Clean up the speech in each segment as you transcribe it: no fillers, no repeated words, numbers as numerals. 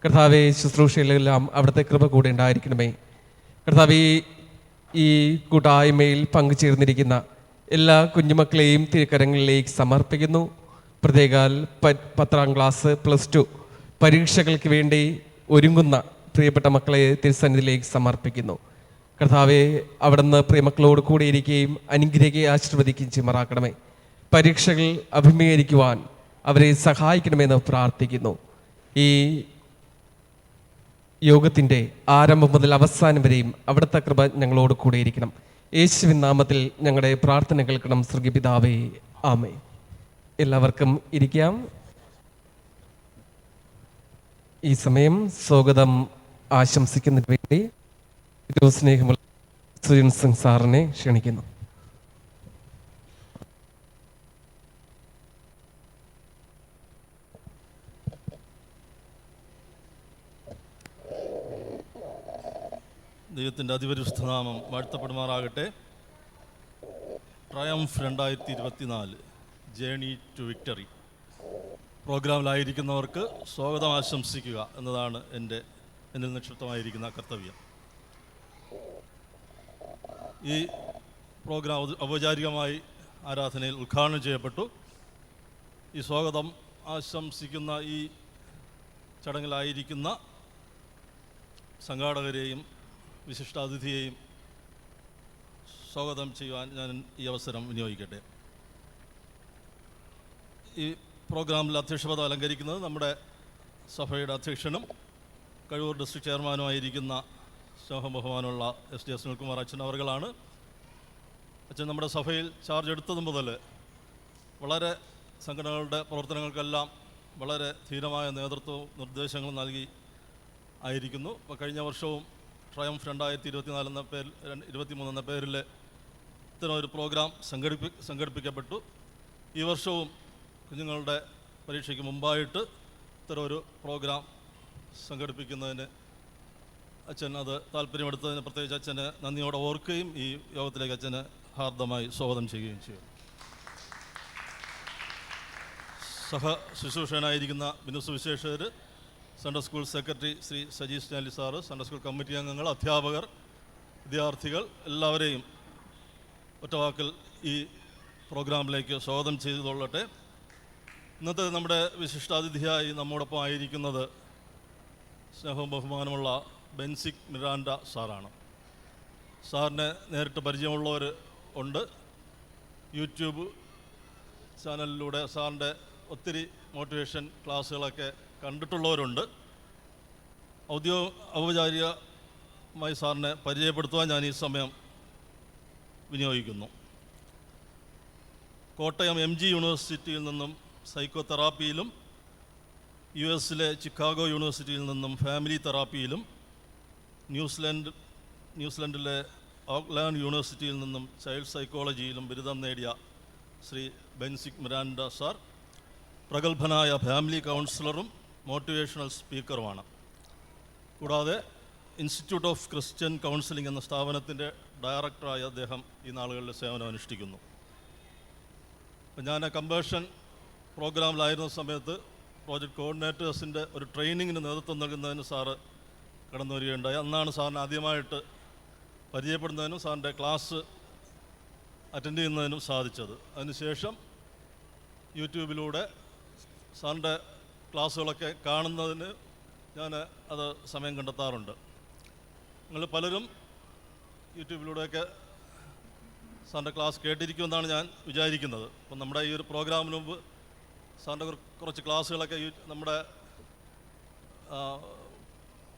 കർത്താവെ, ശുശ്രൂഷയിലെല്ലാം അവിടുത്തെ കൃപ കൂടെ ഉണ്ടായിരിക്കണമേ. കർത്താവെ, ഈ കൂട്ടായ്മയിൽ പങ്കുചേർന്നിരിക്കുന്ന എല്ലാ കുഞ്ഞുമക്കളെയും തിരുക്കരങ്ങളിലേക്ക് സമർപ്പിക്കുന്നു. പ്രത്യേകാൽ 10ാം ക്ലാസ് +2 പരീക്ഷകൾക്ക് വേണ്ടി ഒരുങ്ങുന്ന പ്രിയപ്പെട്ട മക്കളെ തിരുസന്നിധിയിലേക്ക് സമർപ്പിക്കുന്നു. കർത്താവെ, അവിടുന്ന് പ്രിയമക്കളോട് കൂടെ ഇരിക്കുകയും അനുഗ്രഹിക്കുകയും ആശീർവദിക്കുകയും ചെയ്യുമാറാക്കണമേ. പരീക്ഷകൾ അഭിമുഖീകരിക്കുവാൻ അവരെ സഹായിക്കണമെന്ന് പ്രാർത്ഥിക്കുന്നു. ഈ യോഗത്തിൻ്റെ ആരംഭം മുതൽ അവസാനം വരെയും അവിടുത്തെ കൃപ ഞങ്ങളോട് കൂടെ ഇരിക്കണം. യേശുവിൻ നാമത്തിൽ ഞങ്ങളുടെ പ്രാർത്ഥന കേൾക്കണം സ്വർഗ്ഗീയ പിതാവേ, ആമേൻ. എല്ലാവർക്കും ഇരിക്കാം. ഈ സമയം സ്വാഗതം ആശംസിക്കുന്നതിന് വേണ്ടി സ്നേഹമുള്ള സുജിൻ സിംഗ് സാറിനെ ക്ഷണിക്കുന്നു. ദൈവത്തിൻ്റെ അതിപരിശുദ്ധനാമം വാഴ്ത്തപ്പെടുമാറാകട്ടെ. ട്രയംഫ് 2024 ജേണി ടു വിക്ടറി പ്രോഗ്രാമിലായിരിക്കുന്നവർക്ക് സ്വാഗതം ആശംസിക്കുക എന്നതാണ് എന്നിൽ നിക്ഷിപ്തമായിരിക്കുന്ന കർത്തവ്യം. ഈ പ്രോഗ്രാം ഔപചാരികമായി ആരാധനയിൽ ഉദ്ഘാടനം ചെയ്യപ്പെട്ടു. ഈ സ്വാഗതം ആശംസിക്കുന്ന ഈ ചടങ്ങിലായിരിക്കുന്ന സംഘാടകരെയും വിശിഷ്ടാതിഥിയെയും സ്വാഗതം ചെയ്യുവാൻ ഞാൻ ഈ അവസരം വിനിയോഗിക്കട്ടെ. ഈ പ്രോഗ്രാമിൽ അധ്യക്ഷപദ അലങ്കരിക്കുന്നത് നമ്മുടെ സഭയുടെ അധ്യക്ഷനും കഴിവൂർ ഡിസ്ട്രിക്ട് ചെയർമാനുമായിരിക്കുന്ന സ്നേഹബഹുമാനമുള്ള SD സുനിൽകുമാർ അച്ഛൻ അവർകളാണ്. അച്ഛൻ നമ്മുടെ സഭയിൽ ചാർജ് എടുത്തത് മുതൽ വളരെ സംഘടനകളുടെ പ്രവർത്തനങ്ങൾക്കെല്ലാം വളരെ ധീരമായ നേതൃത്വവും നിർദ്ദേശങ്ങളും നൽകി ആയിരിക്കുന്നു. അപ്പോൾ കഴിഞ്ഞ വർഷവും ട്രയംഫ് 2024 എന്ന പേരിൽ 23 എന്ന പേരിൽ ഇത്തരമൊരു പ്രോഗ്രാം സംഘടിപ്പിക്കപ്പെട്ടു. ഈ വർഷവും കുഞ്ഞുങ്ങളുടെ പരീക്ഷയ്ക്ക് മുമ്പായിട്ട് ഇത്തരമൊരു പ്രോഗ്രാം സംഘടിപ്പിക്കുന്നതിന് അച്ഛൻ അത് താല്പര്യമെടുത്തതിന് പ്രത്യേകിച്ച് അച്ഛന് നന്ദിയോടെ ഓർക്കുകയും ഈ യോഗത്തിലേക്ക് അച്ഛന് ഹാർദമായി സ്വാഗതം ചെയ്യുകയും ചെയ്യും. സഹ ശുശ്രൂഷകനായിരിക്കുന്ന ബിനുസുവിശേഷകർ, Sunday school secretary Shri Saji Stanley sir, Sunday school committee അംഗങ്ങൾ, അധ്യാപകർ, വിദ്യാർത്ഥികൾ എല്ലാവരെയും ഒറ്റവാക്കിൽ ഈ പ്രോഗ്രാമിലേക്ക് സ്വാഗതം ചെയ്തുകൊള്ളട്ടെ. ഇന്നത്തെ നമ്മുടെ വിശിഷ്ടാതിഥിയായി നമ്മോടൊപ്പം ആയിരിക്കുന്നത് സ്നേഹവും ബഹുമാനമുള്ള ബെൻസിക് മിറാൻഡ സാറാണ്. സാറിനെ നേരിട്ട് പരിചയമുള്ളവർ ഉണ്ട്. യൂട്യൂബ് ചാനലിലൂടെ സാറിൻ്റെ ഒത്തിരി മോട്ടിവേഷൻ ക്ലാസ്സുകളൊക്കെ കണ്ടിട്ടുള്ളവരുണ്ട്. ഔപചാരികമായി സാറിനെ പരിചയപ്പെടുത്തുവാൻ ഞാൻ ഈ സമയം വിനിയോഗിക്കുന്നു. കോട്ടയം MG യൂണിവേഴ്സിറ്റിയിൽ നിന്നും സൈക്കോ തെറാപ്പിയിലും US ചിക്കാഗോ യൂണിവേഴ്സിറ്റിയിൽ നിന്നും ഫാമിലി തെറാപ്പിയിലും ന്യൂസിലൻഡിലെ ഓക്ലാൻഡ് യൂണിവേഴ്സിറ്റിയിൽ നിന്നും ചൈൽഡ് സൈക്കോളജിയിലും ബിരുദം നേടിയ ശ്രീ ബെൻസിക് മിറാൻഡ സാർ പ്രഗത്ഭനായ ഫാമിലി കൗൺസിലറും മോട്ടിവേഷണൽ സ്പീക്കറുമാണ്. കൂടാതെ ഇൻസ്റ്റിറ്റ്യൂട്ട് ഓഫ് ക്രിസ്ത്യൻ കൗൺസിലിംഗ് എന്ന സ്ഥാപനത്തിൻ്റെ ഡയറക്ടറായി അദ്ദേഹം ഈ നാളുകളിൽ സേവനം അനുഷ്ഠിക്കുന്നു. ഞാൻ കൺവേർഷൻ പ്രോഗ്രാമിലായിരുന്ന സമയത്ത് പ്രോജക്റ്റ് കോർഡിനേറ്റേഴ്സിൻ്റെ ഒരു ട്രെയിനിങ്ങിന് നേതൃത്വം നൽകുന്നതിന് സാറ് കടന്നു വരികയുണ്ടായി. അന്നാണ് സാറിന് ആദ്യമായിട്ട് പരിചയപ്പെടുന്നതിനും സാറിൻ്റെ ക്ലാസ് അറ്റൻഡ് ചെയ്യുന്നതിനും സാധിച്ചത്. അതിനുശേഷം യൂട്യൂബിലൂടെ സാറിൻ്റെ ക്ലാസ്സുകളൊക്കെ കാണുന്നതിന് ഞാൻ അത് സമയം കണ്ടെത്താറുണ്ട്. നിങ്ങൾ പലരും യൂട്യൂബിലൂടെയൊക്കെ സാറിൻ്റെ ക്ലാസ് കേട്ടിരിക്കുമെന്നാണ് ഞാൻ വിചാരിക്കുന്നത്. അപ്പം നമ്മുടെ ഈ ഒരു പ്രോഗ്രാമിന് മുമ്പ് സാറിൻ്റെ കുറച്ച് ക്ലാസ്സുകളൊക്കെ നമ്മുടെ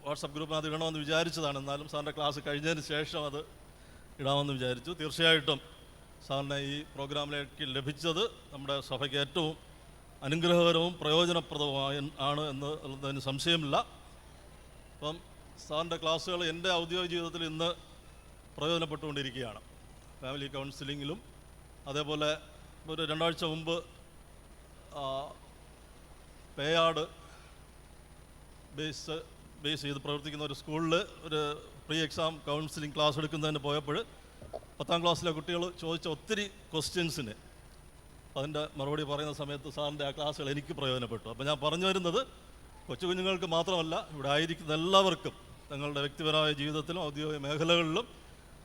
വാട്സപ്പ് ഗ്രൂപ്പിനകത്ത് ഇടണമെന്ന് വിചാരിച്ചതാണ്. എന്നാലും സാറിൻ്റെ ക്ലാസ് കഴിഞ്ഞതിന് ശേഷം അത് ഇടാമെന്ന് വിചാരിച്ചു. തീർച്ചയായിട്ടും സാറിനെ ഈ പ്രോഗ്രാമിലേക്ക് ലഭിച്ചത് നമ്മുടെ സഭയ്ക്ക് ഏറ്റവും അനുഗ്രഹകരവും പ്രയോജനപ്രദവുമായ ആണ് എന്നുള്ളതിന് സംശയമില്ല. അപ്പം സാറിൻ്റെ ക്ലാസ്സുകൾ എൻ്റെ ഔദ്യോഗിക ജീവിതത്തിൽ ഇന്ന് പ്രയോജനപ്പെട്ടുകൊണ്ടിരിക്കുകയാണ്. ഫാമിലി കൗൺസിലിങ്ങിലും അതേപോലെ ഒരു 2 ആഴ്ച മുമ്പ് പേയാട് ബേസ് ചെയ്ത് പ്രവർത്തിക്കുന്ന ഒരു സ്കൂളിൽ ഒരു പ്രീ എക്സാം കൗൺസിലിംഗ് ക്ലാസ് എടുക്കുന്നതിന് പോയപ്പോൾ 10ാം ക്ലാസ്സിലെ കുട്ടികൾ ചോദിച്ച ഒത്തിരി ക്വസ്റ്റ്യൻസിന് അതിൻ്റെ മറുപടി പറയുന്ന സമയത്ത് സാറിൻ്റെ ആ ക്ലാസ്സുകൾ എനിക്ക് പ്രയോജനപ്പെട്ടു. അപ്പോൾ ഞാൻ പറഞ്ഞു വരുന്നത് കൊച്ചു കുഞ്ഞുങ്ങൾക്ക് മാത്രമല്ല, ഇവിടെ ആയിരിക്കുന്ന എല്ലാവർക്കും തങ്ങളുടെ വ്യക്തിപരമായ ജീവിതത്തിലും ഔദ്യോഗിക മേഖലകളിലും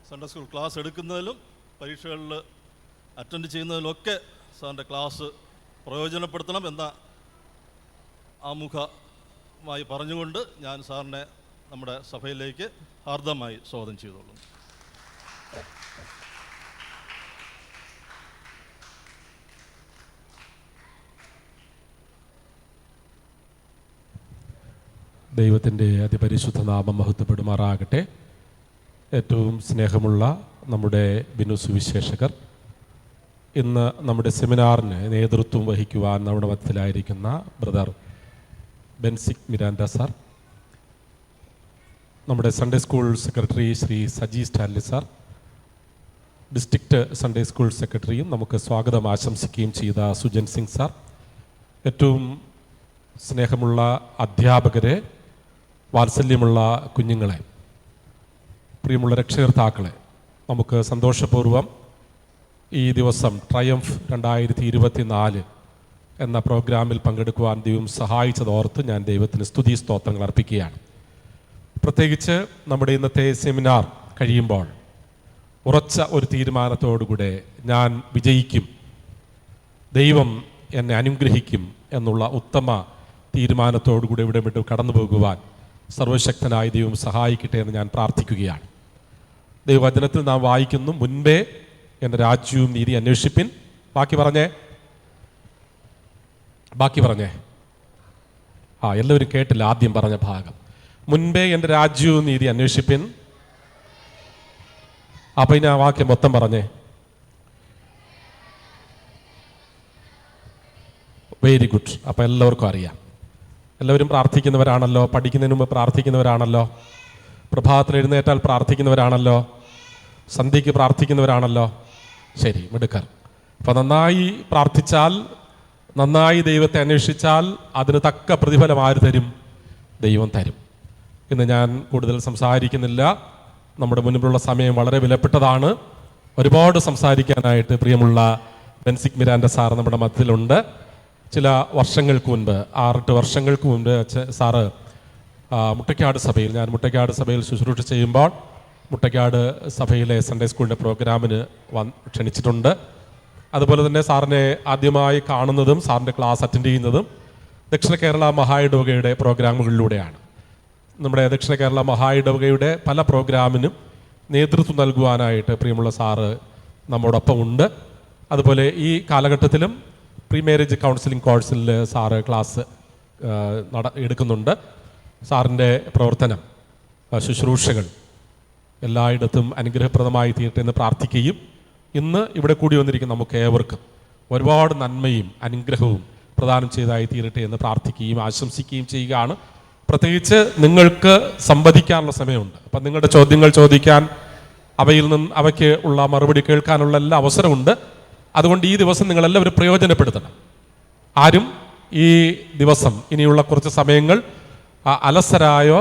സൺഡേ സ്കൂൾ ക്ലാസ് എടുക്കുന്നതിലും പരീക്ഷകളിൽ അറ്റൻഡ് ചെയ്യുന്നതിലൊക്കെ സാറിൻ്റെ ക്ലാസ് പ്രയോജനപ്പെടുത്തണം എന്ന ആമുഖമായി പറഞ്ഞുകൊണ്ട് ഞാൻ സാറിനെ നമ്മുടെ സഭയിലേക്ക് ഹാർദമായി സ്വാഗതം ചെയ്തോളും. ദൈവത്തിൻ്റെ അതിപരിശുദ്ധ നാമം മഹത്വപ്പെടുമാറാകട്ടെ. ഏറ്റവും സ്നേഹമുള്ള നമ്മുടെ ബിനു സുവിശേഷകർ, ഇന്ന് നമ്മുടെ സെമിനാറിന് നേതൃത്വം വഹിക്കുവാൻ നമ്മുടെ മധ്യത്തിലായിരിക്കുന്ന ബ്രദർ ബെൻസിക് മിരാൻഡ സാർ, നമ്മുടെ Sunday school secretary Shri Saji Stanley sir, district Sunday school സെക്രട്ടറിയും നമുക്ക് സ്വാഗതം ആശംസിക്കുകയും ചെയ്ത സുജൻ സിംഗ് സാർ, ഏറ്റവും സ്നേഹമുള്ള അധ്യാപകരെ, വാത്സല്യമുള്ള കുഞ്ഞുങ്ങളെ, പ്രിയമുള്ള രക്ഷകർത്താക്കളെ, നമുക്ക് സന്തോഷപൂർവ്വം ഈ ദിവസം ട്രയംഫ് 2024 എന്ന പ്രോഗ്രാമിൽ പങ്കെടുക്കുവാൻ ദൈവം സഹായിച്ചതോർത്ത് ഞാൻ ദൈവത്തിന് സ്തുതി സ്തോത്രങ്ങൾ അർപ്പിക്കുകയാണ്. പ്രത്യേകിച്ച് നമ്മുടെ ഇന്നത്തെ സെമിനാർ കഴിയുമ്പോൾ ഉറച്ച ഒരു തീരുമാനത്തോടുകൂടെ ഞാൻ വിജയിക്കും, ദൈവം എന്നെ അനുഗ്രഹിക്കും എന്നുള്ള ഉത്തമ തീരുമാനത്തോടുകൂടി ഇവിടെ വിട്ട് കടന്നു പോകുവാൻ സർവശക്തനായ ദൈവം സഹായിക്കട്ടെ എന്ന് ഞാൻ പ്രാർത്ഥിക്കുകയാണ്. ദൈവവചനത്തിൽ നാം വായിക്കുന്നു, മുൻപേ എൻ്റെ രാജ്യവും നീതി അന്വേഷിപ്പിൻ. ബാക്കി പറഞ്ഞേ എല്ലാവരും കേട്ടില്ല ആദ്യം പറഞ്ഞ ഭാഗം. മുൻപേ എൻ്റെ രാജ്യവും നീതി അന്വേഷിപ്പിൻ. അപ്പം ഇനി ആ വാക്യം മൊത്തം പറഞ്ഞേ. Very good. അപ്പം എല്ലാവർക്കും അറിയാം. എല്ലാവരും പ്രാർത്ഥിക്കുന്നവരാണല്ലോ, പഠിക്കുന്നതിന് മുമ്പ് പ്രാർത്ഥിക്കുന്നവരാണല്ലോ, പ്രഭാതത്തിൽ എഴുന്നേറ്റാൽ പ്രാർത്ഥിക്കുന്നവരാണല്ലോ, സന്ധ്യയ്ക്ക് പ്രാർത്ഥിക്കുന്നവരാണല്ലോ. ശരി, മിടുക്കർ. അപ്പം നന്നായി പ്രാർത്ഥിച്ചാൽ, നന്നായി ദൈവത്തെ അന്വേഷിച്ചാൽ അതിന് തക്ക പ്രതിഫലം ആര് തരും? ദൈവം തരും. ഇന്ന് ഞാൻ കൂടുതൽ സംസാരിക്കുന്നില്ല. നമ്മുടെ മുൻപിലുള്ള സമയം വളരെ വിലപ്പെട്ടതാണ്. ഒരുപാട് സംസാരിക്കാനായിട്ട് പ്രിയമുള്ള ബെൻസിക് മിരാൻഡ സാർ നമ്മുടെ മധ്യത്തിലുണ്ട്. ചില വർഷങ്ങൾക്ക് മുൻപ്, 6-8 വർഷങ്ങൾക്ക് മുൻപ് സാറ് മുട്ടയ്ക്കാട് സഭയിൽ, ഞാൻ മുട്ടയ്ക്കാട് സഭയിൽ ശുശ്രൂഷ ചെയ്യുമ്പോൾ മുട്ടയ്ക്കാട് സഭയിലെ സൺഡേ സ്കൂളിൻ്റെ പ്രോഗ്രാമിന് ക്ഷണിച്ചിട്ടുണ്ട്. അതുപോലെ തന്നെ സാറിനെ ആദ്യമായി കാണുന്നതും സാറിൻ്റെ ക്ലാസ് അറ്റൻഡ് ചെയ്യുന്നതും ദക്ഷിണ കേരള മഹായിടവകയുടെ പ്രോഗ്രാമുകളിലൂടെയാണ്. നമ്മുടെ ദക്ഷിണ കേരള മഹായിടവകയുടെ പല പ്രോഗ്രാമിനും നേതൃത്വം നൽകുവാനായിട്ട് പ്രിയമുള്ള സാറ് നമ്മോടൊപ്പം ഉണ്ട്. അതുപോലെ ഈ കാലഘട്ടത്തിലും പ്രീ മാരേജ് കൗൺസിലിംഗ് കോഴ്സിൽ സാറ് ക്ലാസ് എടുക്കുന്നുണ്ട്. സാറിൻ്റെ പ്രവർത്തനം, ശുശ്രൂഷകൾ എല്ലായിടത്തും അനുഗ്രഹപ്രദമായി തീരട്ടെ എന്ന് പ്രാർത്ഥിക്കുകയും ഇന്ന് ഇവിടെ കൂടി വന്നിരിക്കുന്ന നമുക്ക് ഏവർക്കും ഒരുപാട് നന്മയും അനുഗ്രഹവും പ്രദാനം ചെയ്തതായി തീരട്ടെ എന്ന് പ്രാർത്ഥിക്കുകയും ആശംസിക്കുകയും ചെയ്യുകയാണ്. പ്രത്യേകിച്ച് നിങ്ങൾക്ക് സംവദിക്കാനുള്ള സമയമുണ്ട്. അപ്പം നിങ്ങളുടെ ചോദ്യങ്ങൾ ചോദിക്കാൻ, അവയ്ക്ക് ഉള്ള മറുപടി കേൾക്കാനുള്ള എല്ലാ അവസരമുണ്ട്. അതുകൊണ്ട് ഈ ദിവസം നിങ്ങളെല്ലാവരും പ്രയോജനപ്പെടുത്തണം. ആരും ഈ ദിവസം ഇനിയുള്ള കുറച്ച് സമയങ്ങൾ അലസരായോ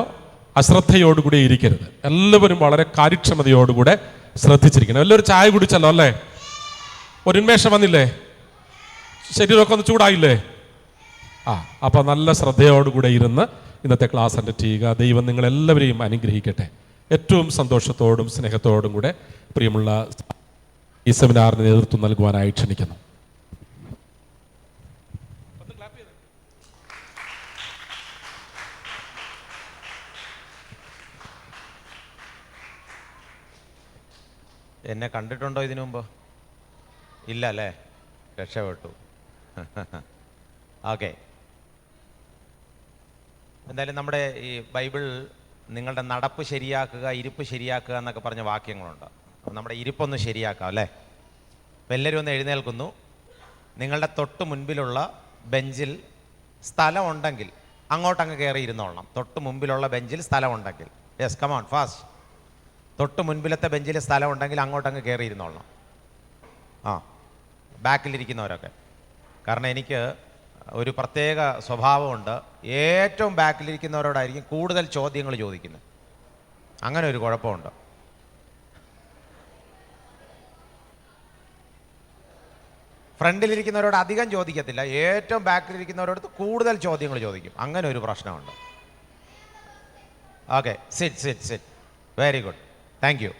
അശ്രദ്ധയോടുകൂടി ഇരിക്കരുത്. എല്ലാവരും വളരെ കാര്യക്ഷമതയോടുകൂടെ ശ്രദ്ധിച്ചിരിക്കണം. എല്ലാവരും ചായ കുടിച്ചല്ലോ അല്ലേ? ഒരു ഉന്മേഷം വന്നില്ലേ? ശരീരമൊക്കെ ഒന്ന് ചൂടായില്ലേ? അപ്പം നല്ല ശ്രദ്ധയോടുകൂടെ ഇരുന്ന് ഇന്നത്തെ ക്ലാസ് അറ്റൻഡ് ചെയ്യുക. ദൈവം നിങ്ങളെല്ലാവരെയും അനുഗ്രഹിക്കട്ടെ. ഏറ്റവും സന്തോഷത്തോടും സ്നേഹത്തോടും കൂടെ പ്രിയമുള്ള ഈ സെമിനാറിന് നേതൃത്വം നൽകുവാനായി ക്ഷണിക്കുന്നു. എന്നെ കണ്ടിട്ടുണ്ടോ ഇതിനു മുമ്പ്? ഇല്ല അല്ലേ? രക്ഷപ്പെട്ടു. ഓക്കെ. എന്തായാലും നമ്മുടെ ഈ ബൈബിൾ നിങ്ങളുടെ നടപ്പ് ശരിയാക്കുക, ഇരിപ്പ് ശരിയാക്കുക എന്നൊക്കെ പറഞ്ഞ വാക്യങ്ങളുണ്ട്. അപ്പോൾ നമ്മുടെ ഇരിപ്പൊന്ന് ശരിയാക്കാം അല്ലേ? അപ്പോൾ എല്ലാവരും ഒന്ന് എഴുന്നേൽക്കുന്നു. നിങ്ങളുടെ തൊട്ട് മുൻപിലുള്ള ബെഞ്ചിൽ സ്ഥലമുണ്ടെങ്കിൽ അങ്ങോട്ടങ്ങ് കയറി ഇരുന്നോളണം. തൊട്ട് മുമ്പിലുള്ള ബെഞ്ചിൽ സ്ഥലമുണ്ടെങ്കിൽ, യെസ്, കമോൺ ഫാസ്റ്റ്. തൊട്ട് മുൻപിലത്തെ ബെഞ്ചിൽ സ്ഥലമുണ്ടെങ്കിൽ അങ്ങോട്ടങ്ങ് കയറി ഇരുന്നോളണം. ബാക്കിലിരിക്കുന്നവരൊക്കെ. കാരണം എനിക്ക് ഒരു പ്രത്യേക സ്വഭാവമുണ്ട്. ഏറ്റവും ബാക്കിലിരിക്കുന്നവരോടായിരിക്കും കൂടുതൽ ചോദ്യങ്ങൾ ചോദിക്കുന്നത്. അങ്ങനെ ഒരു കുഴപ്പമുണ്ട്. ഫ്രണ്ടിലിരിക്കുന്നവരോട് അധികം ചോദിക്കത്തില്ല, ഏറ്റവും ബാക്കിലിരിക്കുന്നവരോട് കൂടുതൽ ചോദ്യങ്ങൾ ചോദിക്കും. അങ്ങനെ ഒരു പ്രശ്നമുണ്ട്. Okay, sit sit sit. Very good, thank you.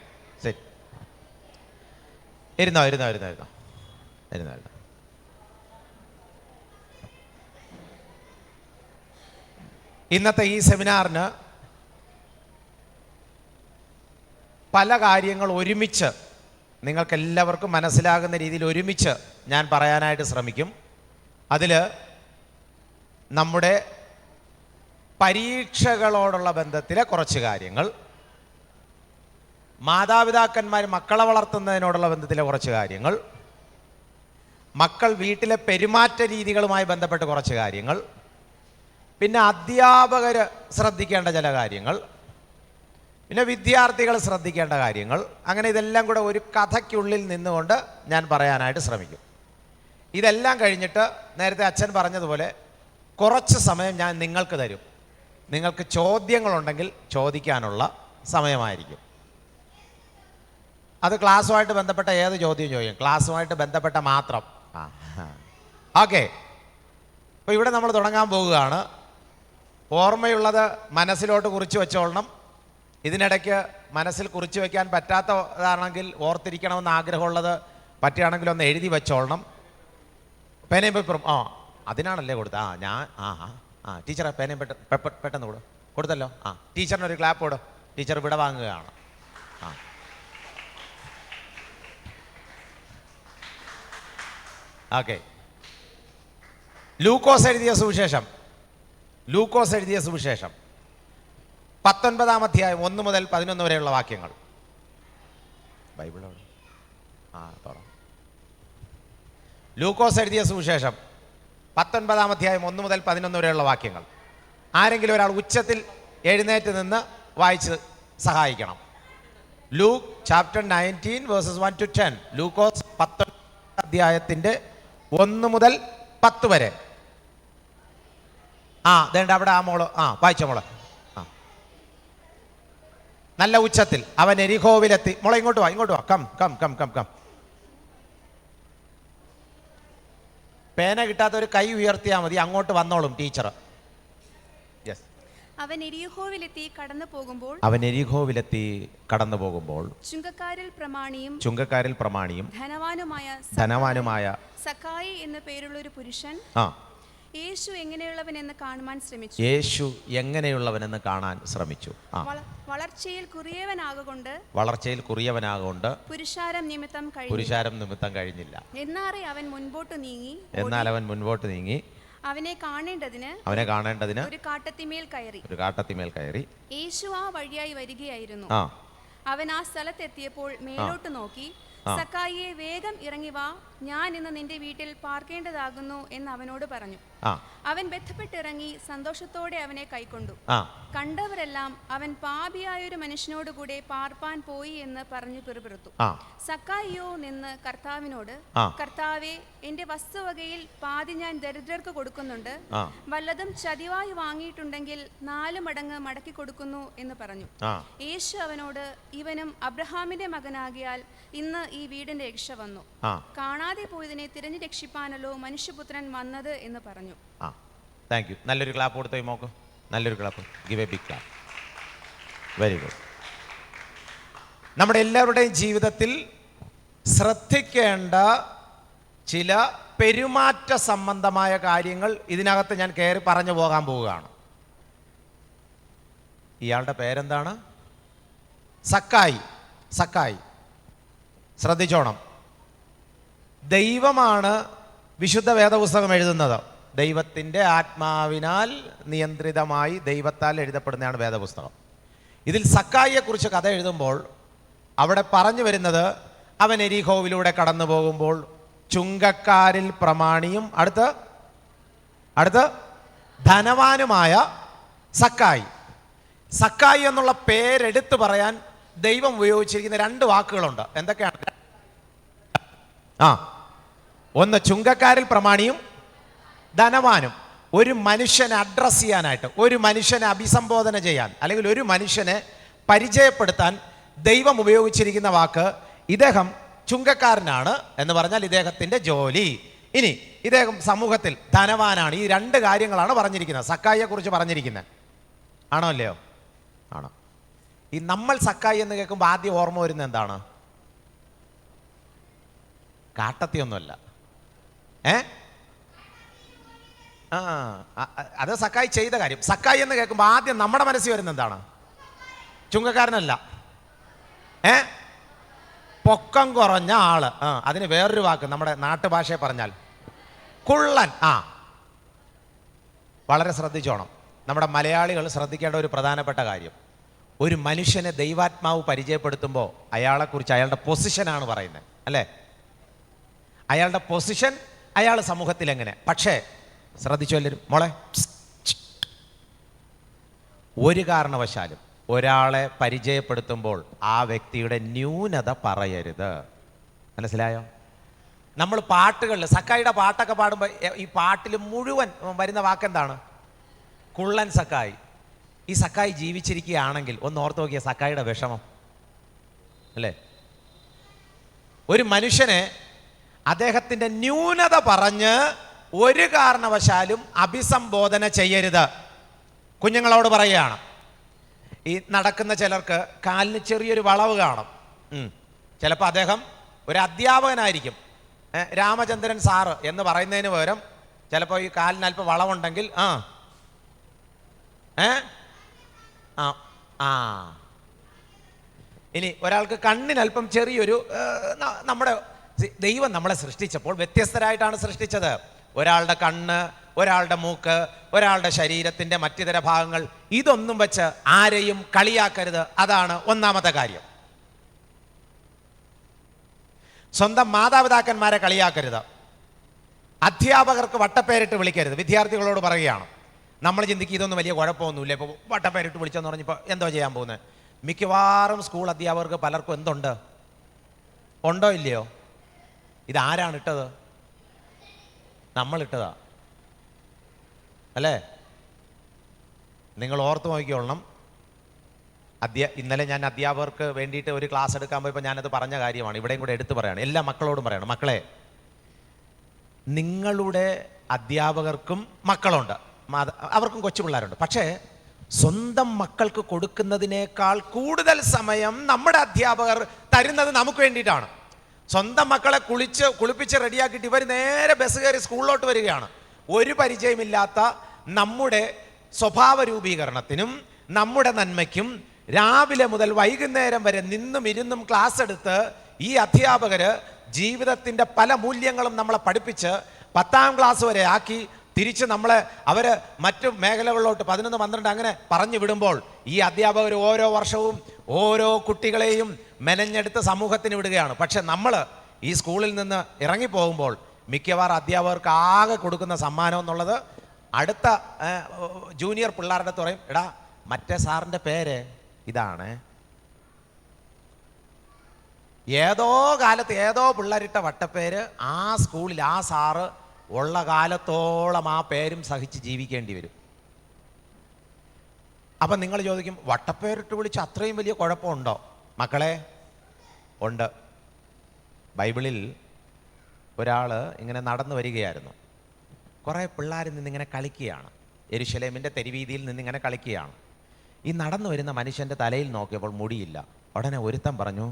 Sit. ഇരുന്നോ ഇരുന്നോ ഇരുന്നോ ഇരുന്നോ ഇരുന്നോ ഇരുന്നോ. ഇന്നത്തെ ഈ സെമിനാറിന് പല കാര്യങ്ങൾ ഒരുമിച്ച് നിങ്ങൾക്കെല്ലാവർക്കും മനസ്സിലാകുന്ന രീതിയിൽ ഒരുമിച്ച് ഞാൻ പറയാനായിട്ട് ശ്രമിക്കും. അതിൽ നമ്മുടെ പരീക്ഷകളോടുള്ള ബന്ധത്തിലെ കുറച്ച് കാര്യങ്ങൾ, മാതാപിതാക്കന്മാർ മക്കളെ വളർത്തുന്നതിനോടുള്ള ബന്ധത്തിലെ കുറച്ച് കാര്യങ്ങൾ, മക്കൾ വീട്ടിലെ പെരുമാറ്റ രീതികളുമായി ബന്ധപ്പെട്ട് കുറച്ച് കാര്യങ്ങൾ, പിന്നെ അധ്യാപകർ ശ്രദ്ധിക്കേണ്ട ചില കാര്യങ്ങൾ, പിന്നെ വിദ്യാർത്ഥികൾ ശ്രദ്ധിക്കേണ്ട കാര്യങ്ങൾ. അങ്ങനെ ഇതെല്ലാം കൂടെ ഒരു കഥയ്ക്കുള്ളിൽ നിന്നുകൊണ്ട് ഞാൻ പറയാനായിട്ട് ശ്രമിക്കും. ഇതെല്ലാം കഴിഞ്ഞിട്ട് നേരത്തെ അച്ഛൻ പറഞ്ഞതുപോലെ കുറച്ച് സമയം ഞാൻ നിങ്ങൾക്ക് തരും. നിങ്ങൾക്ക് ചോദ്യങ്ങളുണ്ടെങ്കിൽ ചോദിക്കാനുള്ള സമയമായിരിക്കും. അത് ക്ലാസ്സുമായിട്ട് ബന്ധപ്പെട്ട ഏത് ചോദ്യം ചോദിക്കും, ക്ലാസ്സുമായിട്ട് ബന്ധപ്പെട്ട മാത്രം. ഓക്കെ, അപ്പോൾ ഇവിടെ നമ്മൾ തുടങ്ങാൻ പോവുകയാണ്. ഓർമ്മയുള്ളത് മനസ്സിലോട്ട് കുറിച്ച് വെച്ചോളണം. ഇതിനിടയ്ക്ക് മനസ്സിൽ കുറിച്ച് വയ്ക്കാൻ പറ്റാത്തതാണെങ്കിൽ, ഓർത്തിരിക്കണമെന്ന് ആഗ്രഹമുള്ളത് പറ്റുകയാണെങ്കിൽ ഒന്ന് എഴുതി വെച്ചോളണം. പേനയും പേപ്പറും അതിനാണല്ലേ കൊടുത്തത്. ടീച്ചറെ പേനയും പെട്ടെന്ന് കൊടുത്തല്ലോ. ടീച്ചറിനൊരു ക്ലാപ്പ് കൊടു. ടീച്ചർ ഇവിടെ വാങ്ങുകയാണ്. ഓക്കെ, ലൂക്കോസ് എഴുതിയ സുവിശേഷം 19-ാം അധ്യായം 1 മുതൽ 11 വരെയുള്ള വാക്യങ്ങൾ. ബൈബിളോട് ലൂക്കോസ് എഴുതിയ സുവിശേഷം 19-ാം അധ്യായം 1 മുതൽ 11 വരെയുള്ള വാക്യങ്ങൾ. ആരെങ്കിലും ഒരാൾ ഉച്ചത്തിൽ എഴുന്നേറ്റ് നിന്ന് വായിച്ച് സഹായിക്കണം. Luke chapter 19 verses 1 to 10. Lukose 19 അധ്യായത്തിൻ്റെ 1 മുതൽ 10 വരെ. ദേണ്ട അവിടെ മോള് വായിച്ചോ മോള്. നല്ല ഉച്ചത്തിൽ അവൻ എരിഹോവിലെത്തി. മോളെ ഇങ്ങോട്ട് വാ. Come come come come come. പേന കിട്ടാത്തൊരു കൈ ഉയർത്തിയാൽ മതി, അങ്ങോട്ട് വന്നോളും ടീച്ചർ. യെസ്. അവൻ എരിഹോവിലെത്തി കടന്നു പോകുമ്പോൾ ചുങ്കക്കാരിൽ പ്രമാണിയും ധനവാനുമായ സക്കായി എന്നു പേരുള്ള ഒരു പുരുഷൻ യേശു എങ്ങനെയുള്ളവനെന്ന് കാണാൻ ശ്രമിച്ചു. വളർച്ചയിൽ കുറിയവനാകൊണ്ട് പുരുഷാരം നിമിത്തം കഴിഞ്ഞില്ല. എന്നാൽ അവൻ മുൻപോട്ട് നീങ്ങി അവനെ കാണേണ്ടതിന് ഒരു കാട്ടത്തിമേൽ കയറി. യേശു ആ വഴിയായി വരികയായിരുന്നു. അവൻ ആ സ്ഥലത്തെത്തിയപ്പോൾ മേലോട്ട് നോക്കി, സക്കായിയെ, വേഗം ഇറങ്ങി വാ, ഞാൻ ഇന്ന് നിന്റെ വീട്ടിൽ പാർക്കേണ്ടതാകുന്നു എന്ന് അവനോട് പറഞ്ഞു. അവൻ ബന്ധപ്പെട്ടിറങ്ങി സന്തോഷത്തോടെ അവനെ കൈക്കൊണ്ടു. കണ്ടവരെല്ലാം അവൻ പാപിയായൊരു മനുഷ്യനോടുകൂടെ പാർപ്പാൻ പോയി എന്ന് പറഞ്ഞു പിറുപിറുത്തു. സക്കായിയോ നിന്ന് കർത്താവിനോട്, കർത്താവേ, എന്റെ വസ്തുവകയിൽ പാതി ഞാൻ ദരിദ്രർക്ക് കൊടുക്കുന്നുണ്ട്. വല്ലതും ചതിവായി വാങ്ങിയിട്ടുണ്ടെങ്കിൽ 4 മടങ്ങ് മടക്കി കൊടുക്കുന്നു എന്ന് പറഞ്ഞു. യേശു അവനോട്, ഇവനും അബ്രഹാമിന്റെ മകനാകിയാൽ ഇന്ന് ഈ വീടിന്റെ രക്ഷ വന്നു. കാണാതെ പോയതിനെ തിരഞ്ഞു രക്ഷിപ്പാനല്ലോ മനുഷ്യപുത്രൻ വന്നത് എന്ന് പറഞ്ഞു. Thank you. നല്ലൊരു ക്ലാപ്പ് കൊടുത്തോ മോക്ക്. നല്ലൊരു clap. Give a big clap. Very good. നമ്മുടെ എല്ലാവരുടെയും ജീവിതത്തിൽ ശ്രദ്ധിക്കേണ്ട ചില പെരുമാറ്റ സംബന്ധമായ കാര്യങ്ങൾ ഇതിനകത്ത് ഞാൻ കയറി പറഞ്ഞു പോകാൻ പോവുകയാണ്. ഇയാളുടെ പേരെന്താണ്? സക്കായി. ശ്രദ്ധിച്ചോണം. ദൈവമാണ് വിശുദ്ധ വേദപുസ്തകം എഴുതുന്നത്. ദൈവത്തിൻ്റെ ആത്മാവിനാൽ നിയന്ത്രിതമായി ദൈവത്താൽ എഴുതപ്പെടുന്നതാണ് വേദപുസ്തകം. ഇതിൽ സക്കായിയെക്കുറിച്ച് കഥ എഴുതുമ്പോൾ അവിടെ പറഞ്ഞു വരുന്നത്, അവൻ എരിഹോവിലൂടെ കടന്നു പോകുമ്പോൾ ചുങ്കക്കാരിൽ പ്രമാണിയും അടുത്ത് ധനവാനുമായ സക്കായി എന്നുള്ള പേരെടുത്ത് പറയാൻ ദൈവം ഉപയോഗിച്ചിരിക്കുന്ന 2 വാക്കുകളുണ്ട്. എന്തൊക്കെയാണ്? ഒന്ന് ചുങ്കക്കാരിൽ പ്രമാണിയും ധനവാനും. ഒരു മനുഷ്യനെ അഡ്രസ് ചെയ്യാനായിട്ട്, ഒരു മനുഷ്യനെ അഭിസംബോധന ചെയ്യാൻ, അല്ലെങ്കിൽ ഒരു മനുഷ്യനെ പരിചയപ്പെടുത്താൻ ദൈവം ഉപയോഗിച്ചിരിക്കുന്ന വാക്ക്, ഇദ്ദേഹം ചുങ്കക്കാരനാണ് എന്ന് പറഞ്ഞാൽ ഇദ്ദേഹത്തിൻ്റെ ജോലി, ഇനി ഇദ്ദേഹം സമൂഹത്തിൽ ധനവാനാണ്. ഈ രണ്ട് കാര്യങ്ങളാണ് പറഞ്ഞിരിക്കുന്നത്, സക്കായിയെ കുറിച്ച് പറഞ്ഞിരിക്കുന്നത്. ആണോ അല്ലയോ? ആണോ. ഈ നമ്മൾ സക്കായി എന്ന് കേൾക്കുമ്പോൾ ആദ്യം ഓർമ്മ വരുന്നത് എന്താണ്? കാട്ടത്തിയൊന്നുമല്ല. അത് സക്കായി ചെയ്ത കാര്യം. സക്കായി എന്ന് കേൾക്കുമ്പോൾ ആദ്യം നമ്മുടെ മനസ്സിൽ വരുന്നത് എന്താണ്? ചുങ്കക്കാരനല്ല, പൊക്കം കുറഞ്ഞ ആള്. അതിന് വേറൊരു വാക്ക് നമ്മുടെ നാട്ടുഭാഷയെ പറഞ്ഞാൽ കുള്ളൻ. വളരെ ശ്രദ്ധിച്ചോണം. നമ്മുടെ മലയാളികൾ ശ്രദ്ധിക്കേണ്ട ഒരു പ്രധാനപ്പെട്ട കാര്യം, ഒരു മനുഷ്യനെ ദൈവാത്മാവ് പരിചയപ്പെടുത്തുമ്പോൾ അയാളെക്കുറിച്ച് അയാളുടെ പൊസിഷനാണ് പറയുന്നത്, അല്ലേ? അയാളുടെ പൊസിഷൻ, അയാൾ സമൂഹത്തിൽ എങ്ങനെ. പക്ഷേ ശ്രദ്ധിച്ചു എല്ലാവരും, മോളെ, ഒരു കാരണവശാലും ഒരാളെ പരിചയപ്പെടുത്തുമ്പോൾ ആ വ്യക്തിയുടെ ന്യൂനത പറയരുത്. മനസ്സിലായോ? നമ്മൾ പാട്ടുകളിൽ സക്കായിയുടെ പാട്ടൊക്കെ പാടുമ്പോൾ ഈ പാട്ടിൽ മുഴുവൻ വരുന്ന വാക്കെന്താണ്? കുള്ളൻ സക്കായി. ഈ സക്കായി ജീവിച്ചിരിക്കുകയാണെങ്കിൽ ഒന്ന് ഓർത്ത് നോക്കിയ സക്കായിയുടെ വിഷമം, അല്ലേ? ഒരു മനുഷ്യനെ അദ്ദേഹത്തിൻ്റെ ന്യൂനത പറഞ്ഞ് ഒരു കാരണവശാലും അഭിസംബോധന ചെയ്യരുത്. കുഞ്ഞുങ്ങളോട് പറയുകയാണ്. ഈ നടക്കുന്ന ചിലർക്ക് കാലിന് ചെറിയൊരു വളവ് കാണും. ചിലപ്പോൾ അദ്ദേഹം ഒരു അധ്യാപകനായിരിക്കും. രാമചന്ദ്രൻ സാറ് എന്ന് പറയുന്നതിന് പകരം ചിലപ്പോൾ ഈ കാലിന് അല്പം വളവുണ്ടെങ്കിൽ ഇനി ഒരാൾക്ക് കണ്ണിനല്പം ചെറിയൊരു, നമ്മുടെ ദൈവം നമ്മളെ സൃഷ്ടിച്ചപ്പോൾ വ്യത്യസ്തരായിട്ടാണ് സൃഷ്ടിച്ചത്. ഒരാളുടെ കണ്ണ്, ഒരാളുടെ മൂക്ക്, ഒരാളുടെ ശരീരത്തിൻ്റെ മറ്റിതര ഭാഗങ്ങൾ, ഇതൊന്നും വെച്ച് ആരെയും കളിയാക്കരുത്. അതാണ് ഒന്നാമത്തെ കാര്യം. സ്വന്തം മാതാപിതാക്കന്മാരെ കളിയാക്കരുത്. അധ്യാപകർക്ക് വട്ടപ്പേരിട്ട് വിളിക്കരുത്. വിദ്യാർത്ഥികളോട് പറയുകയാണ്. നമ്മൾ ചിന്തിക്കും ഇതൊന്നും വലിയ കുഴപ്പമൊന്നുമില്ല, ഇപ്പോൾ വട്ടപ്പേരിട്ട് വിളിച്ചെന്ന് പറഞ്ഞപ്പോൾ എന്തോ ചെയ്യാൻ പോകുന്നത്? മിക്കവാറും സ്കൂൾ അധ്യാപകർക്ക് പലർക്കും എന്തുണ്ട്? ഉണ്ടോ ഇല്ലയോ? ഇതാരാണ് ഇട്ടത്? നമ്മളിട്ടതാ, അല്ലേ? നിങ്ങൾ ഓർത്ത് നോക്കിക്കൊള്ളണം. ഇന്നലെ ഞാൻ അധ്യാപകർക്ക് വേണ്ടിയിട്ട് ഒരു ക്ലാസ് എടുക്കാൻ പോയപ്പോൾ ഞാനത് പറഞ്ഞ കാര്യമാണ്, ഇവിടെയും കൂടെ എടുത്തു പറയണം, എല്ലാ മക്കളോടും പറയണം. മക്കളെ, നിങ്ങളുടെ അധ്യാപകർക്കും മക്കളുണ്ട്, അവർക്കും കൊച്ചു പിള്ളേരുണ്ട്. പക്ഷേ സ്വന്തം മക്കൾക്ക് കൊടുക്കുന്നതിനേക്കാൾ കൂടുതൽ സമയം നമ്മുടെ അധ്യാപകർ തരുന്നത് നമുക്ക് വേണ്ടിയിട്ടാണ്. സ്വന്തം മക്കളെ കുളിപ്പിച്ച് റെഡിയാക്കിയിട്ട് ഇവർ നേരെ ബസ് കയറി സ്കൂളിലോട്ട് വരികയാണ്. ഒരു പരിചയമില്ലാത്ത നമ്മുടെ സ്വഭാവ രൂപീകരണത്തിനും നമ്മുടെ നന്മയ്ക്കും രാവിലെ മുതൽ വൈകുന്നേരം വരെ നിന്നും ഇരുന്നും ക്ലാസ് എടുത്ത് ഈ അധ്യാപകർ ജീവിതത്തിൻ്റെ പല മൂല്യങ്ങളും നമ്മളെ പഠിപ്പിച്ച് 10ാം ക്ലാസ് വരെ ആക്കി തിരിച്ച് നമ്മളെ അവർ മറ്റു മേഖലകളിലോട്ട് 11, 12 അങ്ങനെ പറഞ്ഞു വിടുമ്പോൾ ഈ അധ്യാപകർ ഓരോ വർഷവും ഓരോ കുട്ടികളെയും മെനഞ്ഞെടുത്ത് സമൂഹത്തിന് വിടുകയാണ്. പക്ഷെ നമ്മൾ ഈ സ്കൂളിൽ നിന്ന് ഇറങ്ങിപ്പോകുമ്പോൾ മിക്കവാറും അധ്യാപകർക്ക് ആകെ കൊടുക്കുന്ന സമ്മാനം എന്നുള്ളത് അടുത്ത ജൂനിയർ പിള്ളേരുടെ അടുത്ത് പറയും, എടാ മറ്റേ സാറിൻ്റെ പേര് ഇതാണ്. ഏതോ കാലത്ത് ഏതോ പിള്ളേരിട്ട വട്ടപ്പേര് ആ സ്കൂളിൽ ആ സാറ് ഉള്ള കാലത്തോളം ആ പേരും സഹിച്ച് ജീവിക്കേണ്ടി വരും. അപ്പം നിങ്ങൾ ചോദിക്കും, വട്ടപ്പേരിട്ട് വിളിച്ച് അത്രയും വലിയ കുഴപ്പമുണ്ടോ? മക്കളെ, ഉണ്ട്. ബൈബിളിൽ ഒരാൾ ഇങ്ങനെ നടന്നു വരികയായിരുന്നു. കുറേ പിള്ളേരിൽ നിന്നിങ്ങനെ കളിക്കുകയാണ്. യെരുശലേമിൻ്റെ തെരുവീതിയിൽ നിന്നിങ്ങനെ കളിക്കുകയാണ്. ഈ നടന്നു വരുന്ന മനുഷ്യൻ്റെ തലയിൽ നോക്കിയപ്പോൾ മുടിയില്ല. ഉടനെ ഒരുത്തൻ പറഞ്ഞു,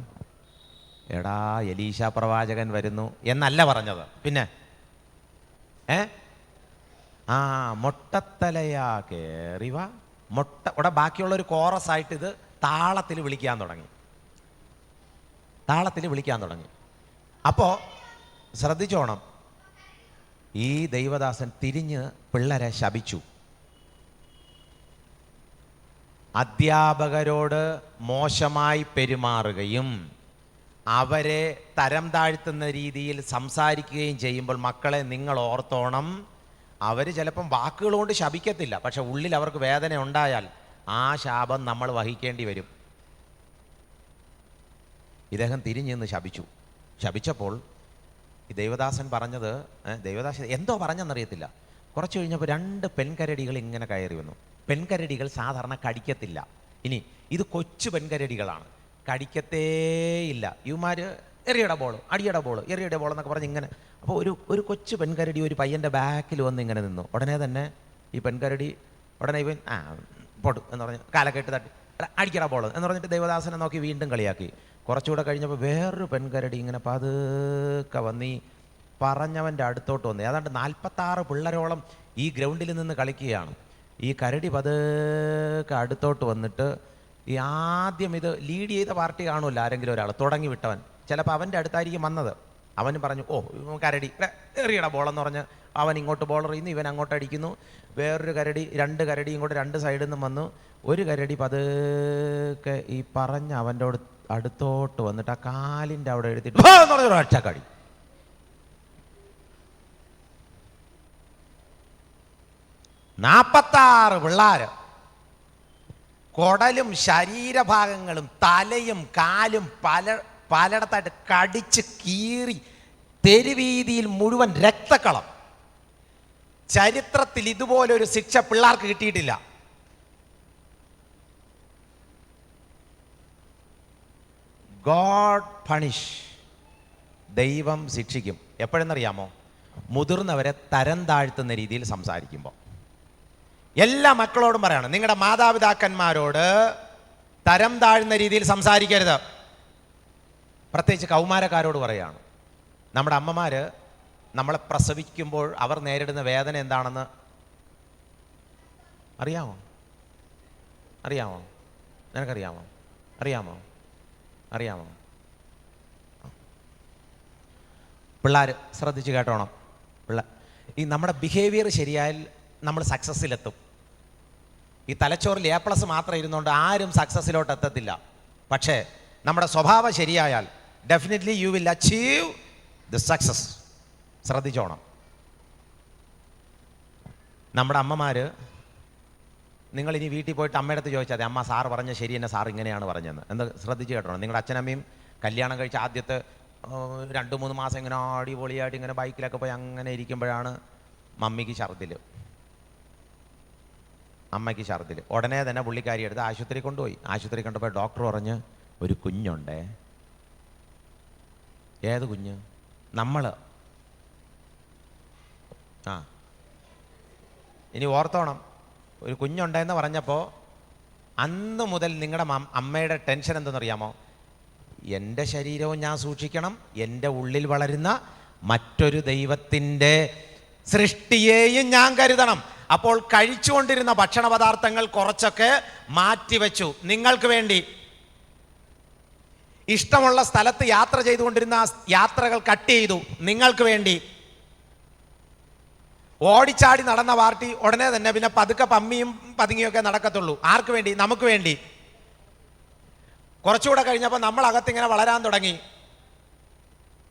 എടാ എലീശ പ്രവാചകൻ വരുന്നു എന്നല്ല പറഞ്ഞത്, പിന്നെ മൊട്ടത്തലയാ കേറിവ മൊട്ട. ഇവിടെ ബാക്കിയുള്ളൊരു കോറസായിട്ട് ഇത് താളത്തിൽ വിളിക്കാൻ തുടങ്ങി. അപ്പോൾ ശ്രദ്ധിച്ചോണം, ഈ ദൈവദാസൻ തിരിഞ്ഞ് പിള്ളേരെ ശപിച്ചു. അധ്യാപകരോട് മോശമായി പെരുമാറുകയും അവരെ തരം താഴ്ത്തുന്ന രീതിയിൽ സംസാരിക്കുകയും ചെയ്യുമ്പോൾ മക്കളെ നിങ്ങൾ ഓർത്തോണം, അവർ ചിലപ്പം വാക്കുകൾ കൊണ്ട് ശപിക്കത്തില്ല, പക്ഷെ ഉള്ളിൽ അവർക്ക് വേദന ഉണ്ടായാൽ ആ ശാപം നമ്മൾ വഹിക്കേണ്ടി വരും. ഇദ്ദേഹം തിരിഞ്ഞു നിന്ന് ശപിച്ചപ്പോൾ ഈ ദേവദാസൻ പറഞ്ഞത്, ദേവദാസൻ എന്തോ പറഞ്ഞെന്നറിയത്തില്ല. കുറച്ച് കഴിഞ്ഞപ്പോൾ 2 പെൺകരടികൾ ഇങ്ങനെ കയറി വന്നു. പെൺകരടികൾ സാധാരണ കടിക്കത്തില്ല. ഇനി ഇത് കൊച്ചു പെൺകരടികളാണ്, കടിക്കത്തേയില്ല. ഇവന്മാർ എറിയട ബോൾ, അടിയട ബോൾ, എറിയട ബോൾ എന്നൊക്കെ പറഞ്ഞ് ഇങ്ങനെ അപ്പോൾ ഒരു കൊച്ചു പെൺകരടി ഒരു പയ്യൻ്റെ ബാക്കിൽ വന്ന് ഇങ്ങനെ നിന്നു. ഉടനെ തന്നെ ഈ പെൺകരടി ഉടനെ ഇവൻ പൊട്ടു എന്ന് പറഞ്ഞ് കാലക്കെട്ട് തട്ടി അടിക്കട ബോൾ എന്ന് പറഞ്ഞിട്ട് ദേവദാസനെ നോക്കി വീണ്ടും കളിയാക്കി. കുറച്ചുകൂടെ കഴിഞ്ഞപ്പോൾ വേറൊരു പെൺകരടി ഇങ്ങനെ പതുക്കെ വന്ന് ഈ പറഞ്ഞവൻ്റെ അടുത്തോട്ട് വന്നു. ഏതാണ്ട് 46 പിള്ളേരോളം ഈ ഗ്രൗണ്ടിൽ നിന്ന് കളിക്കുകയാണ്. ഈ കരടി പതുക്കെ അടുത്തോട്ട് വന്നിട്ട് ഈ ആദ്യം ഇത് ലീഡ് ചെയ്ത പാർട്ടി കാണുമല്ലോ, ആരെങ്കിലും ഒരാൾ തുടങ്ങി വിട്ടവൻ ചിലപ്പോൾ അവൻ്റെ അടുത്തായിരിക്കും വന്നത്. അവന് പറഞ്ഞു, ഓ കരടി എറിയട ബോളെന്ന് പറഞ്ഞ് അവൻ ഇങ്ങോട്ട് ബോളർ ചെയ്യുന്നു, ഇവൻ അങ്ങോട്ട് അടിക്കുന്നു. വേറൊരു കരടി, 2 കരടി ഇങ്ങോട്ട് 2 സൈഡിൽ നിന്നും വന്നു. ഒരു കരടി പതുക്കെ ഈ പറഞ്ഞ അവൻ്റെ അടുത്തോട്ട് വന്നിട്ട് ആ കാലിൻ്റെ അവിടെ എടുത്തിട്ട് എന്ന് പറഞ്ഞൊരു ഒറ്റക്കടി. നാൽപ്പത്താറ് പിള്ളേർ കുടലും ശരീരഭാഗങ്ങളും തലയും കാലും പലയിടത്തായിട്ട് കടിച്ച് കീറി തെരുവീതിയിൽ മുഴുവൻ രക്തക്കളം. ചരിത്രത്തിൽ ഇതുപോലൊരു ശിക്ഷ പിള്ളേർക്ക് കിട്ടിയിട്ടില്ല. ഗോഡ് പണിഷ്, ദൈവം ശിക്ഷിക്കും. എപ്പോഴെന്നറിയാമോ? മുതിർന്നവരെ തരം താഴ്ത്തുന്ന രീതിയിൽ സംസാരിക്കുമ്പോൾ. എല്ലാ മക്കളോടും പറയണം, നിങ്ങളുടെ മാതാപിതാക്കന്മാരോട് തരം താഴ്ന്ന രീതിയിൽ സംസാരിക്കരുത്. പ്രത്യേകിച്ച് കൗമാരക്കാരോട് പറയാണ്. നമ്മുടെ അമ്മമാർ നമ്മളെ പ്രസവിക്കുമ്പോൾ അവർ നേരിടുന്ന വേദന എന്താണെന്ന് അറിയാമോ? നിനക്കറിയാമോ? അറിയാമോ? പിള്ളേർ ശ്രദ്ധിച്ച് കേട്ടോണം. ഈ നമ്മുടെ ബിഹേവിയർ ശരിയായാൽ നമ്മൾ സക്സസ്സിലെത്തും. ഈ തലച്ചോറിൽ A+ മാത്രം ഇരുന്നുകൊണ്ട് ആരും സക്സസ്സിലോട്ട് എത്തത്തില്ല. പക്ഷേ നമ്മുടെ സ്വഭാവം ശരിയായാൽ definitely you will achieve the success. ശ്രദ്ധിച്ചോണം. നമ്മുടെ അമ്മമാർ, നിങ്ങളിനി വീട്ടിൽ പോയിട്ട് അമ്മയുടെ അടുത്ത് ചോദിച്ചാൽ അമ്മ സാറ് പറഞ്ഞ ശരി തന്നെ, സാർ ഇങ്ങനെയാണ് പറഞ്ഞതെന്ന്. എന്താ ശ്രദ്ധിച്ച് കേട്ടോണം. നിങ്ങളുടെ അച്ഛനമ്മയും കല്യാണം കഴിച്ച ആദ്യത്തെ 2-3 മാസം ഇങ്ങനെ അടിപൊളിയായിട്ട് ഇങ്ങനെ ബൈക്കിലൊക്കെ പോയി അങ്ങനെ ഇരിക്കുമ്പോഴാണ് അമ്മയ്ക്ക് ഛർദിൽ. ഉടനെ തന്നെ പുള്ളിക്കാരി എടുത്ത് ആശുപത്രി കൊണ്ടുപോയി. ആശുപത്രി കൊണ്ടുപോയി ഡോക്ടർ പറഞ്ഞ് ഒരു കുഞ്ഞുണ്ടേ. ഏത് കുഞ്ഞ്? നമ്മൾ. ഇനി ഓർത്തോണം, ഒരു കുഞ്ഞുണ്ടെന്ന് പറഞ്ഞപ്പോൾ അന്ന് മുതൽ നിങ്ങളുടെ അമ്മയുടെ ടെൻഷൻ എന്തെന്നറിയാമോ? എൻ്റെ ശരീരവും ഞാൻ സൂക്ഷിക്കണം, എൻ്റെ ഉള്ളിൽ വളരുന്ന മറ്റൊരു ദൈവത്തിൻ്റെ സൃഷ്ടിയെയും ഞാൻ കരുതണം. അപ്പോൾ കഴിച്ചുകൊണ്ടിരുന്ന ഭക്ഷണ പദാർത്ഥങ്ങൾ കുറച്ചൊക്കെ മാറ്റിവെച്ചു. നിങ്ങൾക്ക് വേണ്ടി ഇഷ്ടമുള്ള സ്ഥലത്ത് യാത്ര ചെയ്തുകൊണ്ടിരുന്ന യാത്രകൾ കട്ട് ചെയ്തു. നിങ്ങൾക്ക് വേണ്ടി ഓടിച്ചാടി നടന്ന പാർട്ടി ഉടനെ തന്നെ പിന്നെ പതുക്കെ പമ്മിയും പതുങ്ങിയൊക്കെ നടക്കത്തുള്ളൂ. ആർക്ക് വേണ്ടി? നമുക്ക് വേണ്ടി. കുറച്ചുകൂടെ കഴിഞ്ഞപ്പോൾ നമ്മൾ അകത്തിങ്ങനെ വളരാൻ തുടങ്ങി.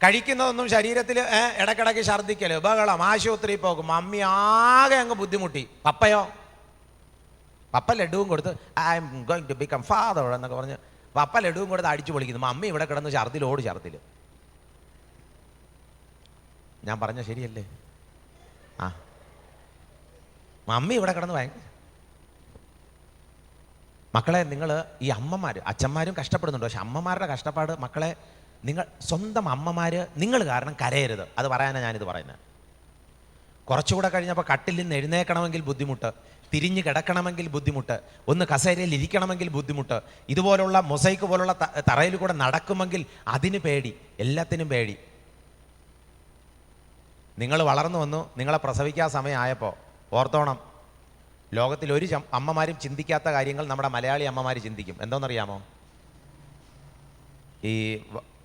കഴിക്കുന്നതൊന്നും ശരീരത്തിൽ ഇടയ്ക്കിടയ്ക്ക് ഛർദ്ദിക്കൽ, ബഹളം, ആശുപത്രി പോകും. മമ്മി ആകെ അങ്ങ് ബുദ്ധിമുട്ടി. പപ്പ ലഡുവും കൊടുത്ത് I am going to become father എന്നൊക്കെ പറഞ്ഞ് പപ്പ ലഡുവും കൊടുത്ത് അടിച്ചു പൊളിക്കുന്നു. മമ്മി ഇവിടെ കിടന്ന് ഛർദ്ദിൽ. ഞാൻ പറഞ്ഞ ശരിയല്ലേ? മമ്മി ഇവിടെ കിടന്ന് ഭയങ്കര. മക്കളെ, നിങ്ങൾ ഈ അച്ഛന്മാരും കഷ്ടപ്പെടുന്നുണ്ട്. പക്ഷെ അമ്മമാരുടെ കഷ്ടപ്പാട് മക്കളെ, നിങ്ങൾ സ്വന്തം അമ്മമാർ നിങ്ങൾ കാരണം കരയരുത്. അത് പറയാനാണ് ഞാനിത് പറയുന്നത്. കുറച്ചുകൂടെ കഴിഞ്ഞപ്പോൾ കട്ടിൽ നിന്ന് എഴുന്നേക്കണമെങ്കിൽ ബുദ്ധിമുട്ട്, തിരിഞ്ഞ് കിടക്കണമെങ്കിൽ ബുദ്ധിമുട്ട്, ഒന്ന് കസേരയിൽ ഇരിക്കണമെങ്കിൽ ബുദ്ധിമുട്ട്, ഇതുപോലുള്ള മൊസൈക്ക് പോലുള്ള തറയിൽ കൂടെ നടക്കുമെങ്കിൽ അതിന് പേടി, എല്ലാത്തിനും പേടി. നിങ്ങൾ വളർന്നു വന്നു, നിങ്ങളെ പ്രസവിക്കാൻ സമയമായപ്പോൾ ഓർത്തോണം, ലോകത്തിൽ ഒരു അമ്മമാരും ചിന്തിക്കാത്ത കാര്യങ്ങൾ നമ്മുടെ മലയാളി അമ്മമാർ ചിന്തിക്കും. എന്തോന്നറിയാമോ? ഈ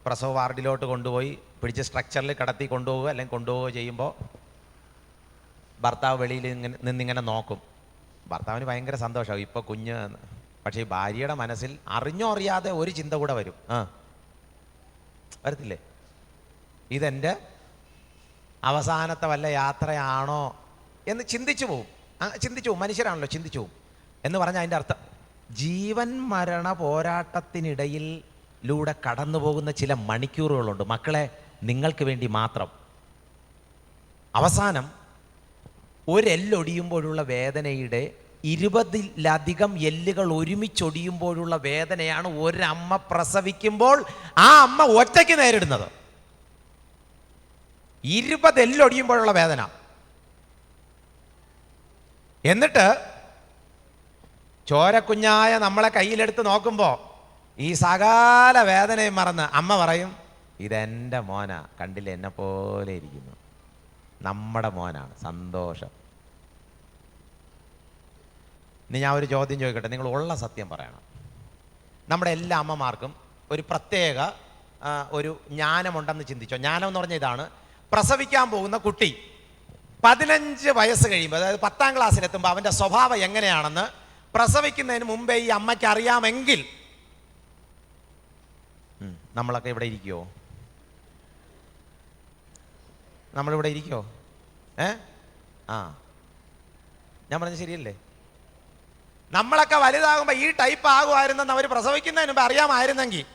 പ്രസവ വാർഡിലോട്ട് കൊണ്ടുപോയി പിടിച്ച് സ്ട്രക്ചറിൽ കിടത്തി കൊണ്ടുപോവുക അല്ലെങ്കിൽ കൊണ്ടുപോവുക ചെയ്യുമ്പോൾ ഭർത്താവ് വെളിയിൽ നിന്നിങ്ങനെ നോക്കും. ഭർത്താവിന് ഭയങ്കര സന്തോഷമാവും, ഇപ്പോൾ കുഞ്ഞ്. പക്ഷേ ഈ ഭാര്യയുടെ മനസ്സിൽ അറിഞ്ഞോ അറിയാതെ ഒരു ചിന്ത കൂടെ വരും. വരത്തില്ലേ? ഇതെൻ്റെ അവസാനത്തെ വല്ല യാത്രയാണോ എന്ന് ചിന്തിച്ചു പോവും. മനുഷ്യരാണല്ലോ, ചിന്തിച്ചു പോവും. എന്ന് പറഞ്ഞാൽ അതിൻ്റെ അർത്ഥം ജീവൻ മരണ പോരാട്ടത്തിനിടയിലൂടെ കടന്നു പോകുന്ന ചില മണിക്കൂറുകളുണ്ട് മക്കളെ, നിങ്ങൾക്ക് വേണ്ടി മാത്രം. അവസാനം ഒരെല്ലൊടിയുമ്പോഴുള്ള വേദനയുടെ 20-ലധികം എല്ലുകൾ ഒരുമിച്ചൊടിയുമ്പോഴുള്ള വേദനയാണ് ഒരമ്മ പ്രസവിക്കുമ്പോൾ ആ അമ്മ ഒറ്റയ്ക്ക് നേരിടുന്നത്. 20 എല്ലൊടിയുമ്പോഴുള്ള വേദന. എന്നിട്ട് ചോരക്കുഞ്ഞായ നമ്മളെ കയ്യിലെടുത്ത് നോക്കുമ്പോൾ ഈ സകല വേദനയും മറന്ന് അമ്മ പറയും, ഇതെൻ്റെ മോനാ, കണ്ടില്ല എന്നെ പോലെ ഇരിക്കുന്നു, നമ്മുടെ മോനാണ്. സന്തോഷം. ഇനി ഞാൻ ഒരു ചോദ്യം ചോദിക്കട്ടെ, നിങ്ങൾ ഉള്ള സത്യം പറയണം. നമ്മുടെ എല്ലാ അമ്മമാർക്കും ഒരു പ്രത്യേക ഒരു ജ്ഞാനമുണ്ടെന്ന് ചിന്തിച്ചോ. ജ്ഞാനം എന്ന് പറഞ്ഞാൽ ഇതാണ്: പ്രസവിക്കാൻ പോകുന്ന കുട്ടി 15 വയസ്സ് കഴിയുമ്പോൾ, അതായത് 10ാം ക്ലാസ്സിലെത്തുമ്പോൾ അവൻ്റെ സ്വഭാവം എങ്ങനെയാണെന്ന് പ്രസവിക്കുന്നതിന് മുമ്പേ ഈ അമ്മയ്ക്ക് അറിയാമെങ്കിൽ നമ്മളൊക്കെ ഇവിടെ ഇരിക്കുമോ? നമ്മളിവിടെ ഇരിക്കുമോ? ഞാൻ പറഞ്ഞത് ശരിയല്ലേ? നമ്മളൊക്കെ വലുതാകുമ്പോൾ ഈ ടൈപ്പ് ആകുമായിരുന്നെന്ന് അവർ പ്രസവിക്കുന്നതിന് മുമ്പ് അറിയാമായിരുന്നെങ്കിൽ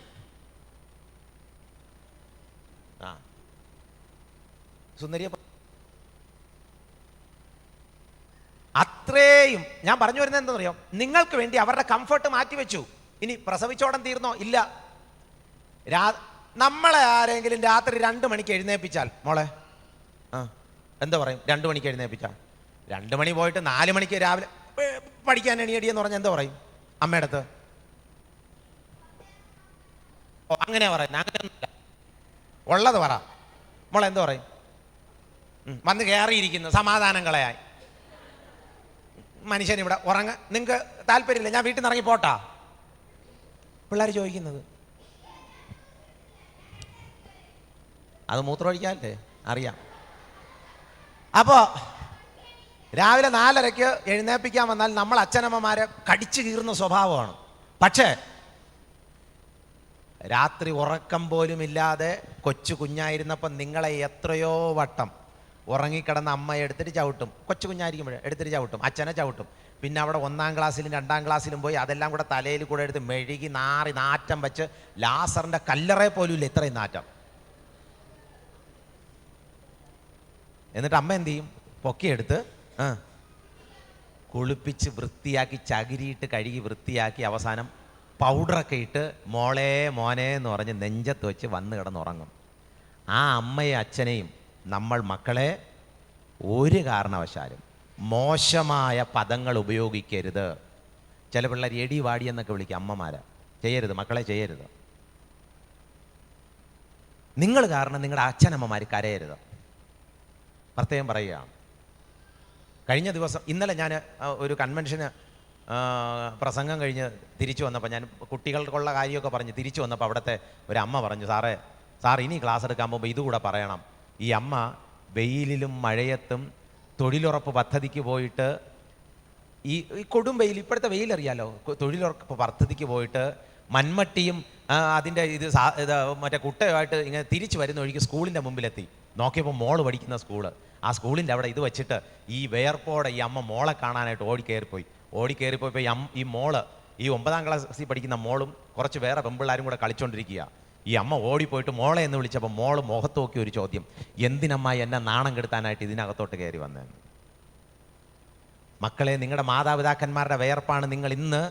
സുന്ദരിയെ അത്രയും. ഞാൻ പറഞ്ഞു വരുന്നത് എന്താണെന്നറിയോ? നിങ്ങൾക്ക് വേണ്ടി അവരുടെ കംഫർട്ട് മാറ്റിവെച്ചു. ഇനി പ്രസവിച്ചോടം തീർന്നോ? ഇല്ല. നമ്മളെ ആരെങ്കിലും രാത്രി 2 മണിക്ക് എഴുന്നേൽപ്പിച്ചാൽ, മോളെ എന്താ പറയും? 2 മണിക്ക് എഴുന്നേൽപ്പിച്ചാൽ 2 മണി പോയിട്ട് 4 മണിക്ക് രാവിലെ പഠിക്കാൻ എണിയടിയെന്ന് പറഞ്ഞാൽ എന്താ പറയും? അമ്മയുടെ അടുത്ത് അങ്ങനെ പറയുന്നത്? അങ്ങനെയൊന്നുമില്ല, ഉള്ളത് പറ. മോളെ എന്താ പറയും? വന്ന് കയറിയിരിക്കുന്നു സമാധാനം കളയായി. മനുഷ്യൻ ഇവിടെ ഉറങ്ങ, നിങ്ങൾക്ക് താല്പര്യമില്ല, ഞാൻ വീട്ടിൽ നിന്ന് ഇറങ്ങി പോട്ടാ പിള്ളേർ ചോദിക്കുന്നത്. അത് മൂത്രമൊഴിക്കാല്ലേ? അറിയാം. അപ്പോൾ രാവിലെ 4:30 എഴുന്നേൽപ്പിക്കാൻ വന്നാൽ നമ്മൾ അച്ഛനമ്മമാരെ കടിച്ചു കീറുന്ന സ്വഭാവമാണ്. പക്ഷേ രാത്രി ഉറക്കം പോലും ഇല്ലാതെ കൊച്ചു കുഞ്ഞായിരുന്നപ്പം നിങ്ങളെ എത്രയോ വട്ടം ഉറങ്ങിക്കിടന്ന അമ്മയെ എടുത്തിട്ട് ചവിട്ടും. കൊച്ചു കുഞ്ഞായിരിക്കുമ്പോഴേ എടുത്തിട്ട് ചവിട്ടും, അച്ഛനെ ചവിട്ടും. പിന്നെ അവിടെ 1ാം ക്ലാസ്സിലും 2ാം ക്ലാസ്സിലും പോയി അതെല്ലാം കൂടെ തലയിൽ കൂടെ എടുത്ത് മെഴുകി നാറി നാറ്റം വെച്ച് ലാസറിൻ്റെ കല്ലറയെ പോലും ഇല്ല ഇത്രയും നാറ്റം. എന്നിട്ട് അമ്മ എന്ത് ചെയ്യും? പൊക്കിയെടുത്ത് കുളിപ്പിച്ച് വൃത്തിയാക്കി ചകിരിയിട്ട് കഴുകി വൃത്തിയാക്കി അവസാനം പൗഡറൊക്കെ ഇട്ട് മോളെ മോനെ എന്ന് പറഞ്ഞ് നെഞ്ചത്ത് വെച്ച് വന്ന് കിടന്നുറങ്ങും. ആ അമ്മയും അച്ഛനെയും നമ്മൾ മക്കളെ ഒരു കാരണവശാലും മോശമായ പദങ്ങൾ ഉപയോഗിക്കരുത്. ചില പിള്ളേർ എടി വാടി എന്നൊക്കെ വിളിക്കും അമ്മമാരെ. ചെയ്യരുത് മക്കളെ, ചെയ്യരുത്. നിങ്ങൾ കാരണം നിങ്ങളുടെ അച്ഛനമ്മമാർ കരയരുത്. പ്രത്യേകം പറയുകയാണ്. കഴിഞ്ഞ ദിവസം, ഇന്നലെ ഞാൻ ഒരു കൺവെൻഷന് പ്രസംഗം കഴിഞ്ഞ് തിരിച്ചു വന്നപ്പോൾ, ഞാൻ കുട്ടികൾക്കുള്ള കാര്യമൊക്കെ പറഞ്ഞ് തിരിച്ചു വന്നപ്പോൾ അവിടുത്തെ ഒരു അമ്മ പറഞ്ഞു, സാർ ഇനി ക്ലാസ് എടുക്കാൻ പോകുമ്പോൾ ഇതുകൂടെ പറയണം. ഈ അമ്മ വെയിലിലും മഴയത്തും തൊഴിലുറപ്പ് പദ്ധതിക്ക് പോയിട്ട്, ഈ കൊടും വെയിൽ, ഇപ്പോഴത്തെ വെയിലറിയാലോ, തൊഴിലുറപ്പ് പദ്ധതിക്ക് പോയിട്ട് മൺമട്ടിയും അതിൻ്റെ ഇത് മറ്റേ കുട്ടയുമായിട്ട് ഇങ്ങനെ തിരിച്ചു വരുന്ന ഒഴിക്ക് സ്കൂളിൻ്റെ മുമ്പിലെത്തി. നോക്കിയപ്പോൾ മോള് പഠിക്കുന്ന സ്കൂള്. ആ സ്കൂളിൻ്റെ അവിടെ ഇത് വെച്ചിട്ട് ഈ വേർപ്പോടെ ഈ അമ്മ മോളെ കാണാനായിട്ട് ഓടിക്കയറിപ്പോയപ്പോൾ ഈ മോള്, ഈ 9ാം ക്ലാസ്സിൽ പഠിക്കുന്ന മോളും കുറച്ച് വേറെ പെമ്പിള്ളാരും കൂടെ കളിച്ചുകൊണ്ടിരിക്കുക. ഈ അമ്മ ഓടിപ്പോയിട്ട് മോളെ എന്ന് വിളിച്ചപ്പോൾ മോള് മുഖത്ത് നോക്കി ഒരു ചോദ്യം, എന്തിനമ്മ എന്നെ നാണം കെടുത്താനായിട്ട് ഇതിനകത്തോട്ട് കയറി വന്നതെന്ന്. മക്കളെ, നിങ്ങളുടെ മാതാപിതാക്കന്മാരുടെ വേർപ്പാണ് നിങ്ങൾ ഇന്ന്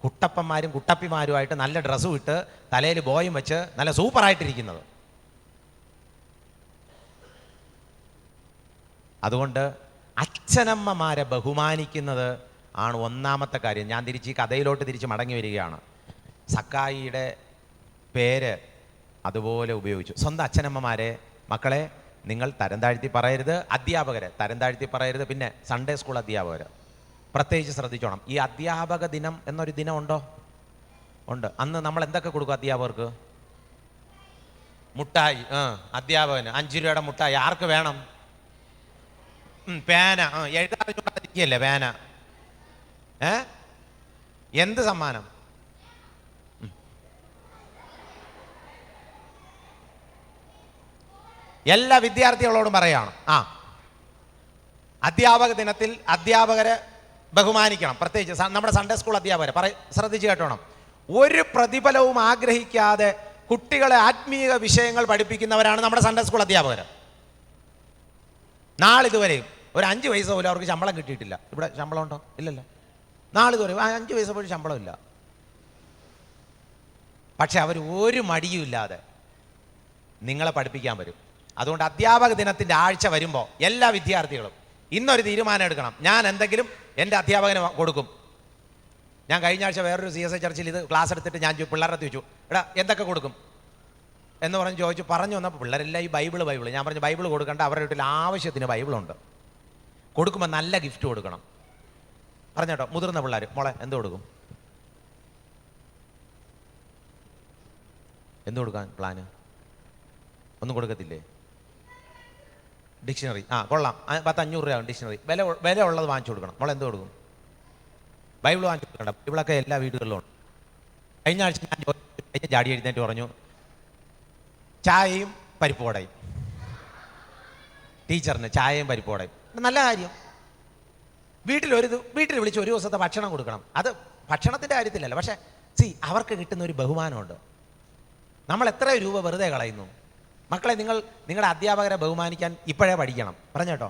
കുട്ടപ്പന്മാരും കുട്ടപ്പിമാരുമായിട്ട് നല്ല ഡ്രസ്സും ഇട്ട് തലയിൽ ബോയും വെച്ച് നല്ല സൂപ്പറായിട്ടിരിക്കുന്നത്. അതുകൊണ്ട് അച്ഛനമ്മമാരെ ബഹുമാനിക്കുന്നത് ആണ് ഒന്നാമത്തെ കാര്യം. ഞാൻ ഈ കഥയിലോട്ട് തിരിച്ച് മടങ്ങി വരികയാണ്. സക്കായിയുടെ പേര് അതുപോലെ ഉപയോഗിച്ചു. സ്വന്തം അച്ഛനമ്മമാരെ, മക്കളെ നിങ്ങൾ തരം താഴ്ത്തി പറയരുത്. അധ്യാപകരെ തരം താഴ്ത്തി പറയരുത്. പിന്നെ സൺഡേ സ്കൂൾ അധ്യാപകർ പ്രത്യേകിച്ച് ശ്രദ്ധിച്ചോണം. ഈ അധ്യാപക ദിനം എന്നൊരു ദിനം ഉണ്ടോ? ഉണ്ട്. അന്ന് നമ്മൾ എന്തൊക്കെ കൊടുക്കും അധ്യാപകർക്ക്? മുട്ടായി. അധ്യാപകന് 5 രൂപയുടെ മുട്ടായി. ആർക്ക് വേണം? പേന. എഴുതാതിരിക്കുകയല്ലേ പേന. എന്ത് സമ്മാനം? എല്ലാ വിദ്യാർത്ഥികളോടും പറയാണ്, അധ്യാപക ദിനത്തിൽ അധ്യാപകരെ ബഹുമാനിക്കണം. പ്രത്യേകിച്ച് നമ്മുടെ സൺഡേ സ്കൂൾ അധ്യാപകരെ ശ്രദ്ധിച്ച് കേട്ടോണം. ഒരു പ്രതിഫലവും ആഗ്രഹിക്കാതെ കുട്ടികളെ ആത്മീയ വിഷയങ്ങൾ പഠിപ്പിക്കുന്നവരാണ് നമ്മുടെ സൺഡേ സ്കൂൾ അധ്യാപകർ. നാളിതുവരെയും ഒരു 5 പൈസ പോലും അവർക്ക് ശമ്പളം കിട്ടിയിട്ടില്ല. ഇവിടെ ശമ്പളം ഉണ്ടോ? ഇല്ലല്ലോ. നാളിതുവരെ 5 പൈസ പോലും ശമ്പളമില്ല. പക്ഷെ അവർ ഒരു മടിയും ഇല്ലാതെ നിങ്ങളെ പഠിപ്പിക്കാൻ വരും. അതുകൊണ്ട് അധ്യാപക ദിനത്തിൻ്റെ ആഴ്ച വരുമ്പോൾ എല്ലാ വിദ്യാർത്ഥികളും ഇന്നൊരു തീരുമാനം എടുക്കണം. ഞാൻ എന്തെങ്കിലും എൻ്റെ അധ്യാപകന് കൊടുക്കും. ഞാൻ കഴിഞ്ഞ ആഴ്ച വേറൊരു CSI ചർച്ചിൽ ഇത് ക്ലാസ് എടുത്തിട്ട് ഞാൻ പിള്ളേരുടെ ചോദിച്ചു, എടാ എന്തൊക്കെ കൊടുക്കും എന്ന് പറഞ്ഞ് പറഞ്ഞു വന്നപ്പോൾ പിള്ളേരെല്ലാം ഈ ബൈബിള്. ഞാൻ പറഞ്ഞു ബൈബിൾ കൊടുക്കേണ്ട, അവരുടെ വീട്ടിൽ ആവശ്യത്തിന് ബൈബിളുണ്ട്. കൊടുക്കുമ്പോൾ നല്ല ഗിഫ്റ്റ് കൊടുക്കണം. പറഞ്ഞേട്ടോ. മുതിർന്ന പിള്ളേർ, മോളെ എന്ത് കൊടുക്കും? എന്ത് കൊടുക്കാൻ പ്ലാന്? ഒന്നും കൊടുക്കത്തില്ലേ? ഡിക്ഷണറി. കൊള്ളാം. 500 രൂപ ഡിക്ഷണറി. വില ഉള്ളത് വാങ്ങിച്ചു കൊടുക്കണം. മോളെ എന്ത് കൊടുക്കും? ബൈബിൾ വാങ്ങിച്ചു കൊടുക്കണ്ട. ബൈബിളൊക്കെ എല്ലാ വീടുകളിലും ഉണ്ട്. കഴിഞ്ഞ ആഴ്ച ഞാൻ ജാടി എഴുന്നേറ്റ് പറഞ്ഞു, ചായയും പരിപ്പുവടയും. ടീച്ചറിന് ചായയും പരിപ്പുവടയും. നല്ല കാര്യം. വീട്ടിൽ വിളിച്ച് ഒരു ദിവസത്തെ ഭക്ഷണം കൊടുക്കണം. അത് ഭക്ഷണത്തിൻ്റെ കാര്യത്തിലല്ല, പക്ഷേ അവർക്ക് കിട്ടുന്ന ഒരു ബഹുമാനമുണ്ട്. നമ്മൾ എത്ര രൂപ വെറുതെ കളയുന്നു? മക്കളെ, നിങ്ങളുടെ അധ്യാപകരെ ബഹുമാനിക്കാൻ ഇപ്പോഴേ പഠിക്കണം. പറഞ്ഞേട്ടോ.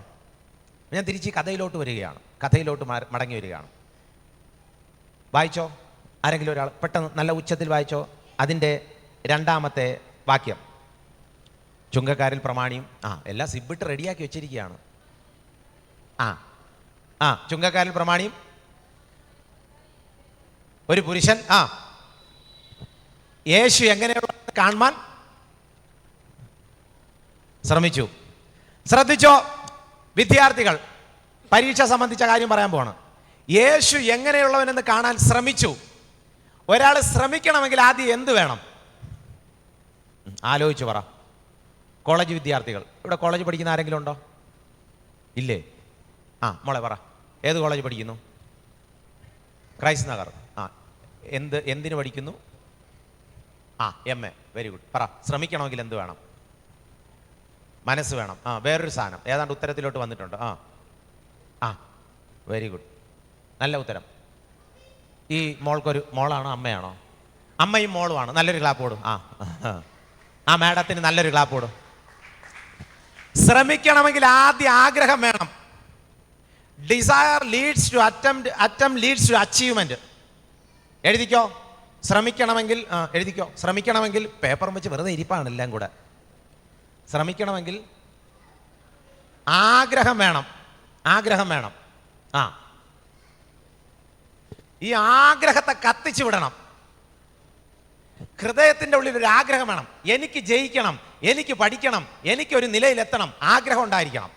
ഞാൻ തിരിച്ച് കഥയിലോട്ട് മടങ്ങി വരികയാണ്. വായിച്ചോ ആരെങ്കിലും ഒരാൾ പെട്ടെന്ന് നല്ല ഉച്ചത്തിൽ വായിച്ചോ. അതിൻ്റെ 2ാമത്തെ വാക്യം. ചുങ്കക്കാരിൽ പ്രമാണിയും. എല്ലാം സിബിട്ട് റെഡിയാക്കി വെച്ചിരിക്കുകയാണ്. ചുങ്കക്കാരിൽ പ്രമാണിയും ഒരു പുരുഷൻ യേശു എങ്ങനെയുള്ള കാണുവാൻ ശ്രമിച്ചു. ശ്രദ്ധിച്ചോ വിദ്യാർത്ഥികൾ, പരീക്ഷ സംബന്ധിച്ച കാര്യം പറയാൻ പോവാണ്. യേശു എങ്ങനെയുള്ളവനെന്ന് കാണാൻ ശ്രമിച്ചു. ഒരാൾ ശ്രമിക്കണമെങ്കിൽ ആദ്യം എന്ത് വേണം? ആലോചിച്ചു പറ. കോളേജ് വിദ്യാർത്ഥികൾ, ഇവിടെ കോളേജ് പഠിക്കുന്ന ആരെങ്കിലും ഉണ്ടോ? ഇല്ലേ? മോളെ പറ, ഏത് കോളേജ് പഠിക്കുന്നു? ക്രൈസ്റ്റ് നഗർ. എന്തിന് പഠിക്കുന്നു? MA. Very good. പറ, ശ്രമിക്കണമെങ്കിൽ എന്ത് വേണം? മനസ്സ് വേണം. വേറൊരു സാധനം ഏതാണ്ട് ഉത്തരത്തിലോട്ട് വന്നിട്ടുണ്ട്. വെരി ഗുഡ്, നല്ല ഉത്തരം. ഈ മോൾക്കൊരു മോളാണോ അമ്മയാണോ? അമ്മയും മോളുമാണ്. നല്ലൊരു ക്ലാപ്പ് കൊടും. മാഡത്തിന് നല്ലൊരു ക്ലാപ്പ് കൊടും. ശ്രമിക്കണമെങ്കിൽ ആദ്യം ആഗ്രഹം വേണം. Desire leads to attempt leads to achievement. എഴുതിക്കോ. ശ്രമിക്കണമെങ്കിൽ എഴുതിക്കോ. ശ്രമിക്കണമെങ്കിൽ പേപ്പർ വെച്ച് വെറുതെ ഇരിപ്പാണ് എല്ലാം കൂടെ. ശ്രമിക്കണമെങ്കിൽ ആഗ്രഹം വേണം. ഈ ആഗ്രഹത്തെ കത്തിച്ചു വിടണം. ഹൃദയത്തിൻ്റെ ഉള്ളിൽ ഒരു ആഗ്രഹം വേണം. എനിക്ക് ജയിക്കണം, എനിക്ക് പഠിക്കണം, എനിക്കൊരു നിലയിലെത്തണം. ആഗ്രഹം ഉണ്ടായിരിക്കണം.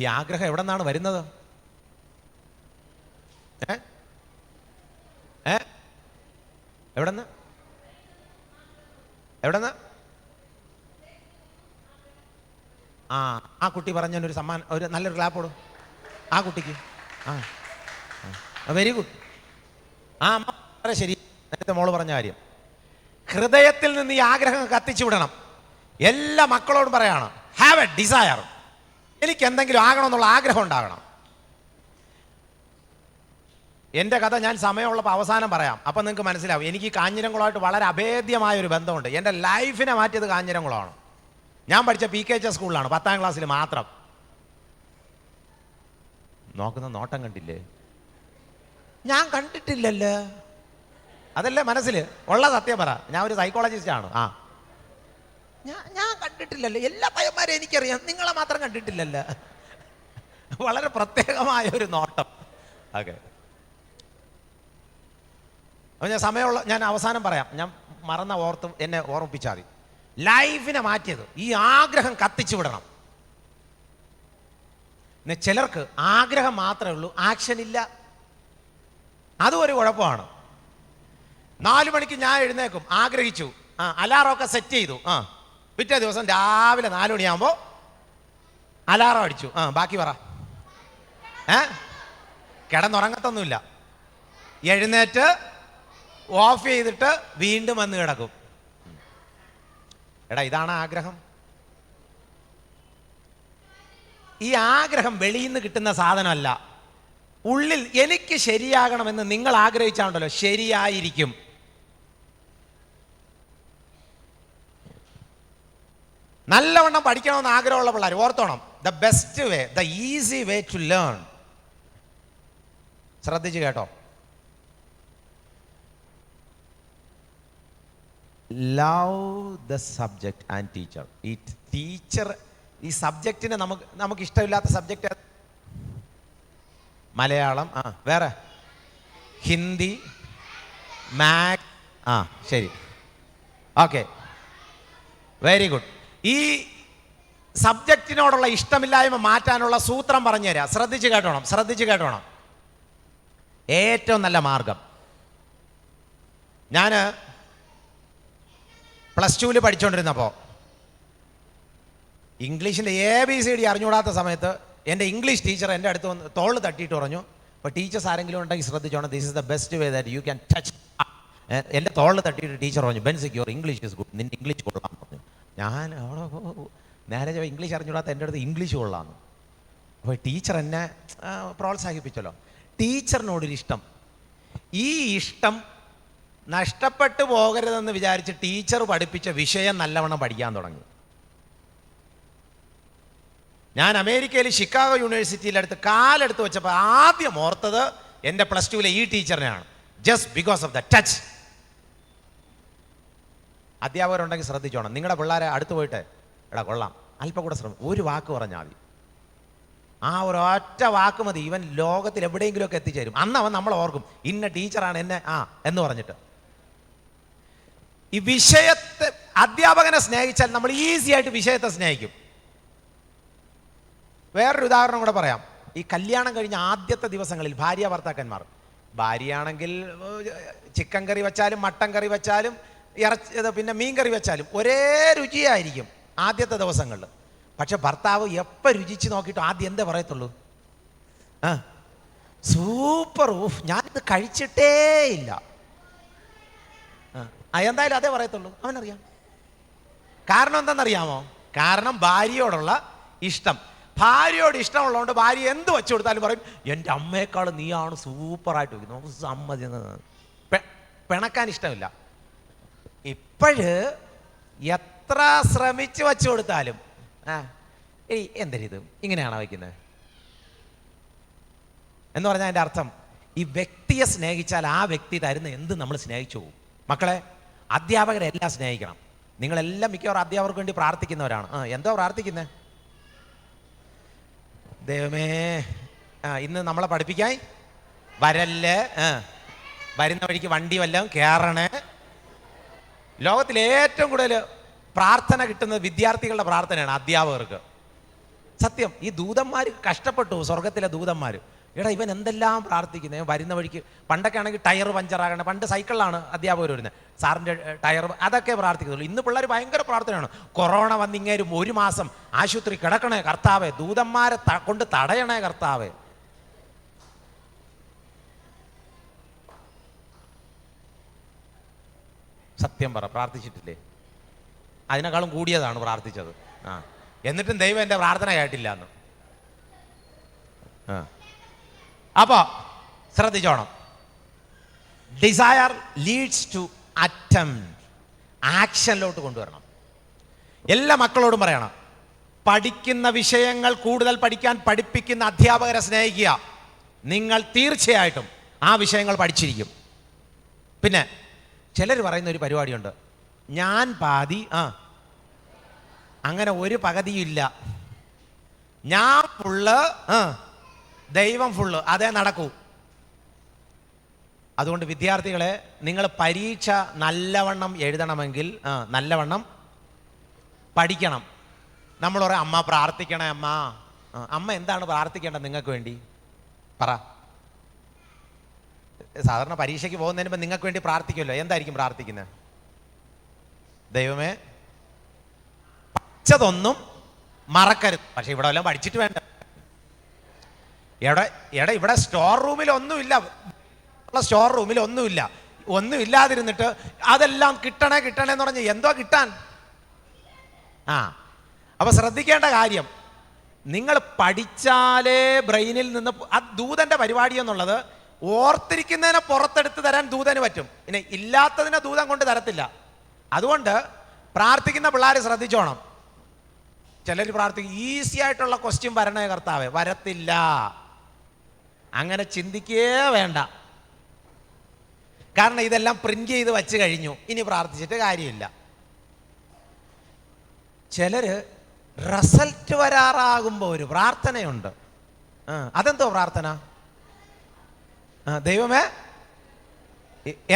ഈ ആഗ്രഹം എവിടെ നിന്നാണ് വരുന്നത്? എവിടെന്ന്? ആ കുട്ടി പറഞ്ഞൊരു സമ്മാനം, ഒരു നല്ലൊരു ക്ലാപ്പ് കൊടും ആ കുട്ടിക്ക്. Very good. വളരെ ശരി. നേരത്തെ മോള് പറഞ്ഞ കാര്യം. ഹൃദയത്തിൽ നിന്ന് ഈ ആഗ്രഹം കത്തിച്ചു വിടണം. എല്ലാ മക്കളോടും പറയാണ്, ഹാവ് എ ഡിസയർ. എനിക്ക് എന്തെങ്കിലും ആകണമെന്നുള്ള ആഗ്രഹം ഉണ്ടാകണം. എൻ്റെ കഥ ഞാൻ സമയമുള്ളപ്പോൾ അവസാനം പറയാം. അപ്പം നിങ്ങൾക്ക് മനസ്സിലാവും. എനിക്ക് കാഞ്ഞിരംകുളമായിട്ട് വളരെ അഭേദ്യമായ ഒരു ബന്ധമുണ്ട്. എൻ്റെ ലൈഫിനെ മാറ്റിയത് കാഞ്ഞിരംകുളമാണ്. ഞാൻ പഠിച്ച PKH സ്കൂളിലാണ്, 10ാം ക്ലാസ്സിൽ മാത്രം. നോക്കുന്ന നോട്ടം കണ്ടില്ലേ? ഞാൻ കണ്ടിട്ടില്ലല്ലോ. അതല്ലേ മനസ്സിൽ ഉള്ള സത്യം പറ. ഞാൻ ഒരു സൈക്കോളജിസ്റ്റാണ്. ഞാൻ കണ്ടിട്ടില്ലല്ലോ. എല്ലാ പയ്യന്മാരും എനിക്കറിയാം, നിങ്ങളെ മാത്രം കണ്ടിട്ടില്ലല്ലോ. വളരെ പ്രത്യേകമായ ഒരു നോട്ടം. ഓക്കെ, അപ്പോൾ ഞാൻ അവസാനം പറയാം. ഞാൻ മറന്ന എന്നെ ഓർമ്മിപ്പിച്ചാൽ മതി. ലൈഫിനെ മാറ്റിയത് ഈ ആഗ്രഹം കത്തിച്ചു വിടണം. ചിലർക്ക് ആഗ്രഹം മാത്രമേ ഉള്ളൂ, ആക്ഷൻ ഇല്ല. അതും ഒരു കുഴപ്പമാണ്. 4 മണിക്ക് ഞാൻ എഴുന്നേക്കും, ആഗ്രഹിച്ചു, അലാറമൊക്കെ സെറ്റ് ചെയ്തു. പിറ്റേ ദിവസം രാവിലെ 4 മണിയാകുമ്പോൾ അലാറം അടിച്ചു. ബാക്കി പറ. കിടന്നുറങ്ങത്തൊന്നുമില്ല. എഴുന്നേറ്റ് ഓഫ് ചെയ്തിട്ട് വീണ്ടും വന്ന് കിടക്കും. എടാ, ഇതാണ് ആഗ്രഹം. ഈ ആഗ്രഹം വെളിയിൽ നിന്ന് കിട്ടുന്ന സാധനമല്ല. ഉള്ളിൽ എനിക്ക് ശരിയാകണമെന്ന് നിങ്ങൾ ആഗ്രഹിച്ചാണ്ടല്ലോ, ശരിയായിരിക്കും. നല്ലവണ്ണം പഠിക്കണമെന്ന് ആഗ്രഹമുള്ള പിള്ളേർ ഓർത്തോണം, the best way, the easy way to learn. ശ്രദ്ധിച്ചു കേട്ടോ. Love the subject and teacher. ഈ ടീച്ചർ, ഈ സബ്ജക്റ്റിനെ നമുക്ക് ഇഷ്ടമില്ലാത്ത സബ്ജക്റ്റ് മലയാളം, വേറെ ഹിന്ദി, മാത്സ്, ശരി, ഓക്കെ, വെരി ഗുഡ്. ഈ സബ്ജക്റ്റിനോടുള്ള ഇഷ്ടമില്ലായ്മ മാറ്റാനുള്ള സൂത്രം പറഞ്ഞുതരാം. ശ്രദ്ധിച്ച് കേട്ടോണം. ഏറ്റവും നല്ല മാർഗം, ഞാൻ +2 പഠിച്ചുകൊണ്ടിരുന്നപ്പോൾ ഇംഗ്ലീഷിൻ്റെ ABCD അറിഞ്ഞുകൂടാത്ത സമയത്ത് എൻ്റെ ഇംഗ്ലീഷ് ടീച്ചർ എൻ്റെ അടുത്ത് വന്ന് തോളിൽ തട്ടിയിട്ട് പറഞ്ഞു, അപ്പോൾ ടീച്ചേഴ്സ് ആരെങ്കിലും ഉണ്ടെങ്കിൽ ശ്രദ്ധിച്ചോണം, this is the best way that you can touch. എൻ്റെ തോളിൽ തട്ടിയിട്ട് ടീച്ചർ പറഞ്ഞു, Bensic your English is good, നിൻ്റെ ഇംഗ്ലീഷ് കൊള്ളാം പറഞ്ഞു. ഞാൻ അവിടെ നേരെ ഇംഗ്ലീഷ് അറിഞ്ഞുകൂടാത്ത എൻ്റെ അടുത്ത് ഇംഗ്ലീഷ് കൊള്ളാമെന്ന്. അപ്പോൾ ടീച്ചർ എന്നെ പ്രോത്സാഹിപ്പിച്ചല്ലോ. ടീച്ചറിനോടൊരു ഇഷ്ടം, ഈ ഇഷ്ടം നഷ്ടപ്പെട്ടു പോകരുതെന്ന് വിചാരിച്ച് ടീച്ചർ പഠിപ്പിച്ച വിഷയം നല്ലവണ്ണം പഠിക്കാൻ തുടങ്ങി. ഞാൻ അമേരിക്കയിൽ ഷിക്കാഗോ യൂണിവേഴ്സിറ്റിയിലടുത്ത് കാലെടുത്ത് വെച്ചപ്പോൾ ആദ്യം ഓർത്തത് എൻ്റെ +2 ഈ ടീച്ചറിനെയാണ്, just because of the touch. അധ്യാപകരുണ്ടെങ്കിൽ ശ്രദ്ധിച്ചോണം, നിങ്ങളുടെ പിള്ളേരെ അടുത്ത് പോയിട്ട് എടാ കൊള്ളാം, അല്പം കൂടെ ഒരു വാക്ക് പറഞ്ഞാൽ മതി. ആ ഒരൊറ്റ വാക്ക് മതി, ഇവൻ ലോകത്തിൽ എവിടെയെങ്കിലുമൊക്കെ എത്തിച്ചേരും. അന്ന് അവൻ നമ്മൾ ഓർക്കും, ഇന്ന ടീച്ചറാണ് എന്നെ എന്ന് പറഞ്ഞിട്ട്. ഈ വിഷയത്തെ, അധ്യാപകനെ സ്നേഹിച്ചാൽ നമ്മൾ ഈസി ആയിട്ട് വിഷയത്തെ സ്നേഹിക്കും. വേറൊരു ഉദാഹരണം കൂടെ പറയാം. ഈ കല്യാണം കഴിഞ്ഞ ആദ്യത്തെ ദിവസങ്ങളിൽ ഭാര്യ ഭർത്താക്കന്മാർ, ഭാര്യയാണെങ്കിൽ ചിക്കൻ കറി വെച്ചാലും മട്ടൻ കറി വെച്ചാലും പിന്നെ മീൻ കറി വെച്ചാലും ഒരേ രുചിയായിരിക്കും ആദ്യത്തെ ദിവസങ്ങളിൽ. പക്ഷെ ഭർത്താവ് എപ്പോൾ രുചിച്ച് നോക്കിയിട്ട് ആദ്യം എന്തേ പറയത്തുള്ളൂ? സൂപ്പർ, ഞാനിത് കഴിച്ചിട്ടേ ഇല്ല. എന്തായാലും അതേ പറയത്തുള്ളൂ, അവനറിയാം. കാരണം എന്താണെന്നറിയാമോ? കാരണം ഭാര്യയോടുള്ള ഇഷ്ടം. ഭാര്യയോട് ഇഷ്ടമുള്ളതുകൊണ്ട് ഭാര്യ എന്ത് വെച്ചു കൊടുത്താലും പറയും, എൻ്റെ അമ്മയെക്കാൾ നീയാണ് സൂപ്പറായിട്ട് വയ്ക്കുന്നത്, നമുക്ക് സമ്മതി. പിണക്കാൻ ഇഷ്ടമില്ല. ഇപ്പോഴ് എത്ര ശ്രമിച്ച് വെച്ചു കൊടുത്താലും എന്തരിത് ഇങ്ങനെയാണോ വയ്ക്കുന്നത് എന്ന് പറഞ്ഞാൽ എൻ്റെ അർത്ഥം, ഈ വ്യക്തിയെ സ്നേഹിച്ചാൽ ആ വ്യക്തി തരുന്ന എന്ത് നമ്മൾ സ്നേഹിച്ചു പോകും. മക്കളെ, അധ്യാപകരെല്ലാം സ്നേഹിക്കണം. നിങ്ങളെല്ലാം മിക്കവാറും അധ്യാപകർക്ക് വേണ്ടി പ്രാർത്ഥിക്കുന്നവരാണ്. എന്തോ പ്രാർത്ഥിക്കുന്നത്? ദൈവമേ, ഇന്ന് നമ്മളെ പഠിപ്പിക്കാൻ വരല്ലേ, വരുന്ന വഴിക്ക് വണ്ടി വല്ലതും കയറണേ. ലോകത്തിൽ ഏറ്റവും കൂടുതൽ പ്രാർത്ഥന കിട്ടുന്നത് വിദ്യാർത്ഥികളുടെ പ്രാർത്ഥനയാണ്, അധ്യാപകർക്ക്. സത്യം, ഈ ദൂതന്മാർ കഷ്ടപ്പെട്ടു, സ്വർഗത്തിലെ ദൂതന്മാർ. എടാ ഇവൻ എന്തെല്ലാം പ്രാർത്ഥിക്കുന്നത്, വരുന്ന വഴിക്ക്. പണ്ടൊക്കെ ആണെങ്കിൽ ടയർ പഞ്ചറാകണം, പണ്ട് സൈക്കിളിലാണ് അധ്യാപകർ വരുന്നത്, സാറിൻ്റെ ടയർ, അതൊക്കെ പ്രാർത്ഥിക്കുന്നുള്ളൂ. ഇന്ന് പിള്ളേർ ഭയങ്കര പ്രാർത്ഥനയാണ്. കൊറോണ വന്നിങ്ങേരും 1 മാസം ആശുപത്രി കിടക്കണേ കർത്താവേ, ദൂതന്മാരെ കൊണ്ട് തടയണേ കർത്താവേ. സത്യം പറ, പ്രാർത്ഥിച്ചിട്ടില്ലേ? അതിനേക്കാളും കൂടിയതാണ് പ്രാർത്ഥിച്ചത്. എന്നിട്ടും ദൈവം എൻ്റെ പ്രാർത്ഥന കേട്ടില്ല എന്ന്. അപ്പോൾ ശ്രദ്ധിച്ചോണം, ഡിസയർ ലീഡ്സ് ടു അറ്റംപ്റ്റ്, ആക്ഷനിലോട്ട് കൊണ്ടുവരണം. എല്ലാ മക്കളോടും പറയണം, പഠിക്കുന്ന വിഷയങ്ങൾ കൂടുതൽ പഠിക്കാൻ പഠിപ്പിക്കുന്ന അധ്യാപകരെ സ്നേഹിക്കുക. നിങ്ങൾ തീർച്ചയായിട്ടും ആ വിഷയങ്ങൾ പഠിച്ചിരിക്കും. പിന്നെ ചിലർ പറയുന്ന ഒരു പരിപാടിയുണ്ട്, ഞാൻ പാതി, അങ്ങനെ ഒരു പകുതിയും ഇല്ല, ഞാൻ ഫുള്ള്, ദൈവം ഫുള്ള്, അതേ നടക്കൂ. അതുകൊണ്ട് വിദ്യാർത്ഥികളെ, നിങ്ങൾ പരീക്ഷ നല്ലവണ്ണം എഴുതണമെങ്കിൽ നല്ലവണ്ണം പഠിക്കണം. നമ്മൾ പറയാം, അമ്മ പ്രാർത്ഥിക്കണേ അമ്മ. അമ്മ എന്താണ് പ്രാർത്ഥിക്കേണ്ടത് നിങ്ങൾക്ക് വേണ്ടി? പറ. സാധാരണ പരീക്ഷയ്ക്ക് പോകുന്നതിന് മുമ്പ് നിങ്ങൾക്ക് വേണ്ടി പ്രാർത്ഥിക്കുമല്ലോ. എന്തായിരിക്കും പ്രാർത്ഥിക്കുന്നത്? ദൈവമേ, പഠിച്ചതൊന്നും മറക്കരുത്. പക്ഷെ ഇവിടെ വല്ലതും പഠിച്ചിട്ട് വേണ്ട. ഇവിടെ സ്റ്റോർ റൂമിൽ ഒന്നുമില്ല, സ്റ്റോർ റൂമിൽ ഒന്നുമില്ല. ഒന്നും ഇല്ലാതിരുന്നിട്ട് അതെല്ലാം കിട്ടണേ എന്ന് പറഞ്ഞ് എന്തോ കിട്ടാൻ. അപ്പൊ ശ്രദ്ധിക്കേണ്ട കാര്യം, നിങ്ങൾ പഠിച്ചാലേ ബ്രെയിനിൽ നിന്ന് ആ ദൂതന്റെ പരിപാടി എന്നുള്ളത് ഓർത്തിരിക്കുന്നതിനെ പുറത്തെടുത്ത് തരാൻ ദൂതന് പറ്റും. പിന്നെ ഇല്ലാത്തതിനെ ദൂതൻ കൊണ്ട് തരത്തില്ല. അതുകൊണ്ട് പ്രാർത്ഥിക്കുന്ന പിള്ളേർ ശ്രദ്ധിച്ചോണം. ചിലർ പ്രാർത്ഥിക്കും, ഈസി ആയിട്ടുള്ള ക്വസ്റ്റ്യൻ വരണേ കർത്താവേ. വരത്തില്ല, അങ്ങനെ ചിന്തിക്കേ വേണ്ട. കാരണം ഇതെല്ലാം പ്രിന്റ് ചെയ്ത് വച്ച് കഴിഞ്ഞു, ഇനി പ്രാർത്ഥിച്ചിട്ട് കാര്യമില്ല. ചിലര് റിസൾട്ട് വരാറാകുമ്പോൾ ഒരു പ്രാർത്ഥനയുണ്ട്. അതെന്തോ പ്രാർത്ഥന? ദൈവമേ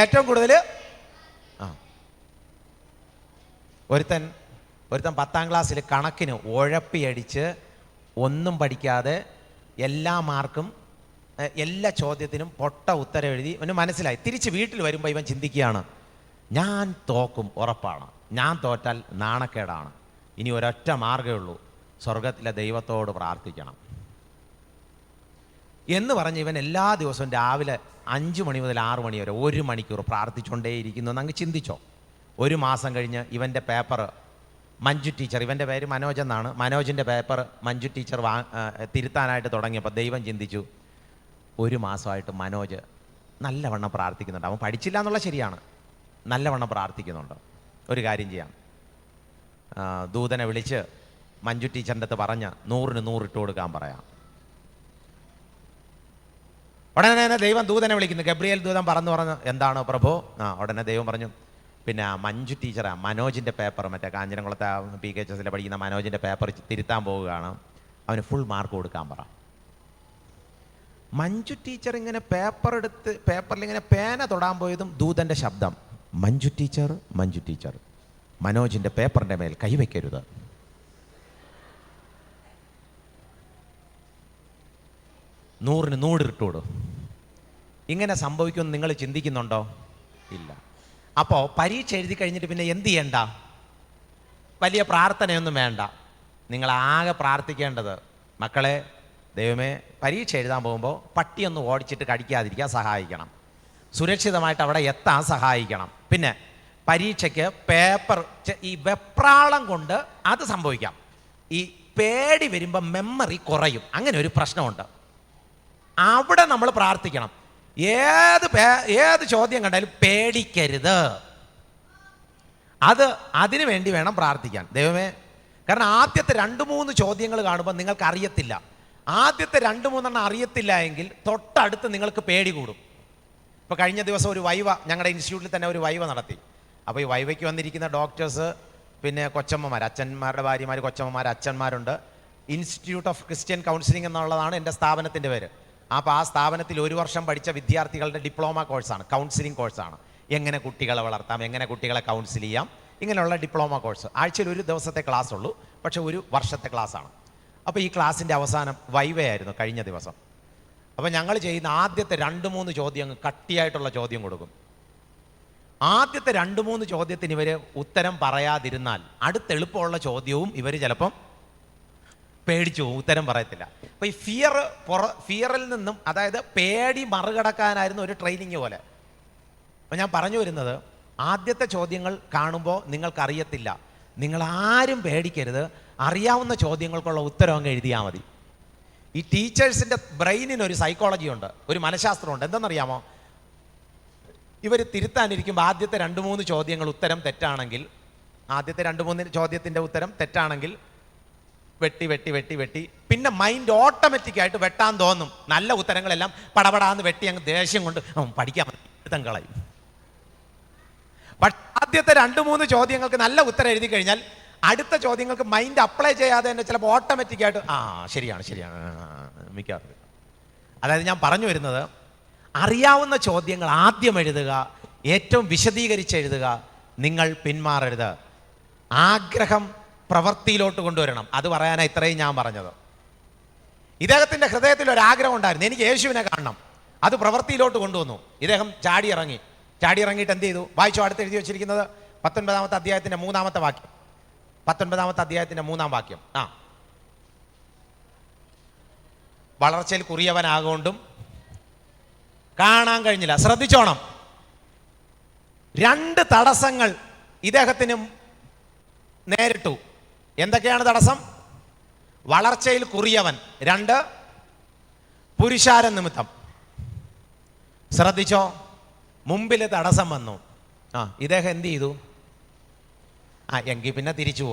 ഏറ്റവും കൂടുതൽ ഒരുത്തൻ 10ാം ക്ലാസ്സിൽ കണക്കിന് ഉഴപ്പിയടിച്ച് ഒന്നും പഠിക്കാതെ എല്ലാ മാർക്കും എല്ലാ ചോദ്യത്തിനും പൊട്ട ഉത്തരം എഴുതി. അവന് മനസ്സിലായി. തിരിച്ച് വീട്ടിൽ വരുമ്പോൾ ഇവൻ ചിന്തിക്കുകയാണ്, ഞാൻ തോക്കും, ഉറപ്പാണ്. ഞാൻ തോറ്റാൽ നാണക്കേടാണ്. ഇനി ഒരൊറ്റ മാർഗ്ഗമേ ഉള്ളൂ, സ്വർഗത്തിലെ ദൈവത്തോട് പ്രാർത്ഥിക്കണം എന്ന് പറഞ്ഞ് ഇവൻ എല്ലാ ദിവസവും രാവിലെ 5 മണി മുതൽ 6 മണി വരെ 1 മണിക്കൂർ പ്രാർത്ഥിച്ചുകൊണ്ടേയിരിക്കുന്നു എന്ന് അങ്ങ് ചിന്തിച്ചോ. 1 മാസം കഴിഞ്ഞ് ഇവൻ്റെ പേപ്പർ മഞ്ജു ടീച്ചർ, ഇവൻ്റെ പേര് മനോജ് എന്നാണ്, മനോജിൻ്റെ പേപ്പർ മഞ്ജു ടീച്ചർ തിരുത്താനായിട്ട് തുടങ്ങിയപ്പോൾ ദൈവം ചിന്തിച്ചു, 1 മാസമായിട്ട് മനോജ് നല്ലവണ്ണം പ്രാർത്ഥിക്കുന്നുണ്ട്. അവൻ പഠിച്ചില്ല എന്നുള്ള ശരിയാണ്, നല്ലവണ്ണം പ്രാർത്ഥിക്കുന്നുണ്ട്. ഒരു കാര്യം ചെയ്യാം, ദൂതനെ വിളിച്ച് മഞ്ജു ടീച്ചറിൻ്റെ അടുത്ത് പറഞ്ഞ് 100ന് 100 ഇട്ട് കൊടുക്കാൻ പറയാം. ഉടനെ തന്നെ ദൈവം ദൂതനെ വിളിക്കുന്നു. ഗബ്രിയേൽ ദൂതൻ പറഞ്ഞ് എന്താണ് പ്രഭു? ഉടനെ ദൈവം പറഞ്ഞു, പിന്നെ മഞ്ജു ടീച്ചറാ മനോജിൻ്റെ പേപ്പർ, മറ്റേ കാഞ്ഞിരംകുളത്തെ PKHS പഠിക്കുന്ന മനോജിൻ്റെ പേപ്പർ തിരുത്താൻ പോവുകയാണ്, അവന് ഫുൾ മാർക്ക് കൊടുക്കാൻ പറ. മഞ്ജു ടീച്ചർ ഇങ്ങനെ പേപ്പർ എടുത്ത് പേപ്പറിൽ ഇങ്ങനെ പേന തൊടാൻ പോയതും ദൂതൻ്റെ ശബ്ദം, മഞ്ജു ടീച്ചർ, മഞ്ജു ടീച്ചർ, മനോജിൻ്റെ പേപ്പറിൻ്റെ മേൽ കൈവയ്ക്കരുത്. നൂറിന് 100 ഇട്ടോട്. ഇങ്ങനെ സംഭവിക്കുമെന്ന് നിങ്ങൾ ചിന്തിക്കുന്നുണ്ടോ? ഇല്ല. അപ്പോൾ പരീക്ഷ എഴുതി കഴിഞ്ഞിട്ട് പിന്നെ എന്ത് ചെയ്യണ്ട? വലിയ പ്രാർത്ഥനയൊന്നും വേണ്ട. നിങ്ങളാകെ പ്രാർത്ഥിക്കേണ്ടത്, മക്കളെ ദൈവമേ പരീക്ഷ എഴുതാൻ പോകുമ്പോൾ പട്ടിയൊന്ന് ഓടിച്ചിട്ട് കടിക്കാതിരിക്കാൻ സഹായിക്കണം, സുരക്ഷിതമായിട്ട് അവിടെ എത്താൻ സഹായിക്കണം. പിന്നെ പരീക്ഷയ്ക്ക് പേപ്പർ ഈ വെപ്രാളം കൊണ്ട് അത് സംഭവിക്കാം. ഈ പേടി വരുമ്പോൾ മെമ്മറി കുറയും, അങ്ങനെ ഒരു പ്രശ്നമുണ്ട്. അവിടെ നമ്മൾ പ്രാർത്ഥിക്കണം. ഏത് ചോദ്യം കണ്ടാലും പേടിക്കരുത്. അതിനു വേണ്ടി വേണം പ്രാർത്ഥിക്കാൻ. ദൈവമേ, കാരണം ആദ്യത്തെ 2-3 ചോദ്യങ്ങൾ കാണുമ്പോൾ നിങ്ങൾക്ക് അറിയത്തില്ല. ആദ്യത്തെ 2-3 അറിയത്തില്ല എങ്കിൽ തൊട്ടടുത്ത് നിങ്ങൾക്ക് പേടി കൂടും. ഇപ്പോൾ കഴിഞ്ഞ ദിവസം ഒരു വൈവ, ഞങ്ങളുടെ ഇൻസ്റ്റിറ്റ്യൂട്ടിൽ തന്നെ ഒരു വൈവ നടത്തി. അപ്പോൾ ഈ വൈവയ്ക്ക് വന്നിരിക്കുന്ന ഡോക്ടേഴ്സ്, പിന്നെ കൊച്ചമ്മമാർ, അച്ഛന്മാരുടെ ഭാര്യമാർ, കൊച്ചമ്മമാർ, അച്ഛന്മാരുണ്ട്. ഇൻസ്റ്റിറ്റ്യൂട്ട് ഓഫ് ക്രിസ്ത്യൻ കൗൺസിലിംഗ് എന്നുള്ളതാണ് എൻ്റെ സ്ഥാപനത്തിൻ്റെ പേര്. അപ്പോൾ ആ സ്ഥാപനത്തിൽ 1 വർഷം പഠിച്ച വിദ്യാർത്ഥികളുടെ ഡിപ്ലോമ കോഴ്സാണ്, കൗൺസിലിംഗ് കോഴ്സാണ്. എങ്ങനെ കുട്ടികളെ വളർത്താം, എങ്ങനെ കുട്ടികളെ കൗൺസിൽ ചെയ്യാം, ഇങ്ങനെയുള്ള ഡിപ്ലോമ കോഴ്സ്. ആഴ്ചയിൽ 1 ദിവസത്തെ ക്ലാസ് ഉള്ളൂ, പക്ഷേ 1 വർഷത്തെ ക്ലാസ്സാണ്. അപ്പോൾ ഈ ക്ലാസ്സിൻ്റെ അവസാനം വൈവയായിരുന്നു കഴിഞ്ഞ ദിവസം. അപ്പോൾ ഞങ്ങൾ ചെയ്യുന്ന ആദ്യത്തെ 2-3 ചോദ്യം കട്ടിയായിട്ടുള്ള ചോദ്യം കൊടുക്കും. ആദ്യത്തെ 2-3 ചോദ്യത്തിന് ഇവർ ഉത്തരം പറയാതിരുന്നാൽ അടുത്ത എളുപ്പമുള്ള ചോദ്യവും ഇവർ ചിലപ്പം പേടിച്ചു പോകും, ഉത്തരം പറയത്തില്ല. അപ്പോൾ ഈ ഫിയറിൽ നിന്നും, അതായത് പേടി മറികടക്കാനായിരുന്നു ഒരു ട്രെയിനിങ് പോലെ. അപ്പോൾ ഞാൻ പറഞ്ഞു വരുന്നത്, ആദ്യത്തെ ചോദ്യങ്ങൾ കാണുമ്പോൾ നിങ്ങൾക്കറിയത്തില്ല, നിങ്ങളാരും പേടിക്കരുത്. അറിയാവുന്ന ചോദ്യങ്ങൾക്കുള്ള ഉത്തരം അങ്ങ് എഴുതിയാൽ മതി. ഈ ടീച്ചേഴ്സിൻ്റെ ബ്രെയിനിനൊരു സൈക്കോളജി ഉണ്ട്, ഒരു മനഃശാസ്ത്രമുണ്ട്. എന്തെന്നറിയാമോ? ഇവർ തിരുത്താനിരിക്കുമ്പോൾ ആദ്യത്തെ 2-3 ചോദ്യങ്ങൾ ഉത്തരം തെറ്റാണെങ്കിൽ, ആദ്യത്തെ 2-3 ചോദ്യത്തിൻ്റെ ഉത്തരം തെറ്റാണെങ്കിൽ വെട്ടി പിന്നെ മൈൻഡ് ഓട്ടോമാറ്റിക്കായിട്ട് വെട്ടാൻ തോന്നും. നല്ല ഉത്തരങ്ങളെല്ലാം പടപടാന്ന് വെട്ടി അങ്ങ് ദേഷ്യം കൊണ്ട് പഠിക്കാൻ എടുത്തം കളയും. പക്ഷെ ആദ്യത്തെ 2-3 ചോദ്യങ്ങൾക്ക് നല്ല ഉത്തരം എഴുതി കഴിഞ്ഞാൽ അടുത്ത ചോദ്യങ്ങൾക്ക് മൈൻഡ് അപ്ലൈ ചെയ്യാതെ തന്നെ ചിലപ്പോൾ ഓട്ടോമാറ്റിക്കായിട്ട് ശരിയാണ് മിക്കവാറും. അതായത് ഞാൻ പറഞ്ഞു വരുന്നത്, അറിയാവുന്ന ചോദ്യങ്ങൾ ആദ്യം എഴുതുക, ഏറ്റവും വിശദീകരിച്ച് എഴുതുക. നിങ്ങൾ പിന്മാറരുത്. ആഗ്രഹം പ്രവൃത്തിയിലോട്ട് കൊണ്ടുവരണം. അത് പറയാനാണ് ഇത്രയും ഞാൻ പറഞ്ഞത്. ഇദ്ദേഹത്തിൻ്റെ ഹൃദയത്തിൽ ഒരാഗ്രഹം ഉണ്ടായിരുന്നു, എനിക്ക് യേശുവിനെ കാണണം. അത് പ്രവൃത്തിയിലോട്ട് കൊണ്ടുവന്നു. ഇദ്ദേഹം ചാടി ഇറങ്ങിയിട്ട് എന്ത് ചെയ്തു? വായിച്ചോ, അടുത്ത് എഴുതി വെച്ചിരിക്കുന്നത് 19-ാമത്തെ അധ്യായത്തിൻ്റെ 3-ാമത്തെ വാക്യം. 19-ാമത്തെ അധ്യായത്തിൻ്റെ 3-ാം വാക്യം. വളർച്ചയിൽ കുറിയവനാകൊണ്ടും കാണാൻ കഴിഞ്ഞില്ല. ശ്രദ്ധിച്ചോണം, 2 തടസ്സങ്ങൾ ഇദ്ദേഹത്തിന് നേരിട്ടു. എന്തൊക്കെയാണ് തടസ്സം? വളർച്ചയിൽ കുറിയവൻ, 2 പുരുഷാരം നിമിത്തം. ശ്രദ്ധിച്ചോ, മുമ്പിൽ തടസ്സം വന്നു. ഇദ്ദേഹം എന്ത് ചെയ്തു? എങ്കിൽ പിന്നെ തിരിച്ചു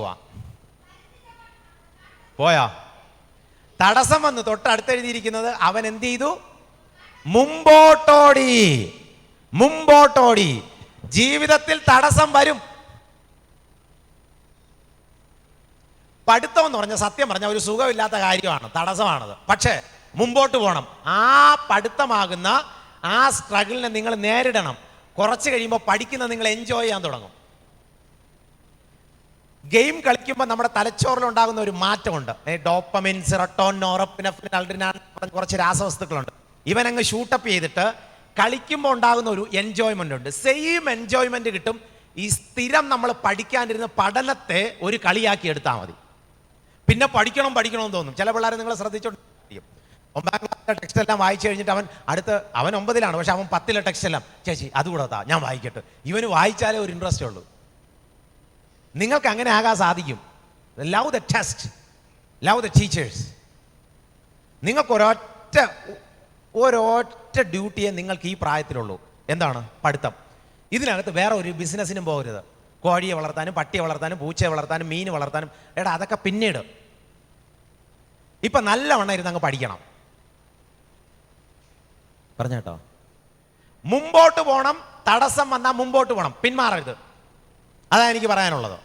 പോയാ? തടസ്സം വന്നു. തൊട്ടടുത്ത് എഴുതിയിരിക്കുന്നത്, അവൻ എന്ത് ചെയ്തു? മുമ്പോട്ടോടി. മുമ്പോട്ടോടി. ജീവിതത്തിൽ തടസ്സം വരും. പഠിത്തം എന്ന് പറഞ്ഞാൽ സത്യം പറഞ്ഞാൽ ഒരു സുഖമില്ലാത്ത കാര്യമാണ്, തടസ്സമാണത്. പക്ഷേ മുമ്പോട്ട് പോകണം. ആ പഠിത്തമാകുന്ന ആ സ്ട്രഗിളിനെ നിങ്ങൾ നേരിടണം. കുറച്ച് കഴിയുമ്പോൾ പഠിക്കുന്നത് നിങ്ങൾ എൻജോയ് ചെയ്യാൻ തുടങ്ങും. ഗെയിം കളിക്കുമ്പോൾ നമ്മുടെ തലച്ചോറിലുണ്ടാകുന്ന ഒരു മാറ്റമുണ്ട്. ഡോപ്പമിൻ, സെറട്ടോൺ, നോറോപ്പിനെഫ്രിൻ, അഡ്രിനാലിൻ കുറച്ച് രാസവസ്തുക്കളുണ്ട്. ഇവനങ്ങ് ഷൂട്ടപ്പ് ചെയ്തിട്ട് കളിക്കുമ്പോൾ ഉണ്ടാകുന്ന ഒരു എൻജോയ്മെൻ്റ് ഉണ്ട്. സെയിം എൻജോയ്മെൻ്റ് കിട്ടും ഈ സ്ഥിരം നമ്മൾ പഠിക്കാനിരുന്ന പഠനത്തെ ഒരു കളിയാക്കി എടുത്താൽ മതി. പിന്നെ പഠിക്കണമെന്ന് തോന്നും. ചില പിള്ളേരെ നിങ്ങൾ ശ്രദ്ധിച്ചോണ്ടിരിക്കും, 9ാം ക്ലാസ്സിലെ ടെക്സ്റ്റ് എല്ലാം വായിച്ചു കഴിഞ്ഞിട്ട് അവൻ 9ലാണ്, പക്ഷെ അവൻ 10ലെ ടെക്സ്റ്റ് എല്ലാം ചേച്ചി അതുകൂടെ താ ഞാൻ വായിക്കട്ടെ. ഇവന് വായിച്ചാലേ ഒരു ഇൻട്രസ്റ്റ് ഉള്ളൂ. നിങ്ങൾക്ക് അങ്ങനെ ആകാൻ സാധിക്കും. Love the test, love the teachers. നിങ്ങൾക്ക് ഒരൊറ്റ ഡ്യൂട്ടിയെ നിങ്ങൾക്ക് ഈ പ്രായത്തിലുള്ളൂ. എന്താണ്? പഠിത്തം. ഇതിനകത്ത് വേറെ ഒരു ബിസിനസ്സിനും പോകരുത്. കോഴിയെ വളർത്താനും പട്ടിയെ വളർത്താനും പൂച്ചയെ വളർത്താനും മീൻ വളർത്താനും, എടാ അതൊക്കെ പിന്നീട്. ഇപ്പം നല്ലവണ്ണം ഇരുന്ന് അങ്ങ് പഠിക്കണം. പറഞ്ഞേട്ടോ, മുമ്പോട്ട് പോകണം. തടസ്സം വന്നാൽ മുമ്പോട്ട് പോകണം, പിന്മാറരുത്. അതാണ് എനിക്ക് പറയാനുള്ളത്.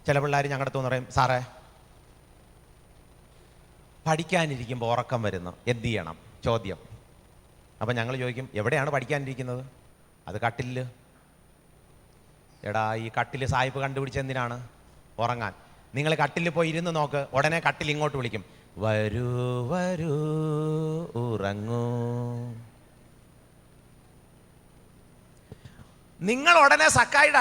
ചില പിള്ളേർ ഞങ്ങളുടെ അടുത്ത് പറയും, സാറേ പഠിക്കാനിരിക്കുമ്പോൾ ഉറക്കം വരുന്നു, എന്ത് ചെയ്യണം? ചോദ്യം. അപ്പം ഞങ്ങൾ ചോദിക്കും, എവിടെയാണ് പഠിക്കാനിരിക്കുന്നത്? അത് കട്ടിലിൽ. എടാ ഈ കട്ടിൽ സായിപ്പ് കണ്ടുപിടിച്ചെന്തിനാണ്? ഉറങ്ങാൻ. നിങ്ങൾ കട്ടിലിൽ പോയി ഇരുന്ന് നോക്ക്, ഉടനെ കട്ടിൽ ഇങ്ങോട്ട് വിളിക്കും, വരൂ വരൂ ഉറങ്ങൂ. നിങ്ങൾ ഉടനെ സക്കായിയുടെ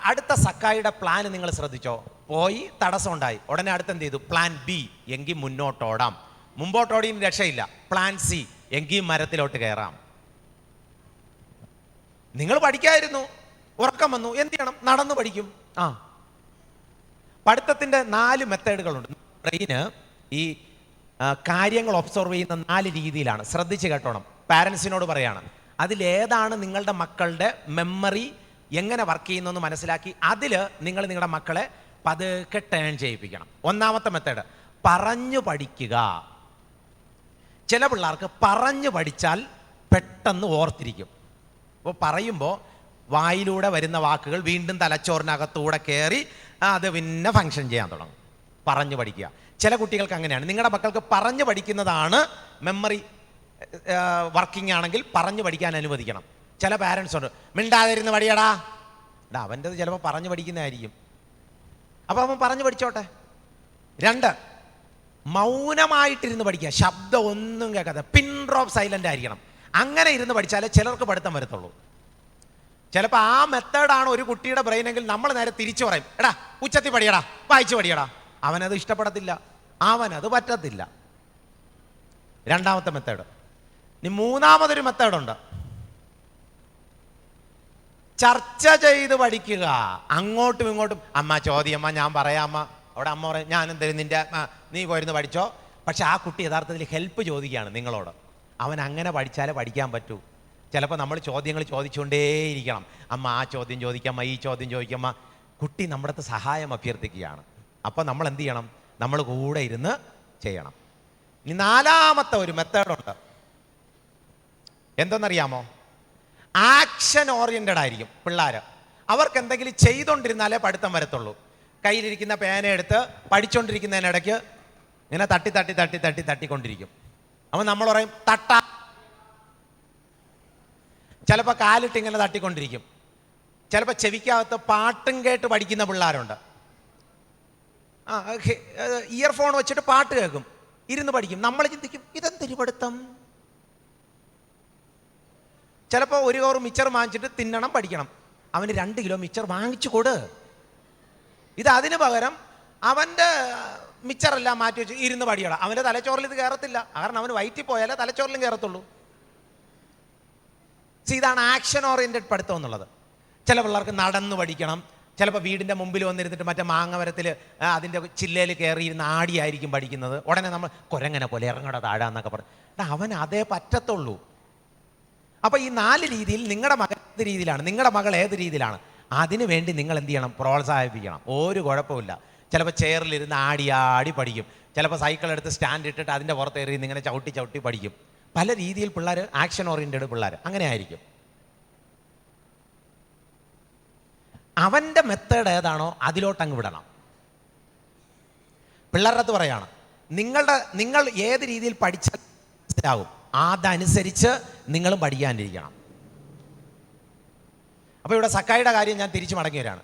അടുത്ത സക്കായിയുടെ പ്ലാൻ നിങ്ങൾ ശ്രദ്ധിച്ചോ? പോയി തടസ്സം ഉണ്ടായി, ഉടനെ അടുത്തെന്ത് ചെയ്തു? പ്ലാൻ ബി, എങ്കിൽ മുന്നോട്ടോടാം. മുമ്പോട്ടോടിയും രക്ഷയില്ല. പ്ലാൻ സി, എങ്കിൽ മരത്തിലോട്ട് കയറാം. നിങ്ങൾ പഠിക്കായിരുന്നു, ഉറക്കം വന്നു, എന്ത് ചെയ്യണം? നടന്നു പഠിക്കും. പഠിത്തത്തിൻ്റെ 4 മെത്തേഡുകളുണ്ട്. ബ്രെയിന് ഈ കാര്യങ്ങൾ ഒബ്സർവ് ചെയ്യുന്ന 4 രീതിയിലാണ്. ശ്രദ്ധിച്ച് കേട്ടോണം. പാരൻസിനോട് പറയാണ്, അതിലേതാണ് നിങ്ങളുടെ മക്കളുടെ മെമ്മറി എങ്ങനെ വർക്ക് ചെയ്യുന്നു മനസ്സിലാക്കി അതിൽ നിങ്ങൾ നിങ്ങളുടെ മക്കളെ പതുക്കെ ടേൺ ചെയ്യിപ്പിക്കണം. 1ാമത്തെ മെത്തേഡ്, പറഞ്ഞു പഠിക്കുക. ചില പിള്ളേർക്ക് പറഞ്ഞു പഠിച്ചാൽ പെട്ടെന്ന് ഓർത്തിരിക്കും. അപ്പോൾ പറയുമ്പോൾ വായിലൂടെ വരുന്ന വാക്കുകൾ വീണ്ടും തലച്ചോറിനകത്തൂടെ കയറി അത് പിന്നെ ഫങ്ഷൻ ചെയ്യാൻ തുടങ്ങും. പറഞ്ഞു പഠിക്കുക. ചില കുട്ടികൾക്ക് അങ്ങനെയാണ്. നിങ്ങളുടെ മക്കൾക്ക് പറഞ്ഞു പഠിക്കുന്നതാണ് മെമ്മറി വർക്കിംഗ് ആണെങ്കിൽ പറഞ്ഞു പഠിക്കാൻ അനുവദിക്കണം. ചില പാരൻസ് ഉണ്ട്, മിണ്ടാതിരുന്ന് പഠിയടാ. അവൻ്റെത് ചിലപ്പോൾ പറഞ്ഞു പഠിക്കുന്നതായിരിക്കും. അപ്പോൾ അവൻ പറഞ്ഞു പഠിച്ചോട്ടെ. 2, മൗനമായിട്ടിരുന്ന് പഠിക്കുക. ശബ്ദം ഒന്നും കേൾക്കാതെ, പിൻ ഡ്രോപ്പ് സൈലൻ്റ് ആയിരിക്കണം. അങ്ങനെ ഇരുന്ന് പഠിച്ചാലേ ചിലർക്ക് പഠിത്തം വരത്തുള്ളൂ. ചിലപ്പോൾ ആ മെത്തേഡാണ് ഒരു കുട്ടിയുടെ ബ്രെയിനെങ്കിൽ നമ്മൾ നേരെ തിരിച്ചു പറയും, എടാ ഉച്ചത്തിൽ പഠിയടാ, വായിച്ചു പഠിയടാ. അവനത് ഇഷ്ടപ്പെടത്തില്ല, അവനത് പറ്റത്തില്ല. 2ാമത്തെ മെത്തേഡ്. ഇനി 3ാമതൊരു മെത്തേഡുണ്ട്, ചർച്ച ചെയ്ത് പഠിക്കുക. അങ്ങോട്ടും ഇങ്ങോട്ടും, അമ്മ ചോദ്യമ്മ, ഞാൻ പറയാമ്മ. അവിടെ അമ്മ പറയും, ഞാൻ എന്തായാലും നീ പോയിരുന്ന് പഠിച്ചോ. പക്ഷെ ആ കുട്ടി യഥാർത്ഥത്തിൽ ഹെൽപ്പ് ചോദിക്കുകയാണ് നിങ്ങളോട്. അവൻ അങ്ങനെ പഠിച്ചാലേ പഠിക്കാൻ പറ്റൂ. ചിലപ്പോൾ നമ്മൾ ചോദ്യങ്ങൾ ചോദിച്ചുകൊണ്ടേയിരിക്കണം. അമ്മ ആ ചോദ്യം ചോദിക്കമ്മ, ഈ ചോദ്യം ചോദിക്കമ്മ. കുട്ടി നമ്മുടെ അടുത്ത് സഹായം അഭ്യർത്ഥിക്കുകയാണ്. അപ്പോൾ നമ്മൾ എന്ത് ചെയ്യണം? നമ്മൾ കൂടെ ഇരുന്ന് ചെയ്യണം. ഇനി 4ാമത്തെ ഒരു മെത്തേഡുണ്ട്. എന്തെന്നറിയാമോ? ആക്ഷൻ ഓറിയൻറ്റഡ് ആയിരിക്കും പിള്ളേർ. അവർക്ക് എന്തെങ്കിലും ചെയ്തുകൊണ്ടിരുന്നാലേ പഠിത്തം വരത്തുള്ളൂ. കയ്യിലിരിക്കുന്ന പേനയെടുത്ത് പഠിച്ചുകൊണ്ടിരിക്കുന്നതിനിടയ്ക്ക് ഇങ്ങനെ തട്ടിക്കൊണ്ടിരിക്കും. അപ്പം നമ്മൾ പറയും തട്ടാ. ചിലപ്പോൾ കാലിട്ട് ഇങ്ങനെ തട്ടിക്കൊണ്ടിരിക്കും. ചിലപ്പോൾ ചെവിക്കകത്ത് പാട്ടും കേട്ട് പഠിക്കുന്ന പിള്ളേരുണ്ട്. ഇയർഫോൺ വെച്ചിട്ട് പാട്ട് കേൾക്കും, ഇരുന്ന് പഠിക്കും. നമ്മൾ ചിന്തിക്കും, ഇതെന്തൊരു പഠിത്തം. ചിലപ്പോൾ 1 കവർ മിച്ചർ വാങ്ങിച്ചിട്ട് തിന്നണം, പഠിക്കണം. അവന് 2 കിലോ മിച്ചർ വാങ്ങിച്ചു കൊടു. ഇത് അതിന് പകരം അവൻ്റെ മിച്ചറെല്ലാം മാറ്റി വെച്ച് ഇരുന്ന് പഠിയണം. അവൻ്റെ തലച്ചോറിൽ ഇത് കയറത്തില്ല. കാരണം അവന് വയറ്റിൽ പോയാലേ തലച്ചോറിലും കയറത്തുള്ളൂ. ഇതാണ് ആക്ഷൻ ഓറിയൻറ്റഡ് പഠിത്തം എന്നുള്ളത്. ചില പിള്ളേർക്ക് നടന്ന് പഠിക്കണം. ചിലപ്പോൾ വീടിൻ്റെ മുമ്പിൽ വന്നിരുന്നിട്ട് മറ്റേ മാങ്ങമരത്തിൽ അതിൻ്റെ ചില്ലയിൽ കയറിയിരുന്ന് ആടിയായിരിക്കും പഠിക്കുന്നത്. ഉടനെ നമ്മൾ കുരങ്ങനെ പോലെ ഇറങ്ങട താഴാന്നൊക്കെ പറഞ്ഞു. അവൻ അതേ പറ്റത്തുള്ളൂ. അപ്പോൾ ഈ 4 രീതിയിൽ നിങ്ങളുടെ മകൻ ഏത് രീതിയിലാണ്, നിങ്ങളുടെ മകൾ ഏത് രീതിയിലാണ്, അതിനു വേണ്ടി നിങ്ങൾ എന്ത് ചെയ്യണം? പ്രോത്സാഹിപ്പിക്കണം. ഒരു കുഴപ്പമില്ല. ചിലപ്പോൾ ചെയറിലിരുന്ന് ആടി പഠിക്കും. ചിലപ്പോൾ സൈക്കിൾ എടുത്ത് സ്റ്റാൻഡ് ഇട്ടിട്ട് അതിൻ്റെ പുറത്ത് എറിയുന്ന ഇങ്ങനെ ചവിട്ടി പഠിക്കും. പല രീതിയിൽ പിള്ളേർ ആക്ഷൻ ഓറിയൻറ്റഡ് പിള്ളേർ അങ്ങനെ ആയിരിക്കും. അവൻ്റെ മെത്തേഡ് ഏതാണോ അതിലോട്ടങ്ങ് വിടണം. പിള്ളേരുടെ അടുത്ത് പറയാണ്, നിങ്ങൾ ഏത് രീതിയിൽ പഠിച്ചാൽ മനസ്സിലാവും, അതനുസരിച്ച് നിങ്ങളും പഠിക്കാനിരിക്കണം. അപ്പോൾ ഇവിടെ സക്കായിയുടെ കാര്യം ഞാൻ തിരിച്ചു മടങ്ങി വരാണ്.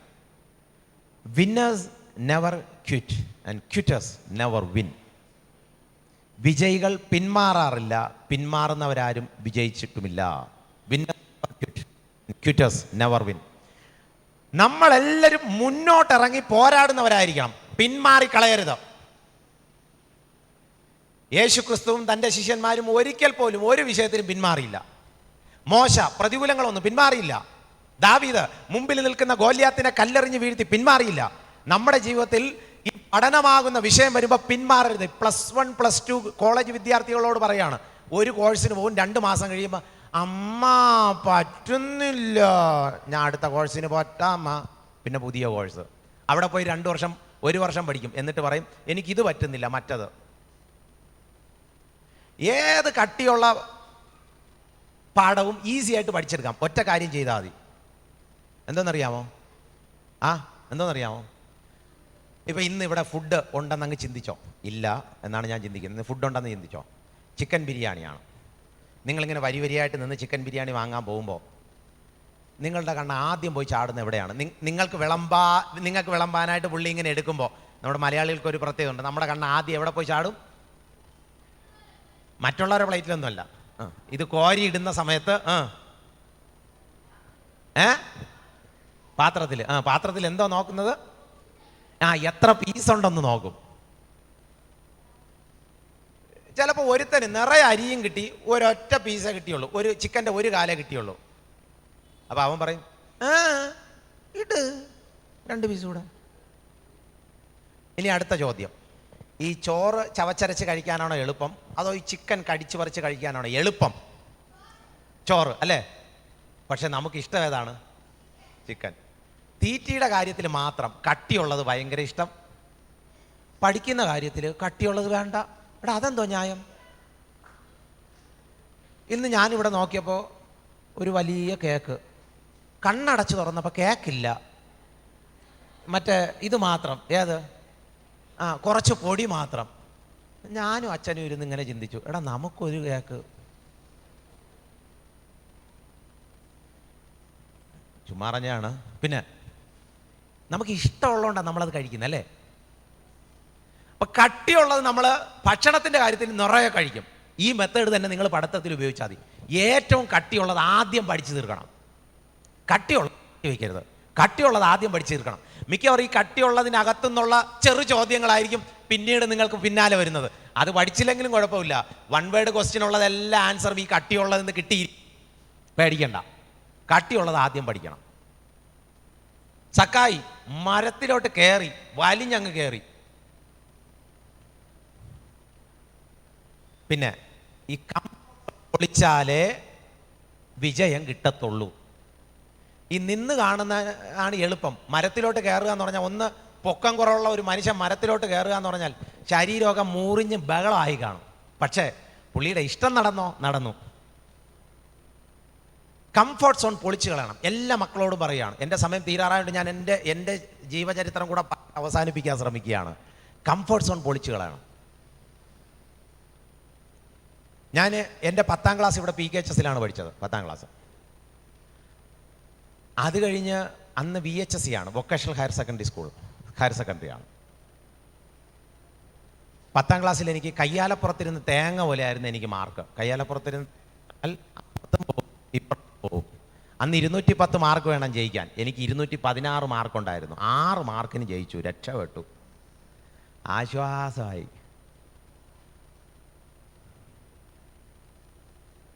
Winners never quit and quitters never win. വിജയികൾ പിന്മാറാറില്ല, പിന്മാറുന്നവരാരും വിജയിച്ചിട്ടുമില്ല. ക്വിറ്റേഴ്സ് നെവർ വിൻ. നമ്മളെല്ലാവരും മുന്നോട്ടിറങ്ങി പോരാടുന്നവരായിരിക്കണം, പിന്മാറിക്കളയരുത്. യേശുക്രിസ്തുവും തൻ്റെ ശിഷ്യന്മാരും ഒരിക്കൽ പോലും ഒരു വിഷയത്തിലും പിന്മാറിയില്ല. മോശ പ്രതികൂലങ്ങളൊന്നും പിന്മാറിയില്ല. ദാവീദ് മുമ്പിൽ നിൽക്കുന്ന ഗോലിയാത്തിനെ കല്ലെറിഞ്ഞ് വീഴ്ത്തി പിന്മാറിയില്ല. നമ്മുടെ ജീവിതത്തിൽ ഈ പഠനമാകുന്ന വിഷയം വരുമ്പോൾ പിന്മാറരുത്. +1 +2 കോളേജ് വിദ്യാർത്ഥികളോട് പറയാണ്, ഒരു കോഴ്സിന് പോകും, 2 മാസം കഴിയുമ്പോൾ അമ്മ പറ്റുന്നില്ല, ഞാൻ അടുത്ത കോഴ്സിന് പോറ്റാം അമ്മ, പിന്നെ പുതിയ കോഴ്സ്. അവിടെ പോയി 2 വർഷം 1 വർഷം പഠിക്കും, എന്നിട്ട് പറയും എനിക്കിത് പറ്റുന്നില്ല മറ്റത്. ഏത് കട്ടിയുള്ള പാഠവും ഈസി ആയിട്ട് പഠിച്ചെടുക്കാം, ഒറ്റ കാര്യം ചെയ്താൽ മതി. എന്തെന്നറിയാമോ? എന്തെന്നറിയാമോ? ഇപ്പം ഇന്ന് ഇവിടെ ഫുഡ് ഉണ്ടെന്ന് അങ്ങ് ചിന്തിച്ചോ? ഇല്ല എന്നാണ് ഞാൻ ചിന്തിക്കുന്നത്. ഫുഡ് ഉണ്ടെന്ന് ചിന്തിച്ചോ? ചിക്കൻ ബിരിയാണിയാണ്. നിങ്ങളിങ്ങനെ വരിയായിട്ട് നിന്ന് ചിക്കൻ ബിരിയാണി വാങ്ങാൻ പോകുമ്പോൾ നിങ്ങളുടെ കണ്ണ് ആദ്യം പോയി ചാടുന്ന എവിടെയാണ്? നിങ്ങൾക്ക് വിളമ്പാനായിട്ട് പുള്ളി ഇങ്ങനെ എടുക്കുമ്പോൾ നമ്മുടെ മലയാളികൾക്ക് ഒരു പ്രത്യേകത ഉണ്ട്, നമ്മുടെ കണ്ണ് ആദ്യം എവിടെ പോയി ചാടും? മറ്റുള്ളവരുടെ പ്ലേറ്റിലൊന്നുമല്ല. ഇത് കോരി ഇടുന്ന സമയത്ത് പാത്രത്തിൽ എന്തോ നോക്കുന്നത്? എത്ര പീസ് ഉണ്ടെന്ന് നോക്കും. ചിലപ്പോൾ ഒരുത്തന് നിറയെ അരിയും കിട്ടി, ഒരൊറ്റ പീസേ കിട്ടിയുള്ളൂ, ഒരു ചിക്കൻ്റെ ഒരു കാലേ കിട്ടിയുള്ളൂ. അപ്പോൾ അവൻ പറയും ഇട് 2 പീസ് കൂടെ. ഇനി അടുത്ത ചോദ്യം, ഈ ചോറ് ചവച്ചരച്ച് കഴിക്കാനാണോ എളുപ്പം, അതോ ഈ ചിക്കൻ കടിച്ചു പറിച്ച് കഴിക്കാനാണോ എളുപ്പം? ചോറ് അല്ലേ? പക്ഷെ നമുക്ക് ഇഷ്ടം ഏതാണ്? ചിക്കൻ. തീറ്റയുടെ കാര്യത്തിൽ മാത്രം കട്ടിയുള്ളത് ഭയങ്കര ഇഷ്ടം, പഠിക്കുന്ന കാര്യത്തിൽ കട്ടിയുള്ളത് വേണ്ട. എടാ അതെന്തോ ന്യായം? ഇന്ന് ഞാനിവിടെ നോക്കിയപ്പോൾ ഒരു വലിയ കേക്ക്, കണ്ണടച്ച് തുറന്നപ്പോൾ കേക്കില്ല, മറ്റേ ഇത് മാത്രം. ഏത്? കുറച്ച് പൊടി മാത്രം. ഞാനും അച്ഛനും ഇരുന്ന് ഇങ്ങനെ ചിന്തിച്ചു, എടാ നമുക്കൊരു കേക്ക്. ചുമ്മാ പറഞ്ഞാണ്. പിന്നെ നമുക്ക് ഇഷ്ടമുള്ളതുകൊണ്ടാണ് നമ്മളത് കഴിക്കുന്നത് അല്ലേ? അപ്പം കട്ടിയുള്ളത് നമ്മൾ ഭക്ഷണത്തിൻ്റെ കാര്യത്തിൽ നിറയെ കഴിക്കും. ഈ മെത്തേഡ് തന്നെ നിങ്ങൾ പഠിത്തത്തിൽ ഉപയോഗിച്ചാൽ മതി. ഏറ്റവും കട്ടിയുള്ളത് ആദ്യം പഠിച്ചു തീർക്കണം. കട്ടിയുള്ളത് വയ്ക്കരുത്, കട്ടിയുള്ളത് ആദ്യം പഠിച്ചു തീർക്കണം. മിക്കവാറും ഈ കട്ടിയുള്ളതിനകത്തുനിന്നുള്ള ചെറു ചോദ്യങ്ങളായിരിക്കും പിന്നീട് നിങ്ങൾക്ക് പിന്നാലെ വരുന്നത്. അത് പഠിച്ചില്ലെങ്കിലും കുഴപ്പമില്ല. 1 വേർഡ് ക്വസ്റ്റ്യൻ ഉള്ളതെല്ലാം ആൻസർ ഈ കട്ടിയുള്ളതെന്ന് കിട്ടി, പേടിക്കണ്ട. കട്ടിയുള്ളത് ആദ്യം പഠിക്കണം. സക്കായി മരത്തിലോട്ട് കയറി, വലിഞ്ഞങ്ങ് കയറി. പിന്നെ ഈ പൊളിച്ചാലേ വിജയം കിട്ടത്തുള്ളൂ. ഈ നിന്ന് കാണുന്ന ആണ് എളുപ്പം. മരത്തിലോട്ട് കയറുക എന്ന് പറഞ്ഞാൽ, ഒന്ന് പൊക്കം കുറവുള്ള ഒരു മനുഷ്യൻ മരത്തിലോട്ട് കയറുക എന്ന് പറഞ്ഞാൽ ശരീരമൊക്കെ മുറിഞ്ഞ് ബഹളമായി കാണും. പക്ഷേ പുള്ളിയുടെ ഇഷ്ടം നടന്നു. കംഫർട്ട് സോൺ പൊളിച്ചു കളയണം. എല്ലാ മക്കളോടും പറയുകയാണ്. എൻ്റെ സമയം തീരാറായിട്ട് ഞാൻ എൻ്റെ ജീവചരിത്രം കൂടെ അവസാനിപ്പിക്കാൻ ശ്രമിക്കുകയാണ്. കംഫർട്ട് സോൺ പൊളിച്ചു കളയണം. ഞാൻ എൻ്റെ 10ാം ക്ലാസ് ഇവിടെ PKHS പഠിച്ചത്. 10ാം ക്ലാസ് അത് കഴിഞ്ഞ് അന്ന് VHSC ആണ്, vocational higher secondary school, higher സെക്കൻഡറിയാണ്. 10ാം ക്ലാസ്സിൽ എനിക്ക് കയ്യാലപ്പുറത്തിരുന്ന് തേങ്ങ പോലെ ആയിരുന്നു എനിക്ക് മാർക്ക്. കയ്യാലപ്പുറത്തിരുന്ന് അന്ന് 210 മാർക്ക് വേണം ജയിക്കാൻ. എനിക്ക് 216 മാർക്കുണ്ടായിരുന്നു. 6 മാർക്കിന് ജയിച്ചു, രക്ഷപ്പെട്ടു, ആശ്വാസമായി.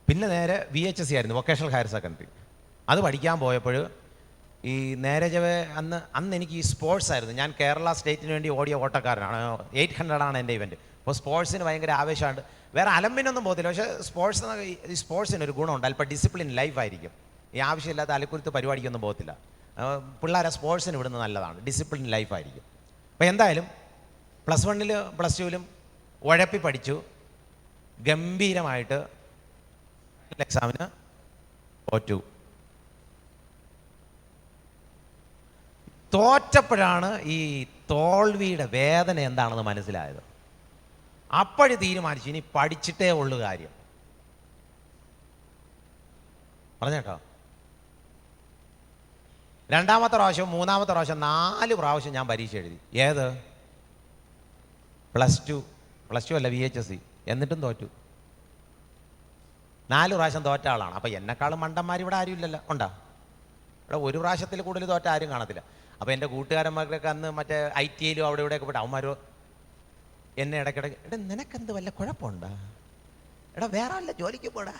പിന്നെ നേരെ VHSC ആയിരുന്നു, വൊക്കേഷണൽ ഹയർ സെക്കൻഡറി. അത് പഠിക്കാൻ പോയപ്പോൾ ഈ നേരജവേ അന്ന് എനിക്ക് ഈ സ്പോർട്സ് ആയിരുന്നു. ഞാൻ കേരള സ്റ്റേറ്റിന് വേണ്ടി ഓടിയ ഓട്ടക്കാരനാണ്. 800 എൻ്റെ ഇവൻറ്റ്. അപ്പോൾ സ്പോർട്സിന് ഭയങ്കര ആവേശമുണ്ട്. വേറെ അലമ്പിനൊന്നും പോകത്തില്ല, പക്ഷേ സ്പോർട്സിന് ഒരു ഗുണമുണ്ട്, അല്പം ഡിസിപ്ലിൻ ലൈഫായിരിക്കും. ഈ ആവശ്യമില്ലാത്ത അലക്കുരുത്ത് പരിപാടിക്കൊന്നും പോകത്തില്ല. പിള്ളേരെ സ്പോർട്സിന് വിടുന്നത് നല്ലതാണ്, ഡിസിപ്ലിൻ ലൈഫായിരിക്കും. അപ്പോൾ എന്തായാലും +1 +2 ഉഴപ്പി പഠിച്ചു, ഗംഭീരമായിട്ട് എക്സാമിന് തോറ്റു. തോറ്റപ്പോഴാണ് ഈ തോൽവിയുടെ വേദന എന്താണെന്ന് മനസ്സിലായത്. അപ്പോഴും തീരുമാനിച്ചു ഇനി പഠിച്ചിട്ടേ ഉള്ളു കാര്യം. പറഞ്ഞേട്ടോ, രണ്ടാമത്തെ പ്രാവശ്യം, മൂന്നാമത്തെ പ്രാവശ്യം, 4 പ്രാവശ്യം ഞാൻ പരീക്ഷ എഴുതി. ഏത്? പ്ലസ് ടു അല്ല, VHSC. എന്നിട്ടും തോറ്റു. 4 പ്രാവശ്യം തോറ്റ ആളാണ്. അപ്പം എന്നെക്കാളും മണ്ടന്മാർ ഇവിടെ ആരും ഇല്ലല്ലോ. ഉണ്ടോ? ഇവിടെ ഒരു പ്രാവശ്യത്തിൽ കൂടുതൽ തോറ്റ ആരും കാണത്തില്ല. അപ്പോൾ എൻ്റെ കൂട്ടുകാരന്മാർക്കൊക്കെ അന്ന് മറ്റേ ITയിലും അവിടെ ഇവിടെയൊക്കെ പോയിട്ട് അവന്മാരോ എന്നെ ഇടയ്ക്കിടയ്ക്ക്, എടാ നിനക്കെന്ത് വല്ല കുഴപ്പമുണ്ടോ, എടാ വേറെ വല്ല ജോലിക്ക് പോടാ,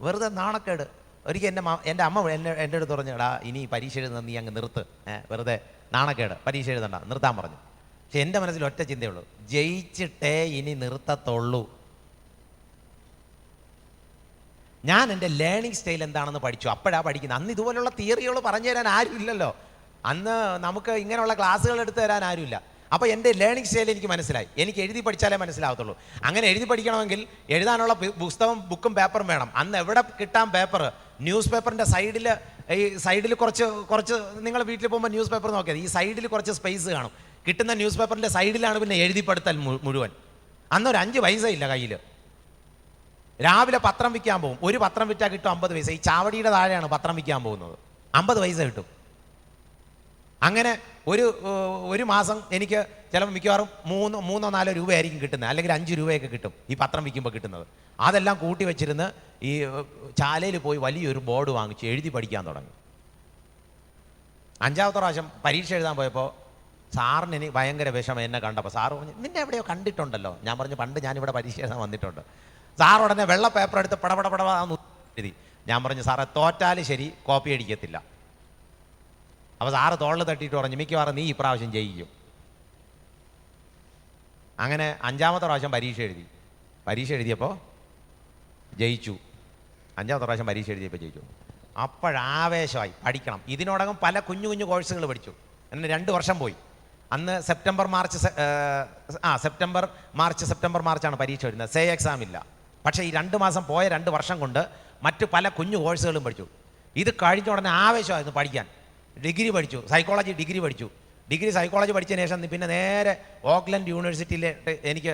വെറുതെ നാണക്കേട്. ഒരിക്കൽ എൻ്റെ അമ്മ എൻ്റെ അടുത്ത് പറഞ്ഞു, എടാ ഇനി പരീക്ഷ എഴുതുന്നത് നീ അങ്ങ് നിർത്ത്, വെറുതെ നാണക്കേട്, പരീക്ഷ എഴുതണ്ട, നിർത്താൻ പറഞ്ഞു. പക്ഷെ എൻ്റെ മനസ്സിൽ ഒറ്റ ചിന്തയുള്ളൂ, ജയിച്ചിട്ടേ ഇനി നിർത്തത്തുള്ളൂ. ഞാൻ എൻ്റെ ലേണിംഗ് സ്റ്റൈൽ എന്താണെന്ന് പഠിച്ചു. അപ്പോഴാണ് പഠിക്കുന്നത്. അന്ന് ഇതുപോലുള്ള തിയറികൾ പറഞ്ഞു തരാൻ ആരും ഇല്ലല്ലോ. അന്ന് നമുക്ക് ഇങ്ങനെയുള്ള ക്ലാസ്സുകൾ എടുത്തു തരാൻ ആരുമില്ല. അപ്പോൾ എൻ്റെ ലേണിംഗ് സ്റ്റൈൽ എനിക്ക് മനസ്സിലായി. എനിക്ക് എഴുതി പഠിച്ചാലേ മനസ്സിലാവത്തുള്ളൂ. അങ്ങനെ എഴുതി പഠിക്കണമെങ്കിൽ എഴുതാനുള്ള പുസ്തകം, ബുക്കും പേപ്പറും വേണം. അന്ന് എവിടെ കിട്ടാൻ പേപ്പർ? ന്യൂസ് പേപ്പറിൻ്റെ സൈഡിൽ കുറച്ച് നിങ്ങൾ വീട്ടിൽ പോകുമ്പോൾ ന്യൂസ് പേപ്പർ നോക്കിയത്, ഈ സൈഡിൽ കുറച്ച് സ്പേസ് കാണും. കിട്ടുന്ന ന്യൂസ് പേപ്പറിൻ്റെ സൈഡിലാണ് പിന്നെ എഴുതി പഠിത്തൽ മുഴുവൻ. അന്നൊരു 5 പൈസ ഇല്ല കയ്യിൽ. രാവിലെ പത്രം വിൽക്കാൻ പോകും. ഒരു പത്രം വിറ്റാൽ കിട്ടും 50 പൈസ. ഈ ചാവടിയുടെ താഴെയാണ് പത്രം വിൽക്കാൻ പോകുന്നത്. 50 പൈസ കിട്ടും. അങ്ങനെ ഒരു മാസം എനിക്ക് ചിലപ്പോൾ മിക്കവാറും 3-4 രൂപയായിരിക്കും കിട്ടുന്നത്, അല്ലെങ്കിൽ 5 രൂപയൊക്കെ കിട്ടും ഈ പത്രം വിൽക്കുമ്പോൾ കിട്ടുന്നത്. അതെല്ലാം കൂട്ടി വെച്ചിരുന്ന് ഈ ചാലയിൽ പോയി വലിയൊരു ബോർഡ് വാങ്ങിച്ച് എഴുതി പഠിക്കാൻ തുടങ്ങി. 5ാമത്തെ പ്രാവശ്യം പരീക്ഷ എഴുതാൻ പോയപ്പോൾ സാറിന് എനിക്ക് ഭയങ്കര വിഷമം. എന്നെ കണ്ടപ്പോൾ സാറ് പറഞ്ഞു, നിന്നെ എവിടെയോ കണ്ടിട്ടുണ്ടല്ലോ. ഞാൻ പറഞ്ഞു, പണ്ട് ഞാനിവിടെ പരീക്ഷ എഴുതാൻ വന്നിട്ടുണ്ട്. സാർ ഉടനെ വെള്ള പേപ്പർ എടുത്ത് പടപടപടന്ന് എഴുതി. ഞാൻ പറഞ്ഞു, സാറേ തോറ്റാലും ശരി കോപ്പി അടിക്കത്തില്ല. അപ്പോൾ സാറ് തോളിൽ തട്ടിയിട്ട് പറഞ്ഞു, മിക്കവാറും നീ ഇപ്രാവശ്യം ജയിക്കും. അങ്ങനെ 5ാമത്തെ പ്രാവശ്യം പരീക്ഷ എഴുതിയപ്പോൾ ജയിച്ചു. 5ാമത്തെ പ്രാവശ്യം പരീക്ഷ എഴുതിയപ്പോൾ ജയിച്ചു. അപ്പോഴാവേശമായി പഠിക്കണം. ഇതിനോടകം പല കുഞ്ഞു കുഞ്ഞു കോഴ്സുകൾ പഠിച്ചു. എന്നെ 2 വർഷം പോയി. അന്ന് സെപ്റ്റംബർ മാർച്ചാണ് പരീക്ഷ വരുന്നത്. സേ എക്സാം ഇല്ല. പക്ഷേ ഈ 2 മാസം പോയ 2 വർഷം കൊണ്ട് മറ്റു പല കുഞ്ഞു കോഴ്സുകളും പഠിച്ചു. ഇത് കഴിഞ്ഞ ഉടനെ ആവേശമായിരുന്നു പഠിക്കാൻ. ഡിഗ്രി പഠിച്ചു, സൈക്കോളജി ഡിഗ്രി പഠിച്ചു. സൈക്കോളജി പഠിച്ചതിന് ശേഷം പിന്നെ നേരെ ഓക്ലൻഡ് യൂണിവേഴ്സിറ്റിയിൽ എനിക്ക്